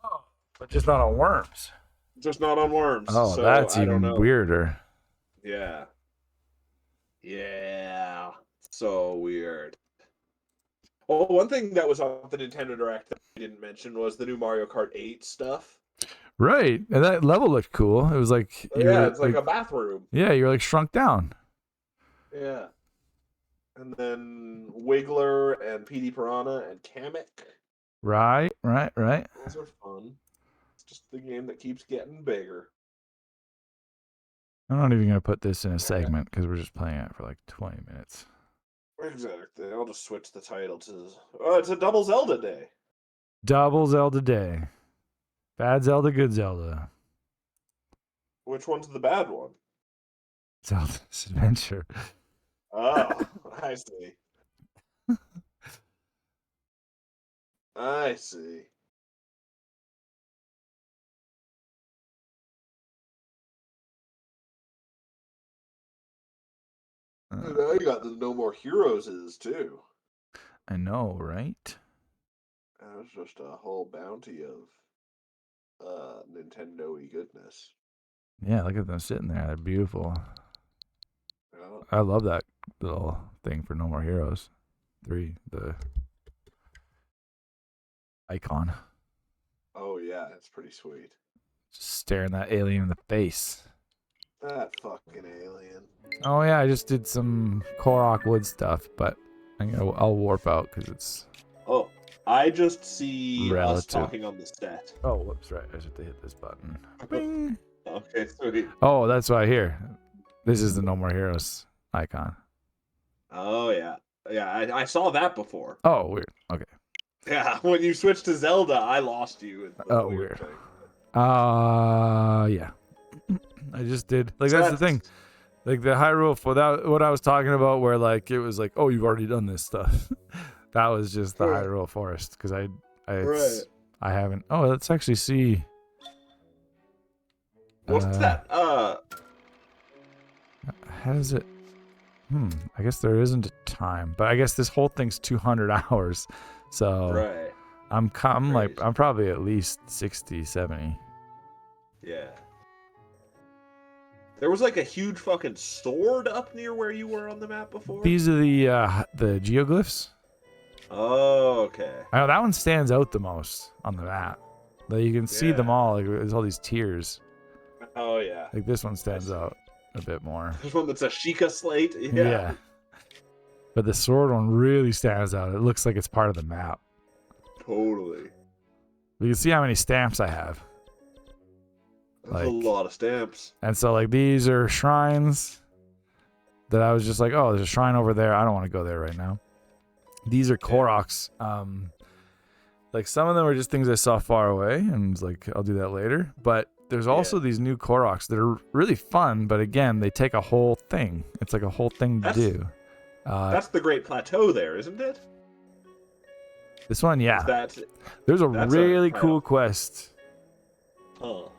Oh, but just not on Worms. Just not on Worms. Oh, so that's I don't even know. weirder. Yeah. Yeah. So weird. Oh, one thing that was on the Nintendo Direct that I didn't mention was the new Mario Kart 8 stuff. Right, and that level looked cool. It was like It's like a bathroom. Yeah, you're like shrunk down. Yeah. And then Wiggler and PD Piranha and Kamek. Right. Those are fun. It's just the game that keeps getting bigger. I'm not even gonna put this in a segment because we're just playing it for like 20 minutes. Exactly. I'll just switch the title to. Oh, it's a double Zelda day. Double Zelda day. Bad Zelda, good Zelda. Which one's the bad one? Zelda's Adventure. Oh, I see. I see. Now you got the No More Heroes too. I know, right? That was just a whole bounty of Nintendo-y goodness. Yeah, look at them sitting there. They're beautiful. Yeah. I love that little thing for No More Heroes 3, the icon. Oh yeah, it's pretty sweet. Just staring that alien in the face. That fucking alien. Oh yeah, I just did some Korok wood stuff, but I'll warp out because it's. Oh, I just see relative. us talking on the set. Oh, whoops! Right, I just have to hit this button. Bing. Okay, sweet. Oh, that's what I hear. This is the No More Heroes icon. Oh yeah, I saw that before. Oh, weird. Okay. Yeah, when you switched to Zelda, I lost you. With the Weird. thing. Yeah. I just did. Like, that's the thing. Like, the Hyrule, for that, what I was talking about, where, like, it was like, oh, you've already done this stuff. That was just the Hyrule Forest, because I haven't. Oh, let's actually see. What's that? How does it? I guess there isn't a time, but I guess this whole thing's 200 hours. So Right. I'm probably at least 60, 70. Yeah. There was like a huge fucking sword up near where you were on the map before. These are the geoglyphs. Oh, okay. I know that one stands out the most on the map. Like, you can see them all. Like, there's all these tiers. Oh yeah. Like, this one stands out a bit more. There's one that's a Sheikah slate. Yeah. But the sword one really stands out. It looks like it's part of the map. Totally. You can see how many stamps I have. That's a lot of stamps. And so, like, these are shrines that I was just like, oh, there's a shrine over there. I don't want to go there right now. These are Koroks. Like, some of them are just things I saw far away, and was like, I'll do that later. But there's also these new Koroks that are really fun, but again, they take a whole thing. It's like a whole thing to do. That's the Great Plateau there, isn't it? This one, yeah. That's There's a really cool quest Oh.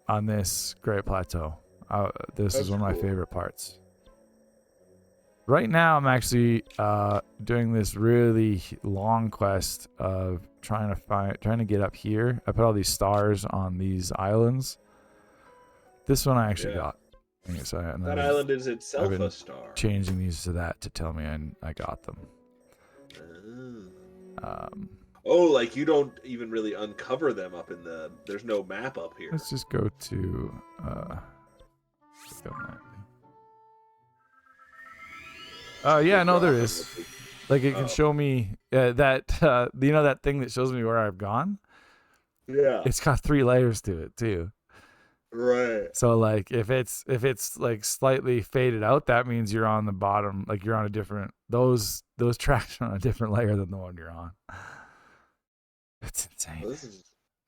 on this Great Plateau. This is one of my favorite parts. Right now, I'm actually doing this really long quest of trying to get up here. I put all these stars on these islands. This one I actually got. That island is itself I've been a star. changing these to that to tell me I got them. Oh. Oh, like you don't even really uncover them up in the. There's no map up here. Let's just go to. Click on that. Yeah, no, there is. Like it can show me that that thing that shows me where I've gone. Yeah. It's got 3 layers to it too. Right. So like if it's like slightly faded out, that means you're on the bottom, like you're on a different those tracks are on a different layer than the one you're on. It's insane. Well,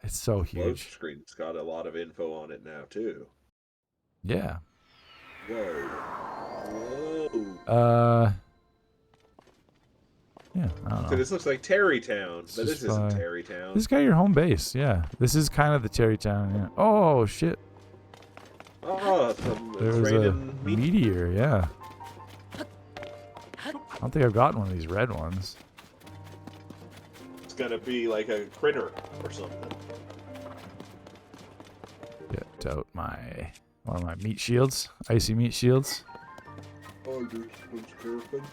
It's so load huge. screen's got a lot of info on it now too. Yeah. Whoa. Yeah, I don't know. So this looks like Terrytown, but this just, isn't Terrytown. This is kind of your home base, yeah. This is kind of the Terrytown, yeah. Oh shit. Oh, There's a meteor, yeah. I don't think I've gotten one of these red ones. It's gonna be like a critter or something. Get out one of my meat shields, icy meat shields. Oh, dude, Grimpen.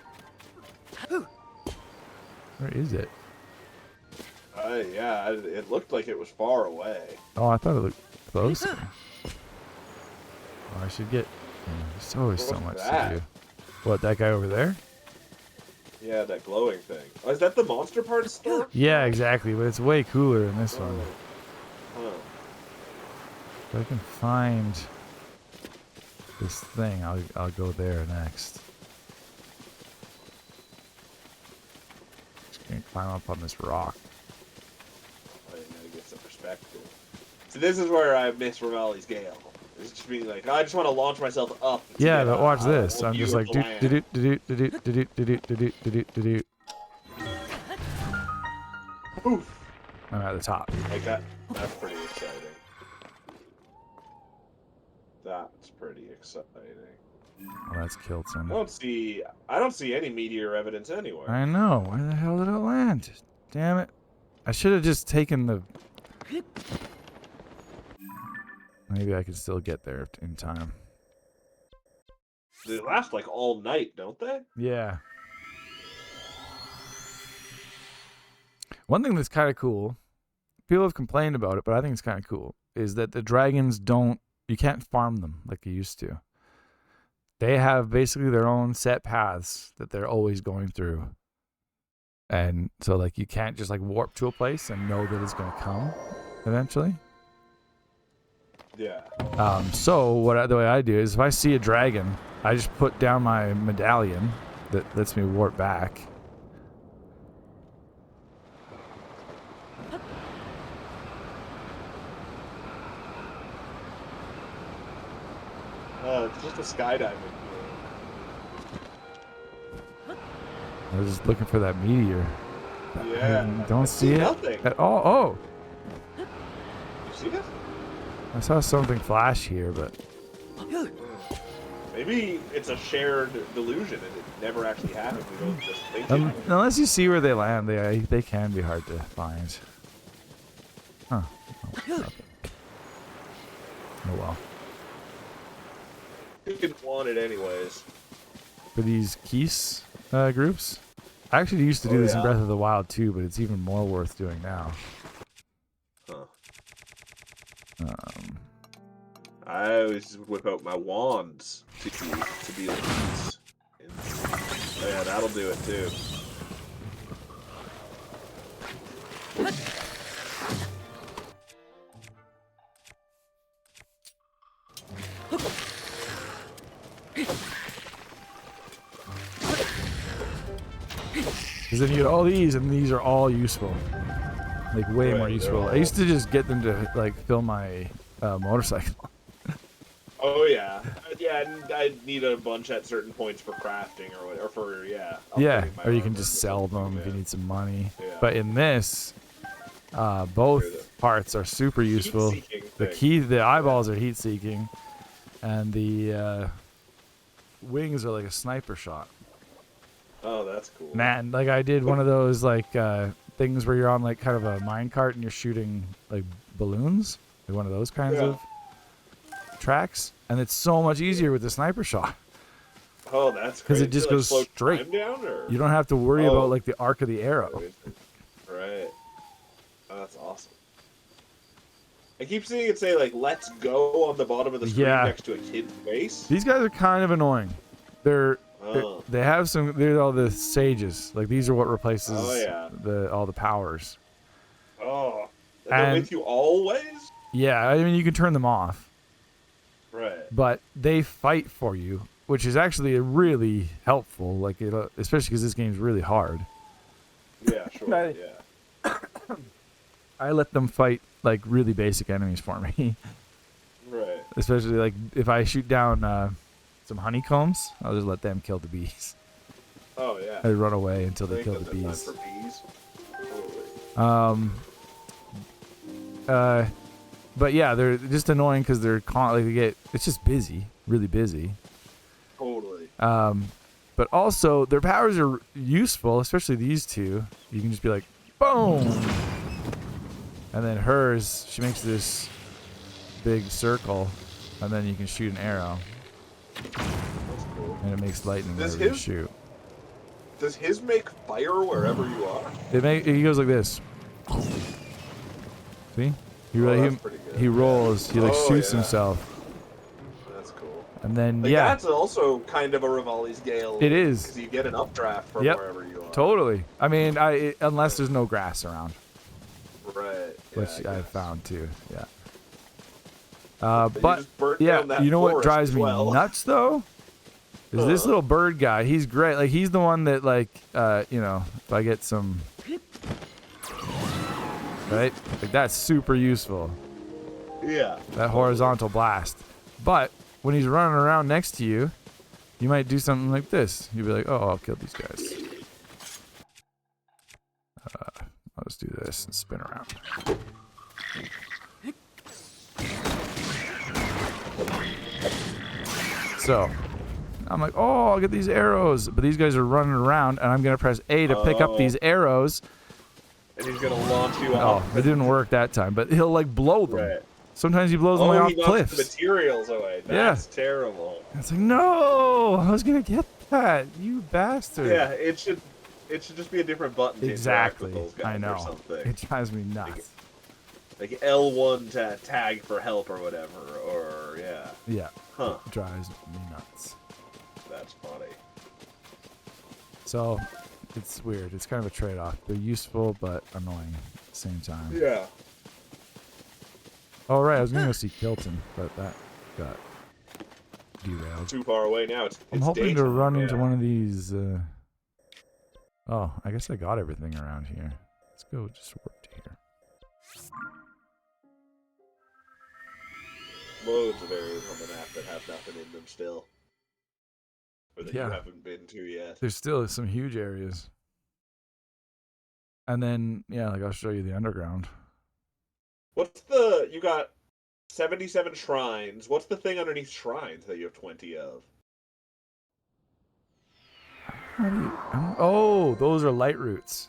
Where is it? Yeah, it looked like it was far away. Oh, I thought it looked closer. Oh, I should get. There's always so much to do. What, that guy over there? Yeah, that glowing thing. Oh, is that the monster parts store? Yeah, exactly, but it's way cooler than this one. Huh. If I can find this thing, I'll go there next. Just gonna climb up on this rock. I gotta get some perspective. So this is where I miss Ravelli's Gale. It's just being like, I just want to launch myself up. Yeah, but watch this. I'm just like do. Oof. I'm at the top. Like that. That's pretty exciting. That's pretty exciting. Well, that's killed some. I don't see any meteor evidence anywhere. I know. Where the hell did it land? Damn it. I should have just taken the... Maybe I could still get there in time. They last like all night, don't they? Yeah. One thing that's kind of cool, people have complained about it, but I think it's kind of cool, is that the dragons you can't farm them like you used to. They have basically their own set paths that they're always going through. And so like you can't just like warp to a place and know that it's going to come eventually. Yeah. So the way I do is if I see a dragon, I just put down my medallion that lets me warp back. It's just a skydiving. I was just looking for that meteor. Yeah. I don't see it nothing. at all. Oh, You see it? I saw something flash here, but Maybe it's a shared delusion and it never actually happened. We don't just think it. unless you see where they land, they can be hard to find. Huh. Oh well. You didn't want it anyways. For these Keys groups, I actually used to do this in Breath of the Wild too, but it's even more worth doing now. Huh. I always whip out my wands to be like these. Oh yeah, that'll do it too. Because then you get all these, and these are all useful. Like, way more useful. I used to just get them to, like, fill my motorcycle. Oh yeah, yeah. I need a bunch at certain points for crafting or whatever. For Yeah, or you can just sell them if you need some money. But in this, both parts are super useful. The eyeballs are heat-seeking, and the wings are like a sniper shot. Oh, that's cool. Man, like I did one of those like things where you're on like kind of a minecart and you're shooting like balloons, like one of those kinds of tracks, and it's so much easier with the sniper shot. Oh, that's because it just goes straight. Down, or? You don't have to worry about like the arc of the arrow. Right. Oh, that's awesome. I keep seeing it say, like, let's go on the bottom of the screen next to a kid's face. These guys are kind of annoying. Oh. They have some. They're all the sages. Like these are what replaces all the powers. Oh. And they're with you always? Yeah, I mean you can turn them off. Right. But they fight for you, which is actually really helpful. Like especially because this game's really hard. Yeah, sure. Yeah. I let them fight like really basic enemies for me. Right. Especially like if I shoot down some honeycombs, I'll just let them kill the bees. Oh yeah. They run away until they kill the Time bees. for bees. But yeah, they're just annoying because they're it's just busy, really busy. Totally. But also their powers are useful, especially these two. You can just be like, boom, and then hers, she makes this big circle, and then you can shoot an arrow, and it makes lightning wherever you shoot. Does his make fire wherever you are? He goes like this. See? He rolls. He like shoots himself. That's cool. And then like, that's also kind of a Rivali's Gale. It is. Because you get an updraft from wherever you are. Totally. I mean, unless there's no grass around. Right. Which I found too. Yeah. But you know what drives me nuts though? Is this little bird guy? He's great. Like he's the one that like if I get some right? Like that's super useful. Yeah. That horizontal blast. But when he's running around next to you, you might do something like this. You'll be like, oh, I'll kill these guys. I'll just do this and spin around. So, I'm like, oh, I'll get these arrows. But these guys are running around, and I'm going to press A to pick up these arrows. And he's going to launch you off. Oh, it didn't work that time, but he'll like blow them. Right. Sometimes he blows them away off cliffs. The materials away. That's terrible. It's like, no, I was going to get that, you bastard. Yeah, it should just be a different button to interact with those guys I know. Or something. It drives me nuts. Like L1 to tag for help or whatever, or Yeah. Huh. It drives me nuts. That's funny. So, it's weird. It's kind of a trade-off. They're useful, but annoying at the same time. Yeah. Oh, right. I was going to go see Kilton, but that got derailed. Too far away now. I'm hoping to run into one of these. Oh, I guess I got everything around here. Let's go just warp to here. Loads of areas on the map that have nothing in them still. Or that you haven't been to yet. There's still some huge areas. And then, like I'll show you the underground. You got 77 shrines. What's the thing underneath shrines that you have 20 of? Oh, those are light roots.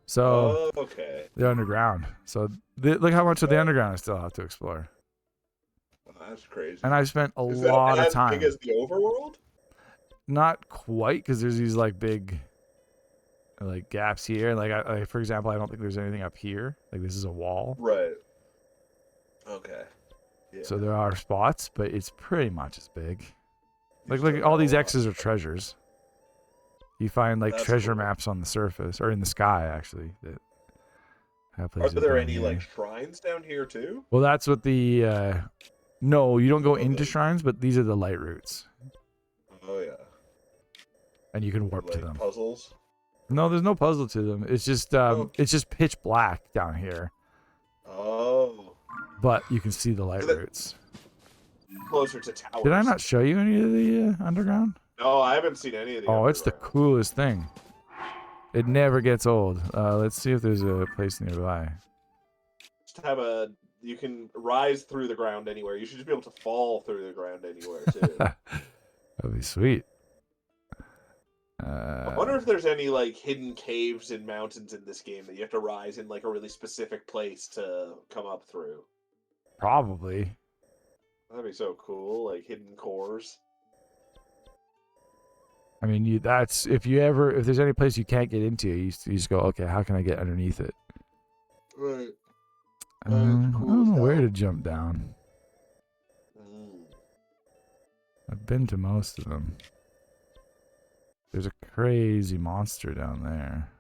So, okay. They're underground. So, look how much of the underground I still have to explore. That's crazy. And I've spent a lot of time. Is that as big as the overworld? Not quite, because there's these like big like gaps here. Like, for example, I don't think there's anything up here. Like this is a wall. Right. Okay. Yeah. So there are spots, but it's pretty much as big. Like look, all these X's are treasures. You find like treasure maps on the surface or in the sky, actually. That have places Are there down any here. like shrines down here too? Well, that's what the. No, you don't go into shrines, but these are the light routes. Oh yeah. And you can warp to them. Puzzles? No, there's no puzzle to them. It's just pitch black down here. Oh. But you can see the light routes. Closer to towers. Did I not show you any of the underground? No, I haven't seen any of the Oh, it's the coolest thing. It never gets old. Let's see if there's a place nearby. Just have you can rise through the ground anywhere. You should just be able to fall through the ground anywhere too. That'd be sweet. I wonder if there's any like hidden caves and mountains in this game that you have to rise in like a really specific place to come up through. Probably. That'd be so cool, like hidden cores. I mean, if there's any place you can't get into, you just go, okay, how can I get underneath it? Right. I don't know where to jump down. I've been to most of them. There's a crazy monster down there.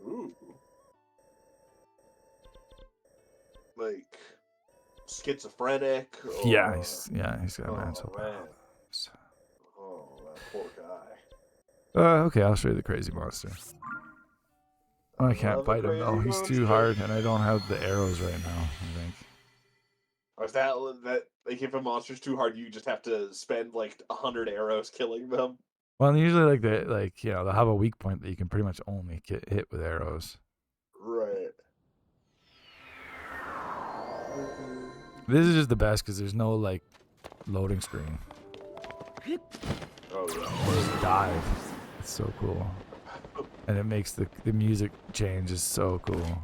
Ooh. Like schizophrenic. Or... Yeah, he's got mental man. problems. Oh, that poor guy. Okay, I'll show you the crazy monster. I can't love a fight him though. crazy He's too monster. hard, and I don't have the arrows right now, I think. Or is that like if a monster's too hard, you just have to spend like 100 arrows killing them? Well, usually they'll have a weak point that you can pretty much only get hit with arrows. Right. This is just the best because there's no like loading screen. Oh yeah. Just dive. It's so cool. And it makes the music change is so cool.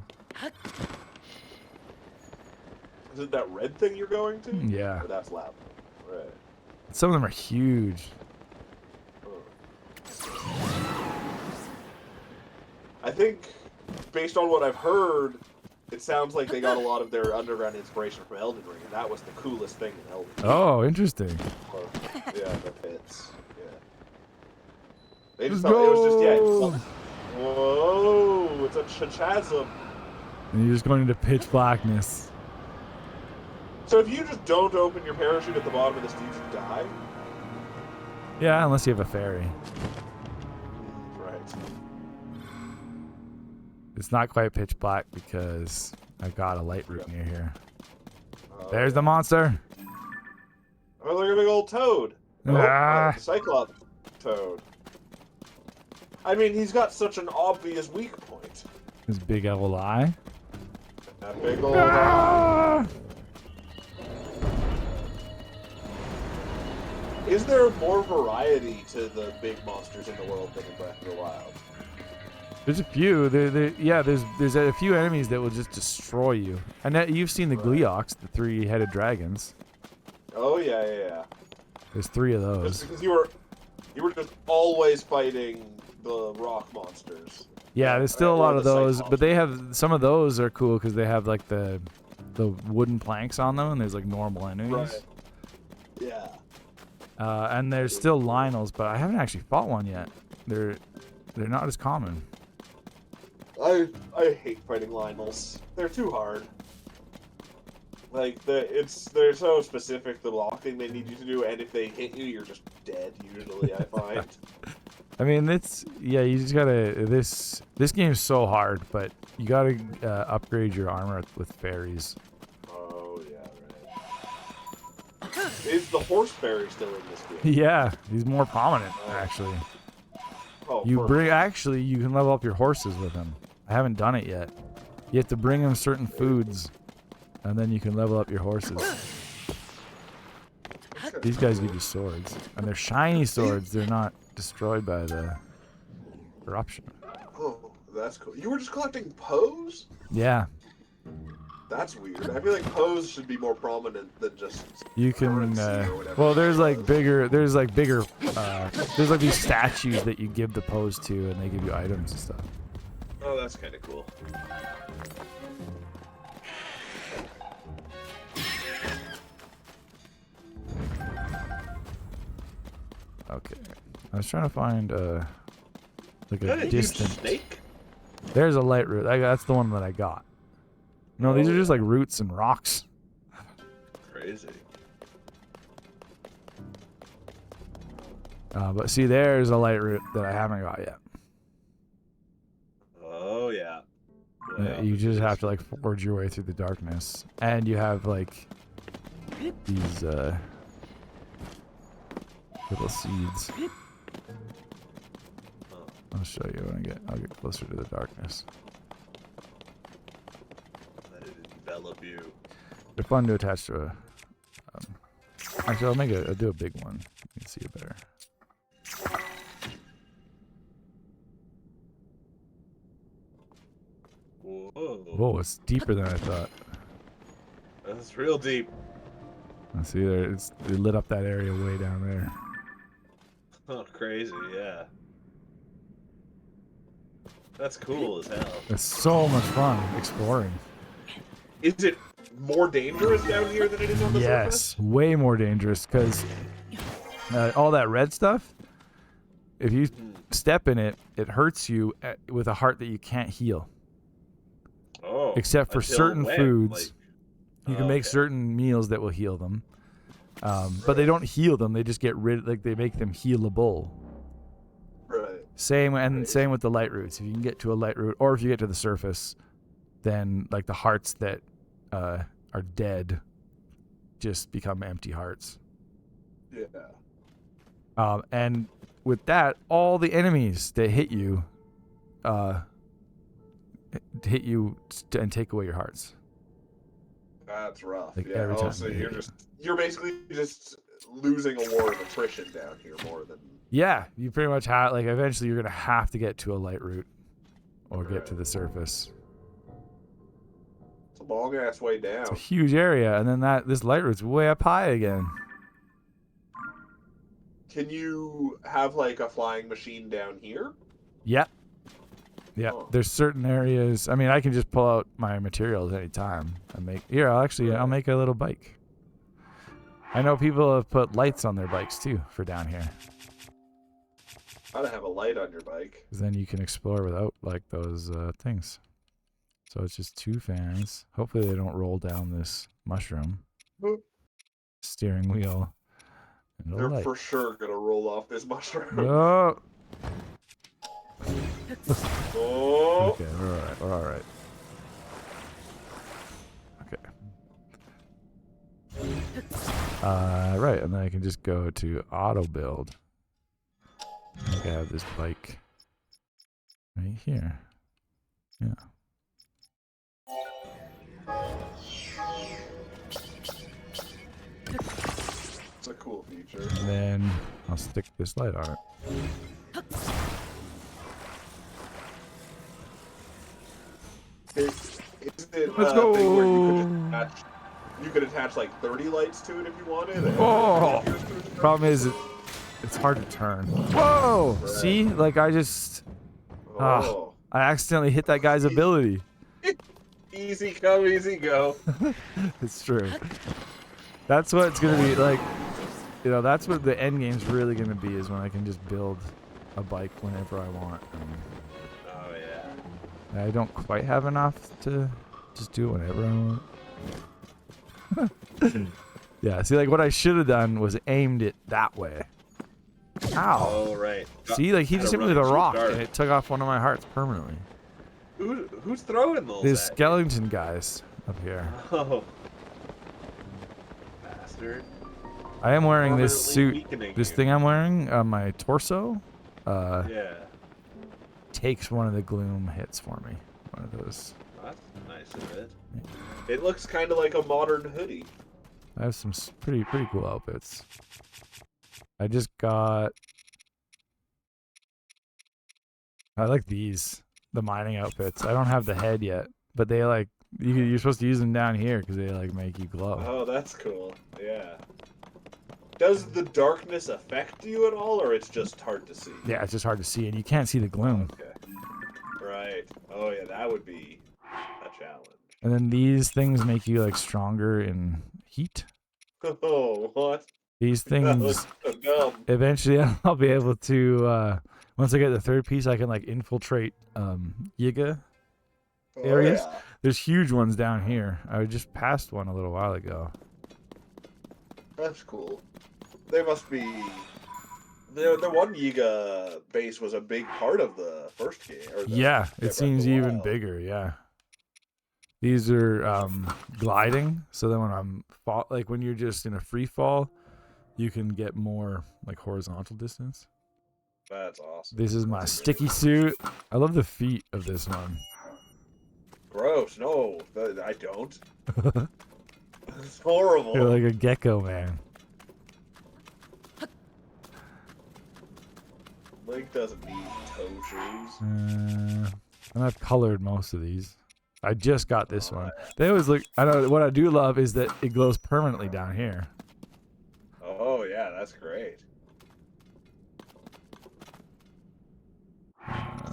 Is it that red thing you're going to? Yeah. Or that's loud. Right. Some of them are huge. I think, based on what I've heard, it sounds like they got a lot of their underground inspiration from Elden Ring, and that was the coolest thing in Elden Ring. Oh, interesting. Yeah, the pits. Yeah. They just Let's thought it was just, yeah. go! Whoa, it's a chasm. And you're just going into pitch blackness. So if you just don't open your parachute at the bottom of this, do you just die? Yeah, unless you have a fairy. Right. It's not quite pitch black because I've got a light route near here. There's the monster. Oh, look at a big old toad. Ah. Oh, Cyclops toad. I mean, he's got such an obvious weak point. His big old eye. That big old eye. Is there more variety to the big monsters in the world than in Breath of the Wild? There's a few. There's a few enemies that will just destroy you. And you've seen the Gleeoks, the 3-headed dragons. Oh yeah. There's 3 of those. Just because you were just always fighting the rock monsters. Yeah, there's still a lot of those, but they have some of those are cool because they have like the wooden planks on them, and there's like normal enemies. Right. Yeah. And there's still Lionels, but I haven't actually fought one yet. They're not as common. I hate fighting Lionels. They're too hard. Like they're so specific the blocking they need you to do, and if they hit you, you're just dead. Usually, I find. I mean, you just gotta. This game's so hard, but you gotta upgrade your armor with fairies. Oh yeah, right. Is the horse fairy still in this game? Yeah, he's more prominent actually. Oh, You can level up your horses with him. I haven't done it yet. You have to bring him certain foods, and then you can level up your horses. These guys give you swords, and they're shiny swords. They're not destroyed by the corruption. Oh, that's cool. You were just collecting Poes? Yeah. That's weird. I feel like Poes should be more prominent than just. You can. Well, there's like these statues that you give the pose to, and they give you items and stuff. Oh, that's kind of cool. Okay. I was trying to find like a huge distant snake? There's a light root. That's the one that I got. No, these are just like roots and rocks. Crazy. But see, there's a light root that I haven't got yet. Oh yeah. You just have to like forge your way through the darkness, and you have like these little seeds. I'll show you when I'll get closer to the darkness. Let it envelop you. They're fun to attach to a. Actually, I'll do a big one. You can see it better. Whoa. Whoa, it's deeper than I thought. That's real deep. I see there. They lit up that area way down there. Oh, crazy, yeah. That's cool as hell. It's so much fun exploring. Is it more dangerous down here than it is on the surface? Yes, way more dangerous because all that red stuff, if you step in it, it hurts you with a heart that you can't heal. Oh. Except for until certain when? foods. Like, you can make certain meals that will heal them. But they don't heal them, they just get rid, like they make them healable. Right. Same with the light roots. If you can get to a light root, or if you get to the surface, then like the hearts that are dead just become empty hearts. Yeah. And with that, all the enemies that hit you and take away your hearts. That's rough. Like yeah. every time So they hit you're basically just losing a war of attrition down here more than. Yeah, you pretty much have, like, eventually you're gonna have to get to a light route or get to the surface. It's a long ass way down. It's a huge area, and then this light route's way up high again. Can you have like a flying machine down here? Yep. Yeah, there's certain areas. I mean, I can just pull out my materials anytime and make. Here, I'll make a little bike. I know people have put lights on their bikes too for down here. Gotta have a light on your bike. Because then you can explore without like those things. So it's just 2 fans. Hopefully they don't roll down this mushroom. Steering wheel. And a They're light. for sure gonna roll off this mushroom. Oh. Oh. Okay, we're all right. Okay. Right, and then I can just go to auto build. I have this bike right here. Yeah. It's a cool feature. And then I'll stick this light on it. Is it Let's a go. thing where you could attach like 30 lights to it if you wanted? Oh! Problem is, it's hard to turn. Whoa! Right. See? Like, I just... Oh. I accidentally hit that guy's ability. Easy come, easy go. It's true. That's what it's going to be, like... You know, that's what the end game's really going to be, is when I can just build a bike whenever I want. Oh, yeah. I don't quite have enough to just do it whenever I want. Yeah, see, like, what I should have done was aimed it that way. Ow. Oh, right. See, like, he Had just a hit me with a running rock, dart. and it took off one of my hearts permanently. Who's throwing those These at skeleton guys up here. you? Oh. Bastard. I am wearing this Permanently suit. weakening This you. thing I'm wearing on my torso Yeah. takes one of the gloom hits for me. One of those. That's nice of it. It looks kind of like a modern hoodie. I have some pretty cool outfits. I just got... I like these. The mining outfits. I don't have the head yet, but they like... You're supposed to use them down here because they like make you glow. Oh, that's cool. Yeah. Does the darkness affect you at all, or it's just hard to see? Yeah, it's just hard to see, and you can't see the gloom. Okay. Right. Oh, yeah, that would be a challenge. And then these things make you like stronger in heat. Oh, what? These That things, looks so dumb. eventually I'll be able to, once I get the 3rd piece, I can like infiltrate Yiga areas. Oh, yeah. There's huge ones down here. I just passed one a little while ago. That's cool. They must be... The one Yiga base was a big part of the first game. Or the Yeah, Breath it of seems the even Wild. bigger, yeah. These are gliding, so then when like when you're just in a free fall, you can get more like horizontal distance. That's awesome. This is my sticky suit. I love the feet of this one. Gross. No, I don't. It's horrible. You're like a gecko, man. Link doesn't need toe shoes. And I've colored most of these. I just got this one. They always look. I know what I do love is that it glows permanently down here. Oh, yeah, that's great.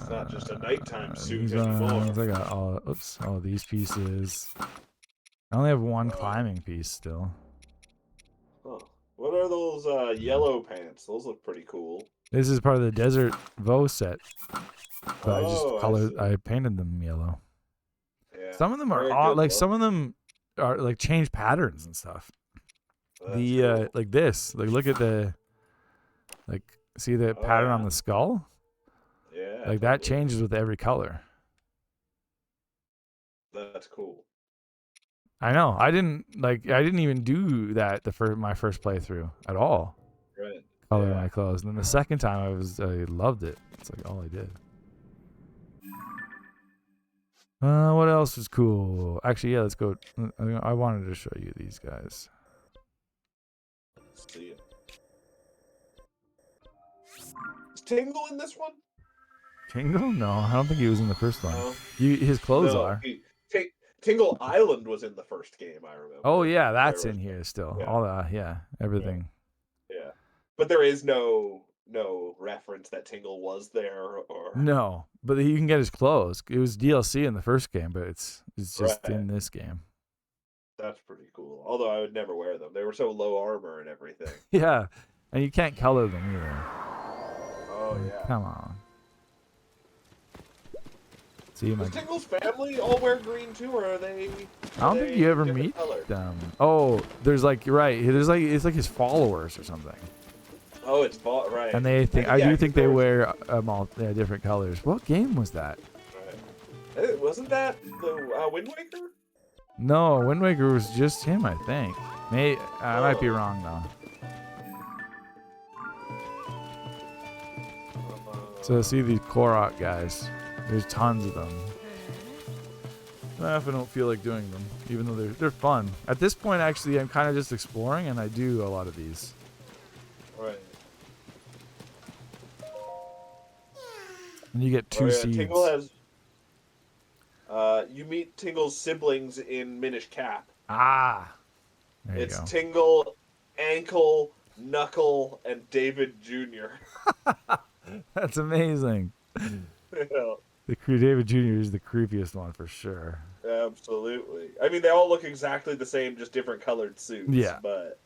It's not just a nighttime suit These anymore. ones, I got all these pieces. I only have one climbing piece still. Huh. What are those yellow pants? Those look pretty cool. This is part of the Desert Vo set, but I just Oh, colored. I painted them yellow. Yeah. Some of them are Very odd, good like look. some of them are like change patterns and stuff. That's The cool. like this, like look at the, like see the pattern on the skull. Yeah. Like that changes with every color. That's cool. I know. I didn't even do that my first playthrough at all. Right. Color my clothes. And then the second time I loved it. It's like all I did. What else is cool? Actually, yeah, let's go. I wanted to show you these guys. Let's see it. Is Tingle in this one? Tingle? No, I don't think he was in the first one. No. His clothes No, are. Tingle Island was in the first game, I remember. Oh yeah, that's in here still. Yeah. All everything. Yeah. But there is no reference that Tingle was there or No, but you can get his clothes. It was DLC in the first game, but it's just in this game. That's pretty cool. Although I would never wear them. They were so low armor and everything. Yeah, and you can't color them either. Oh yeah. Come on. See my. Does Tingle's family all wear green too, or are they? I don't think you ever meet them. Oh, there's like it's like his followers or something. Oh, it's right. And they think I do think they wear different colors. What game was that? Right. Wasn't that the Wind Waker? No, Wind Waker was just him, I think. I might be wrong though. So see these Korok guys. There's tons of them. I often don't feel like doing them, even though they're fun. At this point, actually, I'm kind of just exploring, and I do a lot of these. Right. And you get two seeds. Tingle has. You meet Tingle's siblings in Minish Cap. Ah. There you It's go. Tingle, Ankle, Knuckle, and David Jr. That's amazing. Yeah. David Jr. is the creepiest one for sure. Absolutely. I mean, they all look exactly the same, just different colored suits. Yeah. But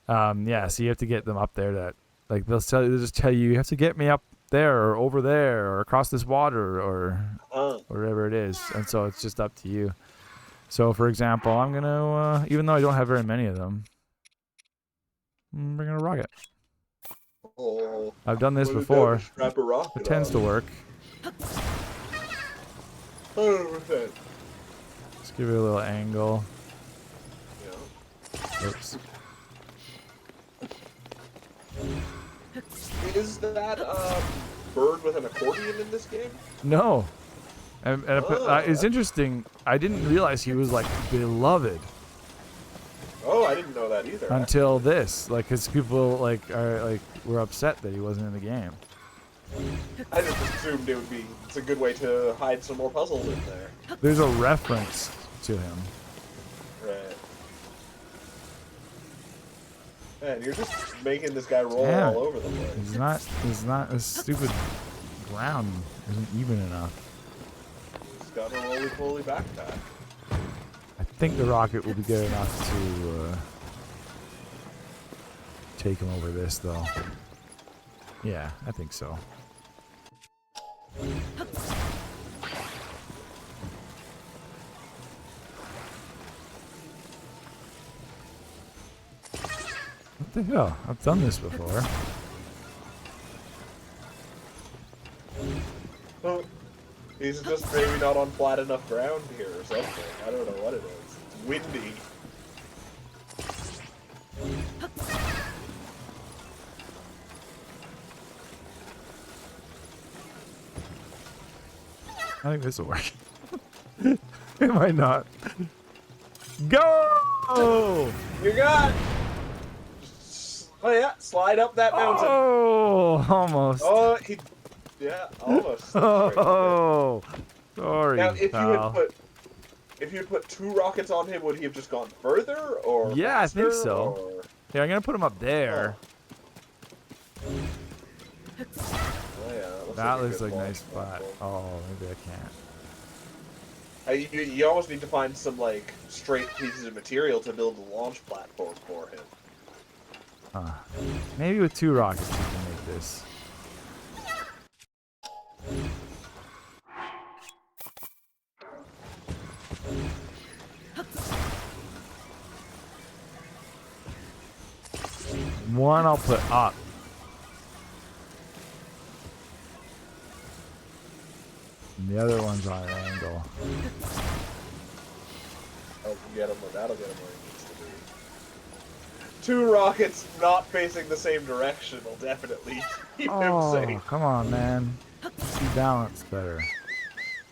yeah. So you have to get them up there. That like they'll just tell you have to get me up there or over there or across this water or wherever it is, and so it's just up to you. So for example, I'm gonna even though I don't have very many of them, bring in a rocket. Oh, I've done this put it down before. and strap a rocket It tends on. to work. 100%. Just give it a little angle. Yeah. Oops. Is that bird with an accordion in this game? No. And it's interesting. I didn't realize he was like beloved Oh, I didn't know that either. until this. Like, cause people were upset that he wasn't in the game. I just assumed it's a good way to hide some more puzzles in there. There's a reference to him. Right. Man, you're just making this guy roll Yeah. all over the place. He's not. This stupid ground isn't even enough. He's got a roly-poly backpack. I think the rocket will be good enough to take him over this, though. Yeah, I think so. What the hell? I've done this before. Well, he's just maybe not on flat enough ground here or something. I don't know what it is. It's windy. I think this will work. It might not. Go! You got. Oh yeah, slide up that mountain. Oh, almost. Oh, yeah, almost. Oh, sorry. Now, if pal. you had put 2 rockets on him, would he have just gone further or? Yeah, I think faster, so. Or... Yeah, I'm gonna put him up there. Oh yeah, That a looks good like launch nice flat. platform. Oh, maybe I can't. You almost need to find some like straight pieces of material to build a launch platform for him. Huh. Maybe with 2 rockets you can make this. One I'll put up. And the other one's on an angle. That'll get him where he needs to be. 2 rockets not facing the same direction will definitely keep him safe. Oh, come on, man. Be balanced better.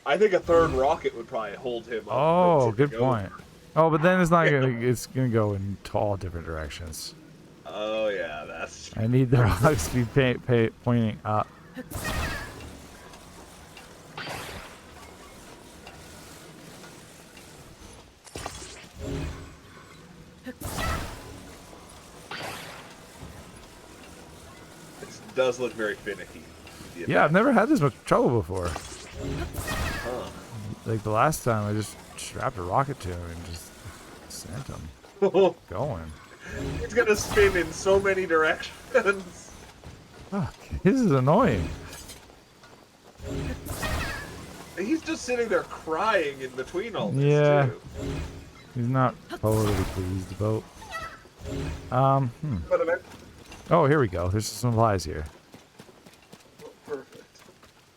I think a 3rd rocket would probably hold him up. Oh, good point. Oh, but then it's not gonna. It's gonna go in all different directions. Oh yeah, that's true. I need the rocks to be pointing up. This does look very finicky. Yeah, I've never had this much trouble before. Huh. Like the last time, I just strapped a rocket to him and just sent him going. It's gonna spin in so many directions. Fuck, this is annoying. He's just sitting there crying in between all this Yeah, too. he's not totally pleased about. But eventually, Oh, here we go. There's some supplies here. perfect.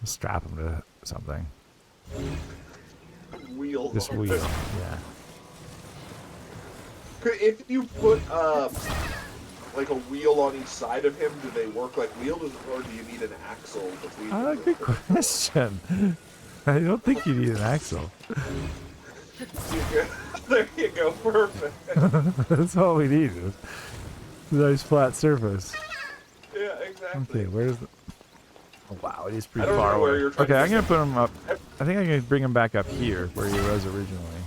Let's strap him to something. Wheel. This on wheel, it. yeah. If you put like a wheel on each side of him, do they work like wheels, or do you need an axle between them? Good question. I don't think you need an axle. There you go, perfect. That's all we need. Is a nice flat surface. Yeah, exactly. Okay, where's the... Oh, wow, it is pretty I don't far know where away. you're trying Okay, to I'm get going to put him up. I think I'm going to bring him back up here where he was originally.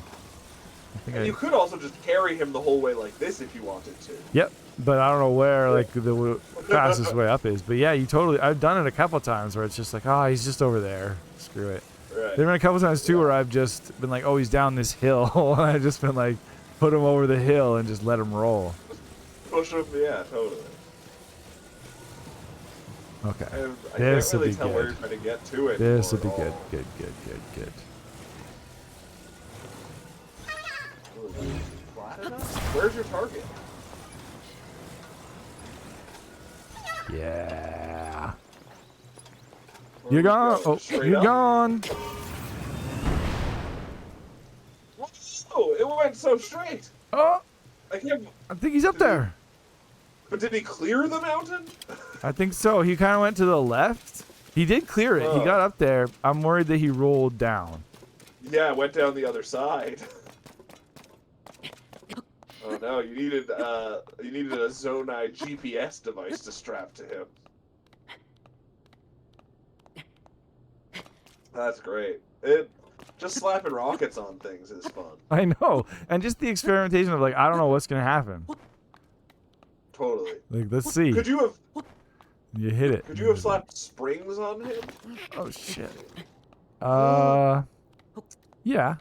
I think And you could also just carry him the whole way like this if you wanted to. Yep, but I don't know where like the fastest way up is. But yeah, you totally... I've done it a couple times where it's just like, oh, he's just over there. Screw it. Right. There have been a couple times too where I've just been like, oh, he's down this hill. And I've just been like, put him over the hill and just let him roll. Push him, yeah, totally. Okay. I This can't will really be tell where good. you're trying to get to it. This will be at good. all. Good. Flat enough? Where's your target? Yeah. Where You're we gone. go? Oh, Straight you're up? gone. Oh, it went so straight. Oh, I can't. I think he's up there. But did he clear the mountain? I think so. He kind of went to the left. He did clear it. He Oh. got up there. I'm worried that he rolled down. Yeah, it went down the other side. Oh no, you needed a Zonai GPS device to strap to him. That's great. Just slapping rockets on things is fun. I know. And just the experimentation of like, I don't know what's going to happen. Totally. Like, let's see. Could you have You hit it. Could you have slapped springs on him? Oh shit. Yeah.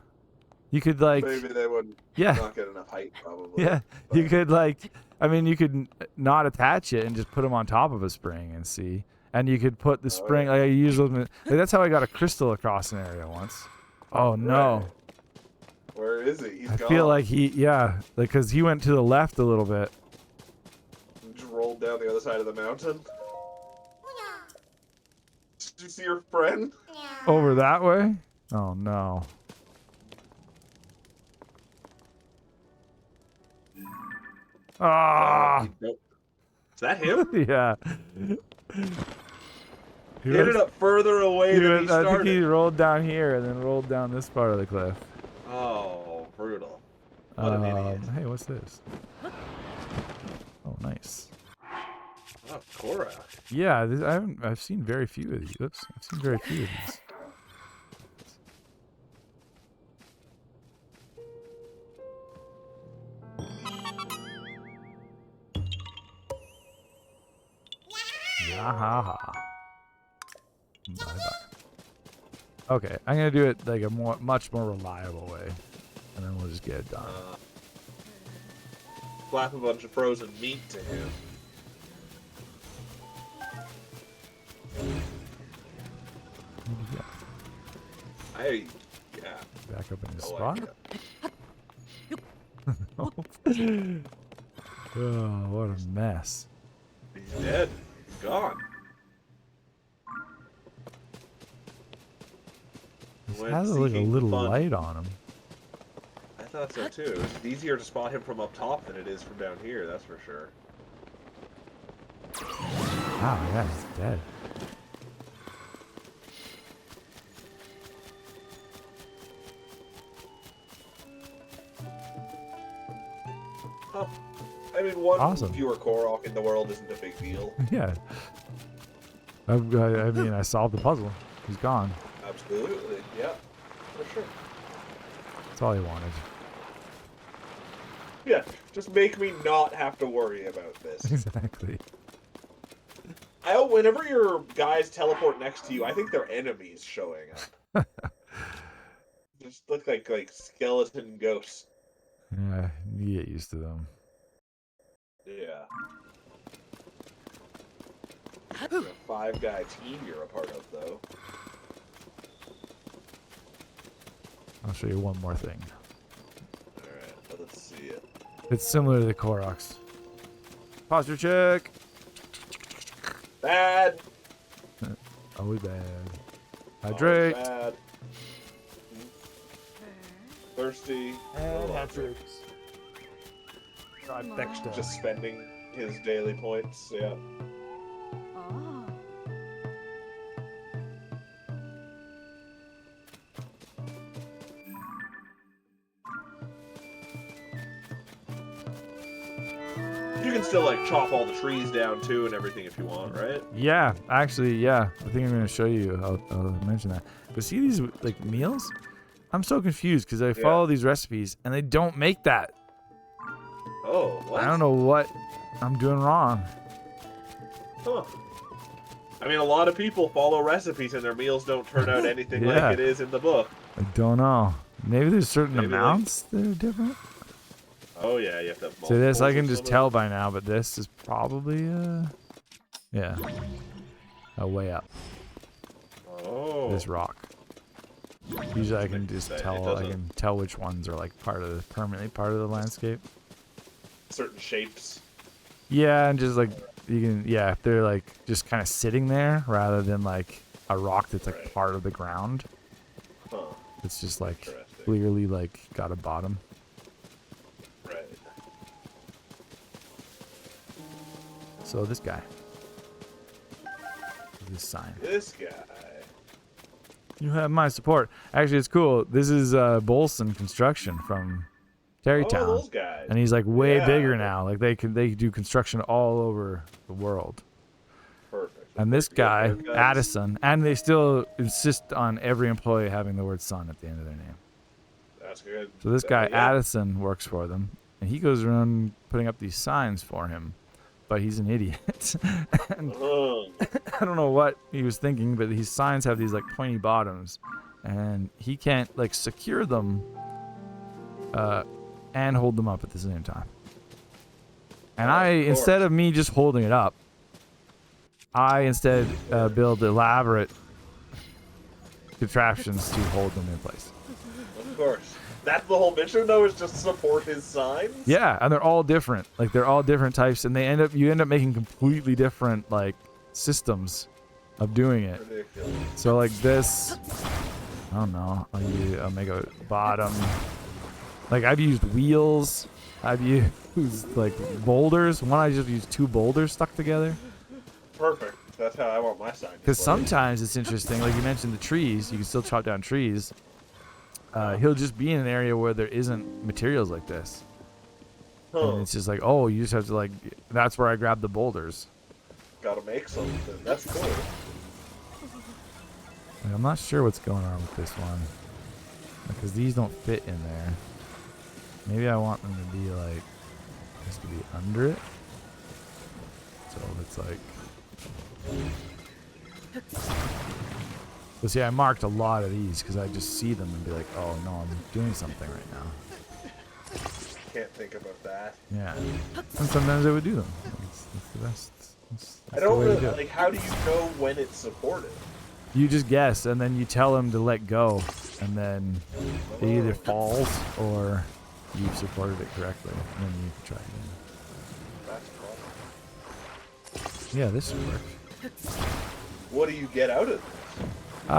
You could like. Maybe they would Yeah. not get enough height, probably. Yeah. You could like. I mean, you could not attach it and just put them on top of a spring and see. And you could put the spring. Like I use those. Like, that's how I got a crystal across an area once. Oh no. Right. Where is he? He's I gone. feel like like because he went to the left a little bit. Just rolled down the other side of the mountain. Did you see your friend? Over that way? Oh no. Ah! Is that him? Yeah. He ended up further away than he started. I think he rolled down here and then rolled down this part of the cliff. Oh, brutal. What an idiot. Hey, what's this? Oh, nice. Oh, Korak. Yeah, I've seen very few of these. Oops, I've seen very few of these. Yahaha. Okay, I'm gonna do it like a much more reliable way, and then we'll just get it done. Slap a bunch of frozen meat to him. Yeah. Back up in his Oh, spot. Oh, what a mess. He's dead. He's gone. This has like a little light on him. I thought so too. It's easier to spot him from up top than it is from down here, that's for sure. Wow, yeah, he's dead. Huh. I mean, one Awesome. fewer Korok in the world isn't a big deal. Yeah. I mean, I solved the puzzle. He's gone. Absolutely, yeah, for sure. That's all he wanted. Yeah, just make me not have to worry about this. Exactly. Whenever your guys teleport next to you, I think they're enemies showing up. Just look like skeleton ghosts. Yeah, you get used to them. Yeah. It's a 5-guy team you're a part of, though. I'll show you one more thing. Alright, let's see it. It's similar to the Koroks. Posture check. Bad. Always bad. Hydrate. Bad. Thirsty. And hat-tricks. Trifecta. Just spending his daily points, yeah. You can still like chop all the trees down too and everything if you want, right? Yeah, actually, yeah. I think I'm going to show you. I'll mention that. But see these like meals? I'm so confused because I follow these recipes and they don't make that. Oh, what? I don't know what I'm doing wrong. Huh. I mean, a lot of people follow recipes and their meals don't turn out anything like it is in the book. I don't know. Maybe there's certain amounts that are different. Oh yeah, you have to have So this I can multiples of just tell by now, but this is probably yeah, a way up. Oh. This rock. Usually I can just tell. I can tell which ones are like permanently part of the landscape. Certain shapes. Yeah, and just like you can. Yeah, if they're like just kind of sitting there rather than like a rock that's like part of the ground. Huh. It's just like clearly like got a bottom. Right. So this guy. This sign. This guy. You have my support. Actually, it's cool. This is Bolson Construction from Terrytown. Oh, those guys. And he's like way bigger now. Like they do construction all over the world. Perfect. And this guy, Addison, and they still insist on every employee having the word son at the end of their name. That's good. So this guy, Addison, works for them. And he goes around putting up these signs for him. But he's an idiot. And I don't know what he was thinking, but these signs have these like pointy bottoms. And he can't like secure them and hold them up at the same time. And instead of me just holding it up, I instead build elaborate contraptions to hold them in place. Of course. That's the whole mission, though, is just support his signs? Yeah, and they're all different. Like they're all different types, and you end up making completely different like systems of doing it. Ridiculous. So like this, I don't know. I'll make a bottom. Like I've used wheels. I've used like boulders. One I just used 2 boulders stuck together. Perfect. That's how I want my sign. Because sometimes it's interesting. Like you mentioned the trees, you can still chop down trees. He'll just be in an area where there isn't materials like this. And it's just like, oh, you just have to like, that's where I grab the boulders. Gotta make something. That's cool. Like, I'm not sure what's going on with this one. Because these don't fit in there. Maybe I want them to be like, this to be under it. So it's like, But see, I marked a lot of these because I just see them and be like, oh no, I'm doing something right now. Can't think about that. Yeah. And sometimes I would do them. That's the best. That's I don't the way to really do it. like. How do you know when it's supported? You just guess, and then you tell them to let go, and then it either falls or you've supported it correctly, and then you can try again. That's cool. Yeah, this should work. What do you get out of this?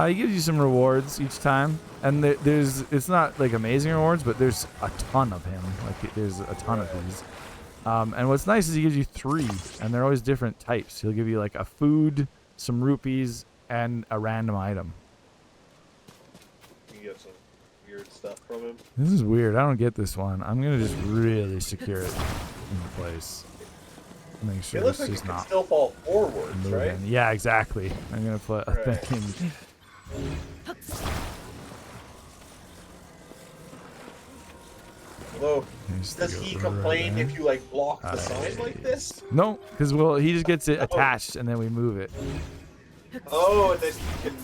He gives you some rewards each time, and it's not like amazing rewards, but there's a ton of him. Like there's a ton of these. And what's nice is he gives you 3, and they're always different types. He'll give you like a food, some rupees, and a random item. You get some weird stuff from him. This is weird. I don't get this one. I'm gonna just really secure it in place. Make sure It looks it's like it just can not still fall forwards, moving. right? Yeah, exactly. I'm gonna put a Right. thing. Although, Here's does the he go complain right if you like block the sign like this? No, because he just gets it attached and then we move it. Oh, and then you can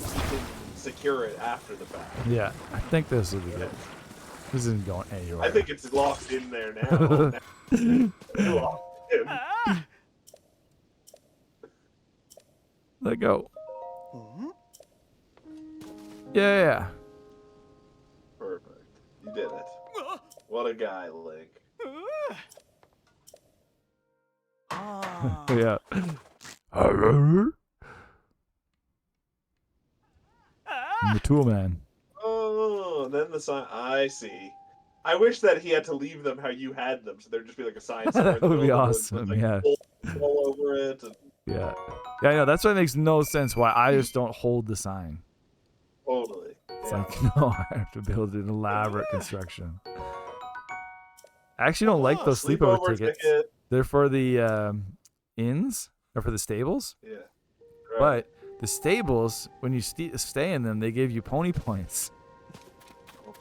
secure it after the fact. Yeah, I think this will be good. This isn't going anywhere. I think it's locked in there now. You locked him. Let go. Yeah. Perfect. You did it. What a guy, Link. Yeah. I'm the tool man. Oh, then the sign. I see. I wish that he had to leave them how you had them, so there'd just be like a sign somewhere. That would be awesome. With, like, Yeah. all over it. And... Yeah. Yeah, I know. That's why it makes no sense why I just don't hold the sign. Totally. It's like, no, I have to build an elaborate construction. I actually don't like those sleepover tickets. They're for the inns or for the stables. Yeah. Right. But the stables, when you stay in them, they give you pony points.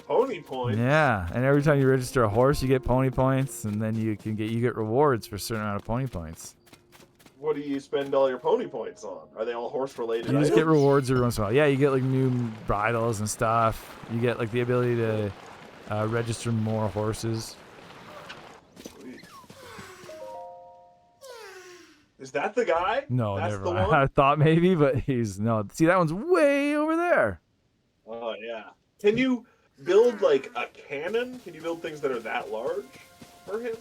Pony points? Yeah, and every time you register a horse, you get pony points, and then you get rewards for a certain amount of pony points. What do you spend all your pony points on? Are they all horse related? You just get rewards every once in a while. Yeah, you get like new bridles and stuff. You get like the ability to register more horses. Sweet. Is that the guy? No, that's never the mind. one? I thought maybe, but he's no. See, that one's way over there. Oh yeah. Can you build like a cannon? Can you build things that are that large for him?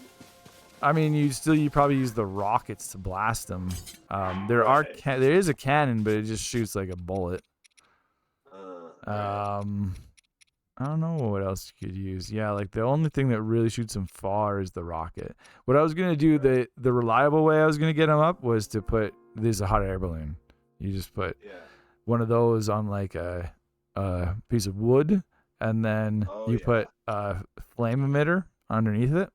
I mean, you probably use the rockets to blast them. There is a cannon, but it just shoots like a bullet. I don't know what else you could use. Yeah, like the only thing that really shoots him far is the rocket. What I was gonna do, the reliable way I was gonna get him up was to put this a hot air balloon. You just put one of those on like a piece of wood, and then you put a flame emitter underneath it.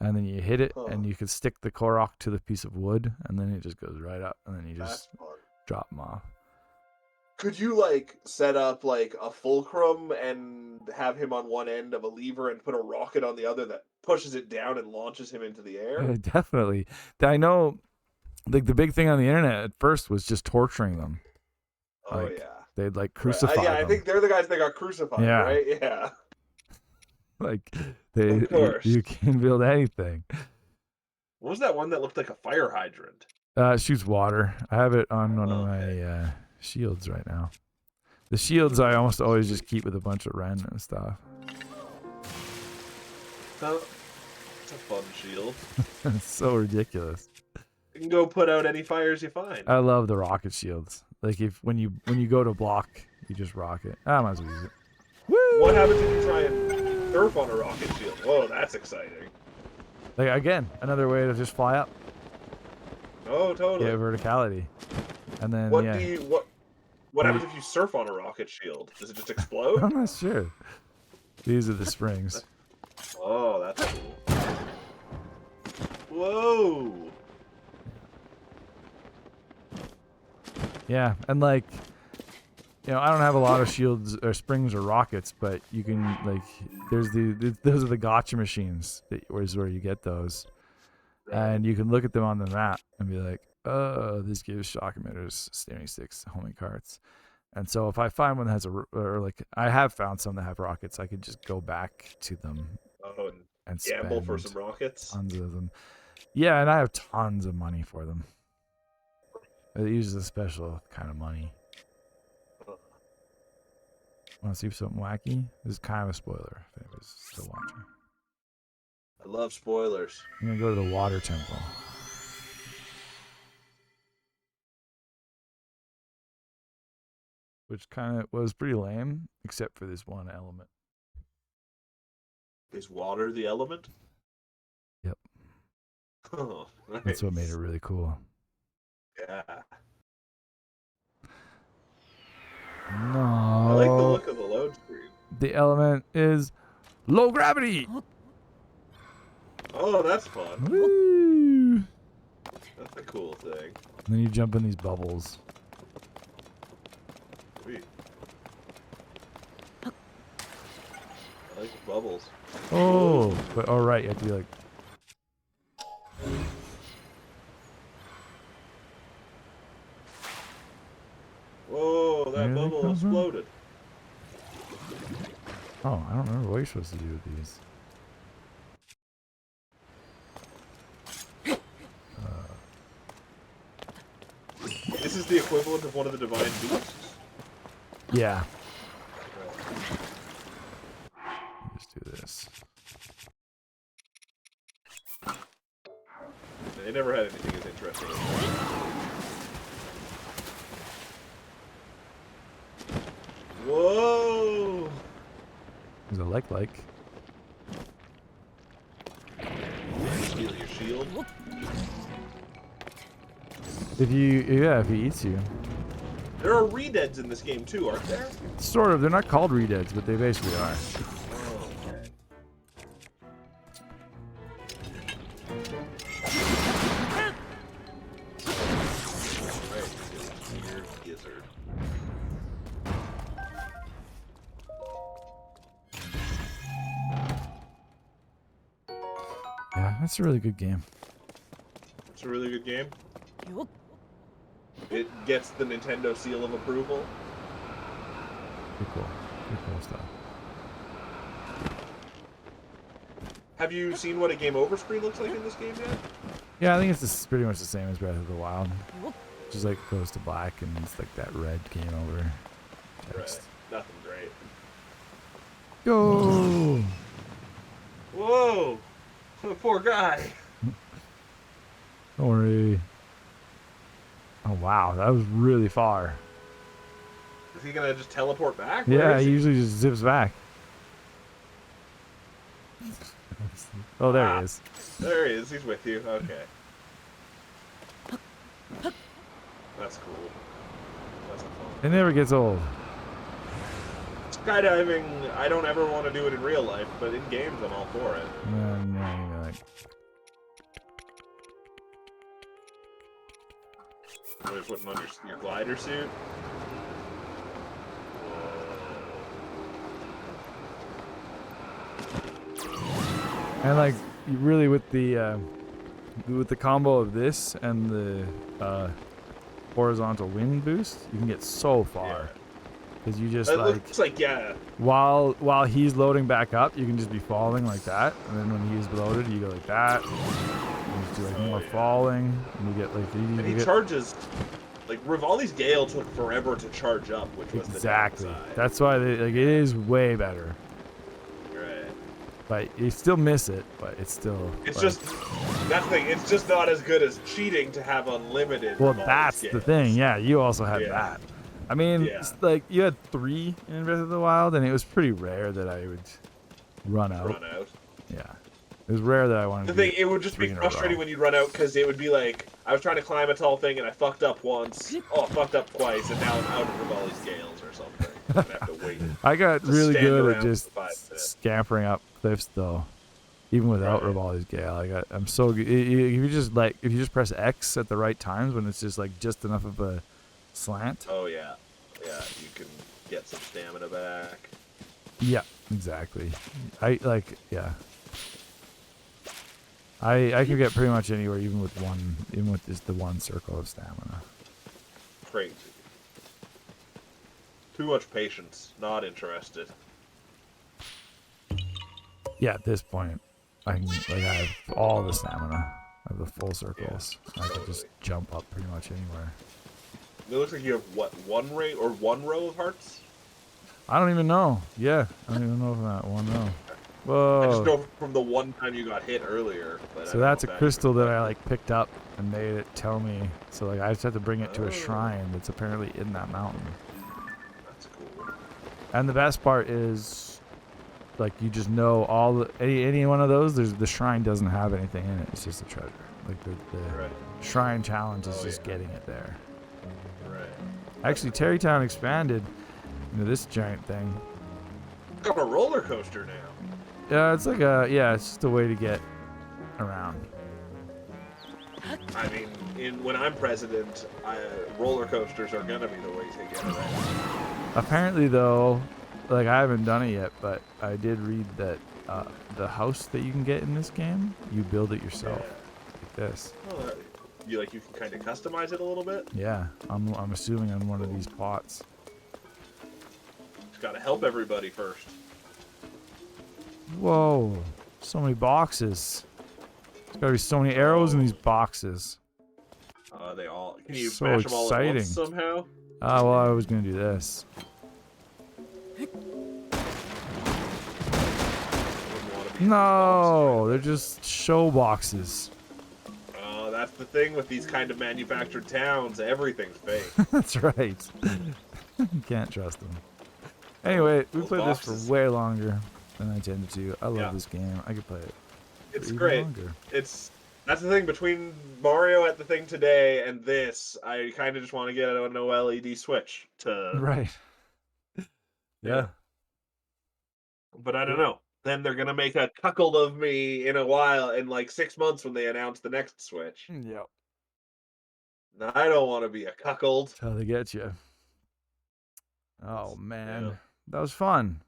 And then you hit it, and you could stick the Korok to the piece of wood, and then it just goes right up, and then you just drop them off. Could you like set up like a fulcrum and have him on one end of a lever and put a rocket on the other that pushes it down and launches him into the air? Definitely. I know, like the big thing on the internet at first was just torturing them. Oh like, yeah. They'd like crucify them. I think they're the guys that got crucified, right? Yeah. Like you can build anything. What was that one that looked like a fire hydrant? It shoots water. I have it on one of my shields right now. The shields I almost always just keep with a bunch of random stuff. It's a fun shield. It's so ridiculous. You can go put out any fires you find. I love the rocket shields. Like when you go to block, you just rocket. I might as well use it. Woo! What happens if you try and surf on a rocket shield? Whoa, that's exciting. Like again, another way to just fly up. Oh, totally. Get verticality, and then what happens if you surf on a rocket shield? Does it just explode? I'm not sure. These are the springs. Oh, that's cool. Whoa. Yeah, and like, I don't have a lot of shields or springs or rockets, but you can like, those are the gotcha machines where you get those, and you can look at them on the map and be like, oh, this gives shock emitters, steering sticks, homing carts, And so if I find one that has or like I have found some that have rockets, I could just go back to them Oh, and gamble for spend some rockets. tons of them. Yeah, and I have tons of money for them. It uses a special kind of money. Want to see something wacky? This is kind of a spoiler if anybody's still watching. I love spoilers. I'm gonna go to the water temple. Which kind of was pretty lame, except for this one element. Is water the element? Yep. Oh, nice. That's what made it really cool. Yeah. No. I like the look of the load screen. The element is low gravity. Oh, that's fun. Woo! That's a cool thing. And then you jump in these bubbles. Sweet. I like the bubbles. Oh, but all right, you have to be like. Whoa, that Where did they bubble come from? exploded. Oh, I don't remember what you're supposed to do with these. This is the equivalent of one of the divine beasts. Yeah. Just do this. They never had anything as interesting as that. Whoa! There's a like. Steal your shield. If he eats you. There are redeads in this game too, aren't there? Sort of. They're not called redeads, but they basically are. Oh, okay. Weird gizzard. Yeah, that's a really good game. It's a really good game. It gets the Nintendo seal of approval. Pretty cool. Pretty cool stuff. Have you seen what a game over screen looks like in this game yet? Yeah, I think it's pretty much the same as Breath of the Wild. Just like goes to black and it's like that red game over text. Right. Nothing great. Go! Whoa! The poor guy. Don't worry. Oh wow, that was really far. Is he gonna just teleport back? Yeah, he usually just zips back. Oh, there he is. There he is. He's with you. Okay. That's cool. That's fun. It never gets old. Skydiving, I don't ever want to do it in real life, but in games, I'm all for it. And then you're like, What, putting on your glider suit? and like you really with the combo of this and the horizontal wind boost, you can get so far. Because you just It looks like, yeah. While he's loading back up, you can just be falling like that, and then when he's loaded, you go like that. And you just do like more falling, and you get like And he charges. Like Rivali's Gale took forever to charge up, which was exactly. the downside. That's why like it is way better. Right. But you still miss it, but it's still. It's like, just that's the thing. It's just not as good as cheating to have unlimited. Well, Rivali's that's the Gales. thing. Yeah, you also had Yeah. that. I mean, Yeah. it's like you had 3 in Breath of the Wild, and it was pretty rare that I would run out. Run out. Yeah, it was rare that I wanted. The to thing, do it would just 3 be in a frustrating row. when you'd run out because it would be like I was trying to climb a tall thing and I fucked up once. Oh, I fucked up twice, and now I'm out of Rivali's Gales or something. I have to wait. I got to really stand good at around just for 5 minutes. scampering up cliffs, though. Even without Rivali's Gale, I'm so good. If you just press X at the right times when it's just like just enough of a slant. Oh yeah, yeah. You can get some stamina back. Yeah, exactly. I can get pretty much anywhere, even with just the one circle of stamina. Crazy. Too much patience. Not interested. Yeah, at this point, I have all the stamina. I have the full circles. I can just jump up pretty much anywhere. It looks like you have, what, one row of hearts? I don't even know. Yeah, I don't even know if that one row. I just Whoa. know from the one time you got hit earlier. But So that's a crystal that I picked up and made it tell me. So I just have to bring it to a shrine that's apparently in that mountain. That's cool. And the best part is, you just know all the any one of those. The shrine doesn't have anything in it. It's just a treasure. Like the shrine challenge is just getting it there. Right. Actually, Terrytown expanded into this giant thing. Got a roller coaster now. Yeah, it's it's just a way to get around. I mean, when I'm president, roller coasters are gonna be the way to get around. Apparently, though, I haven't done it yet, but I did read that the house that you can get in this game, you build it yourself, like this. Oh, you can kind of customize it a little bit. Yeah, I'm assuming on one of these pots. Just gotta help everybody first. Whoa, so many boxes. There's gotta be so many arrows in these boxes. They all. Can you So smash them all at exciting. once somehow? Well, I was gonna do this. No, they're just show boxes. Oh, that's the thing with these kind of manufactured towns. Everything's fake. That's right. You can't trust them. Anyway, we played this for way longer than I intended to. I love this game. I could play it. It's even great. longer. That's the thing between Mario at the thing today and this. I kind of just want to get an OLED Switch to. Right. Yeah. But I don't know. Then they're gonna make a cuckold of me in a while, in 6 months when they announce the next Switch. Yep. I don't want to be a cuckold. That's how they get you. Oh man, that was fun.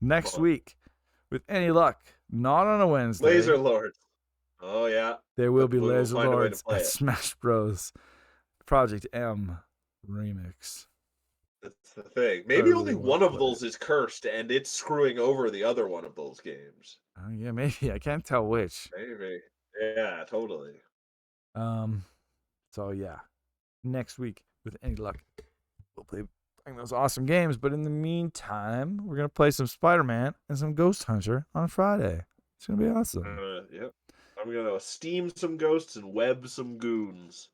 Next week, with any luck, not on a Wednesday. Laser Lords. Oh yeah. There will be We'll Laser find a way to Lords play at it. Smash Bros. Project M Remix. That's the thing. Maybe really only want one to of play those is cursed, and it's screwing over the other one of those games. Oh yeah, maybe. I can't tell which. Maybe. Yeah, totally. So yeah, next week, with any luck, we'll play those awesome games. But in the meantime, we're gonna play some Spider-Man and some Ghost Hunter on Friday. It's gonna be awesome. Yep. I'm gonna steam some ghosts and web some goons.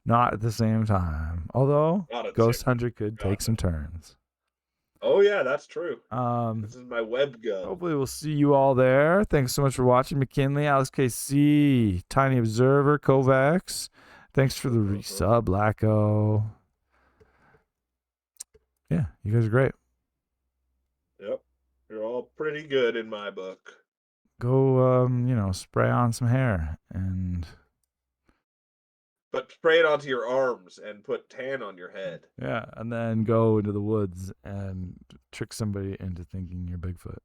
Not at the same time. Although Not at the Ghost same Hunter could take some turns. Oh yeah, that's true. This is my web gun. Hopefully we'll see you all there. Thanks so much for watching. McKinley, Alex KC, Tiny Observer, Kovacs. Thanks for the resub, Lacko. Yeah, you guys are great. Yep. You're all pretty good in my book. Go, spray on some hair and But spray it onto your arms and put tan on your head. yeah, and then go into the woods and trick somebody into thinking you're Bigfoot.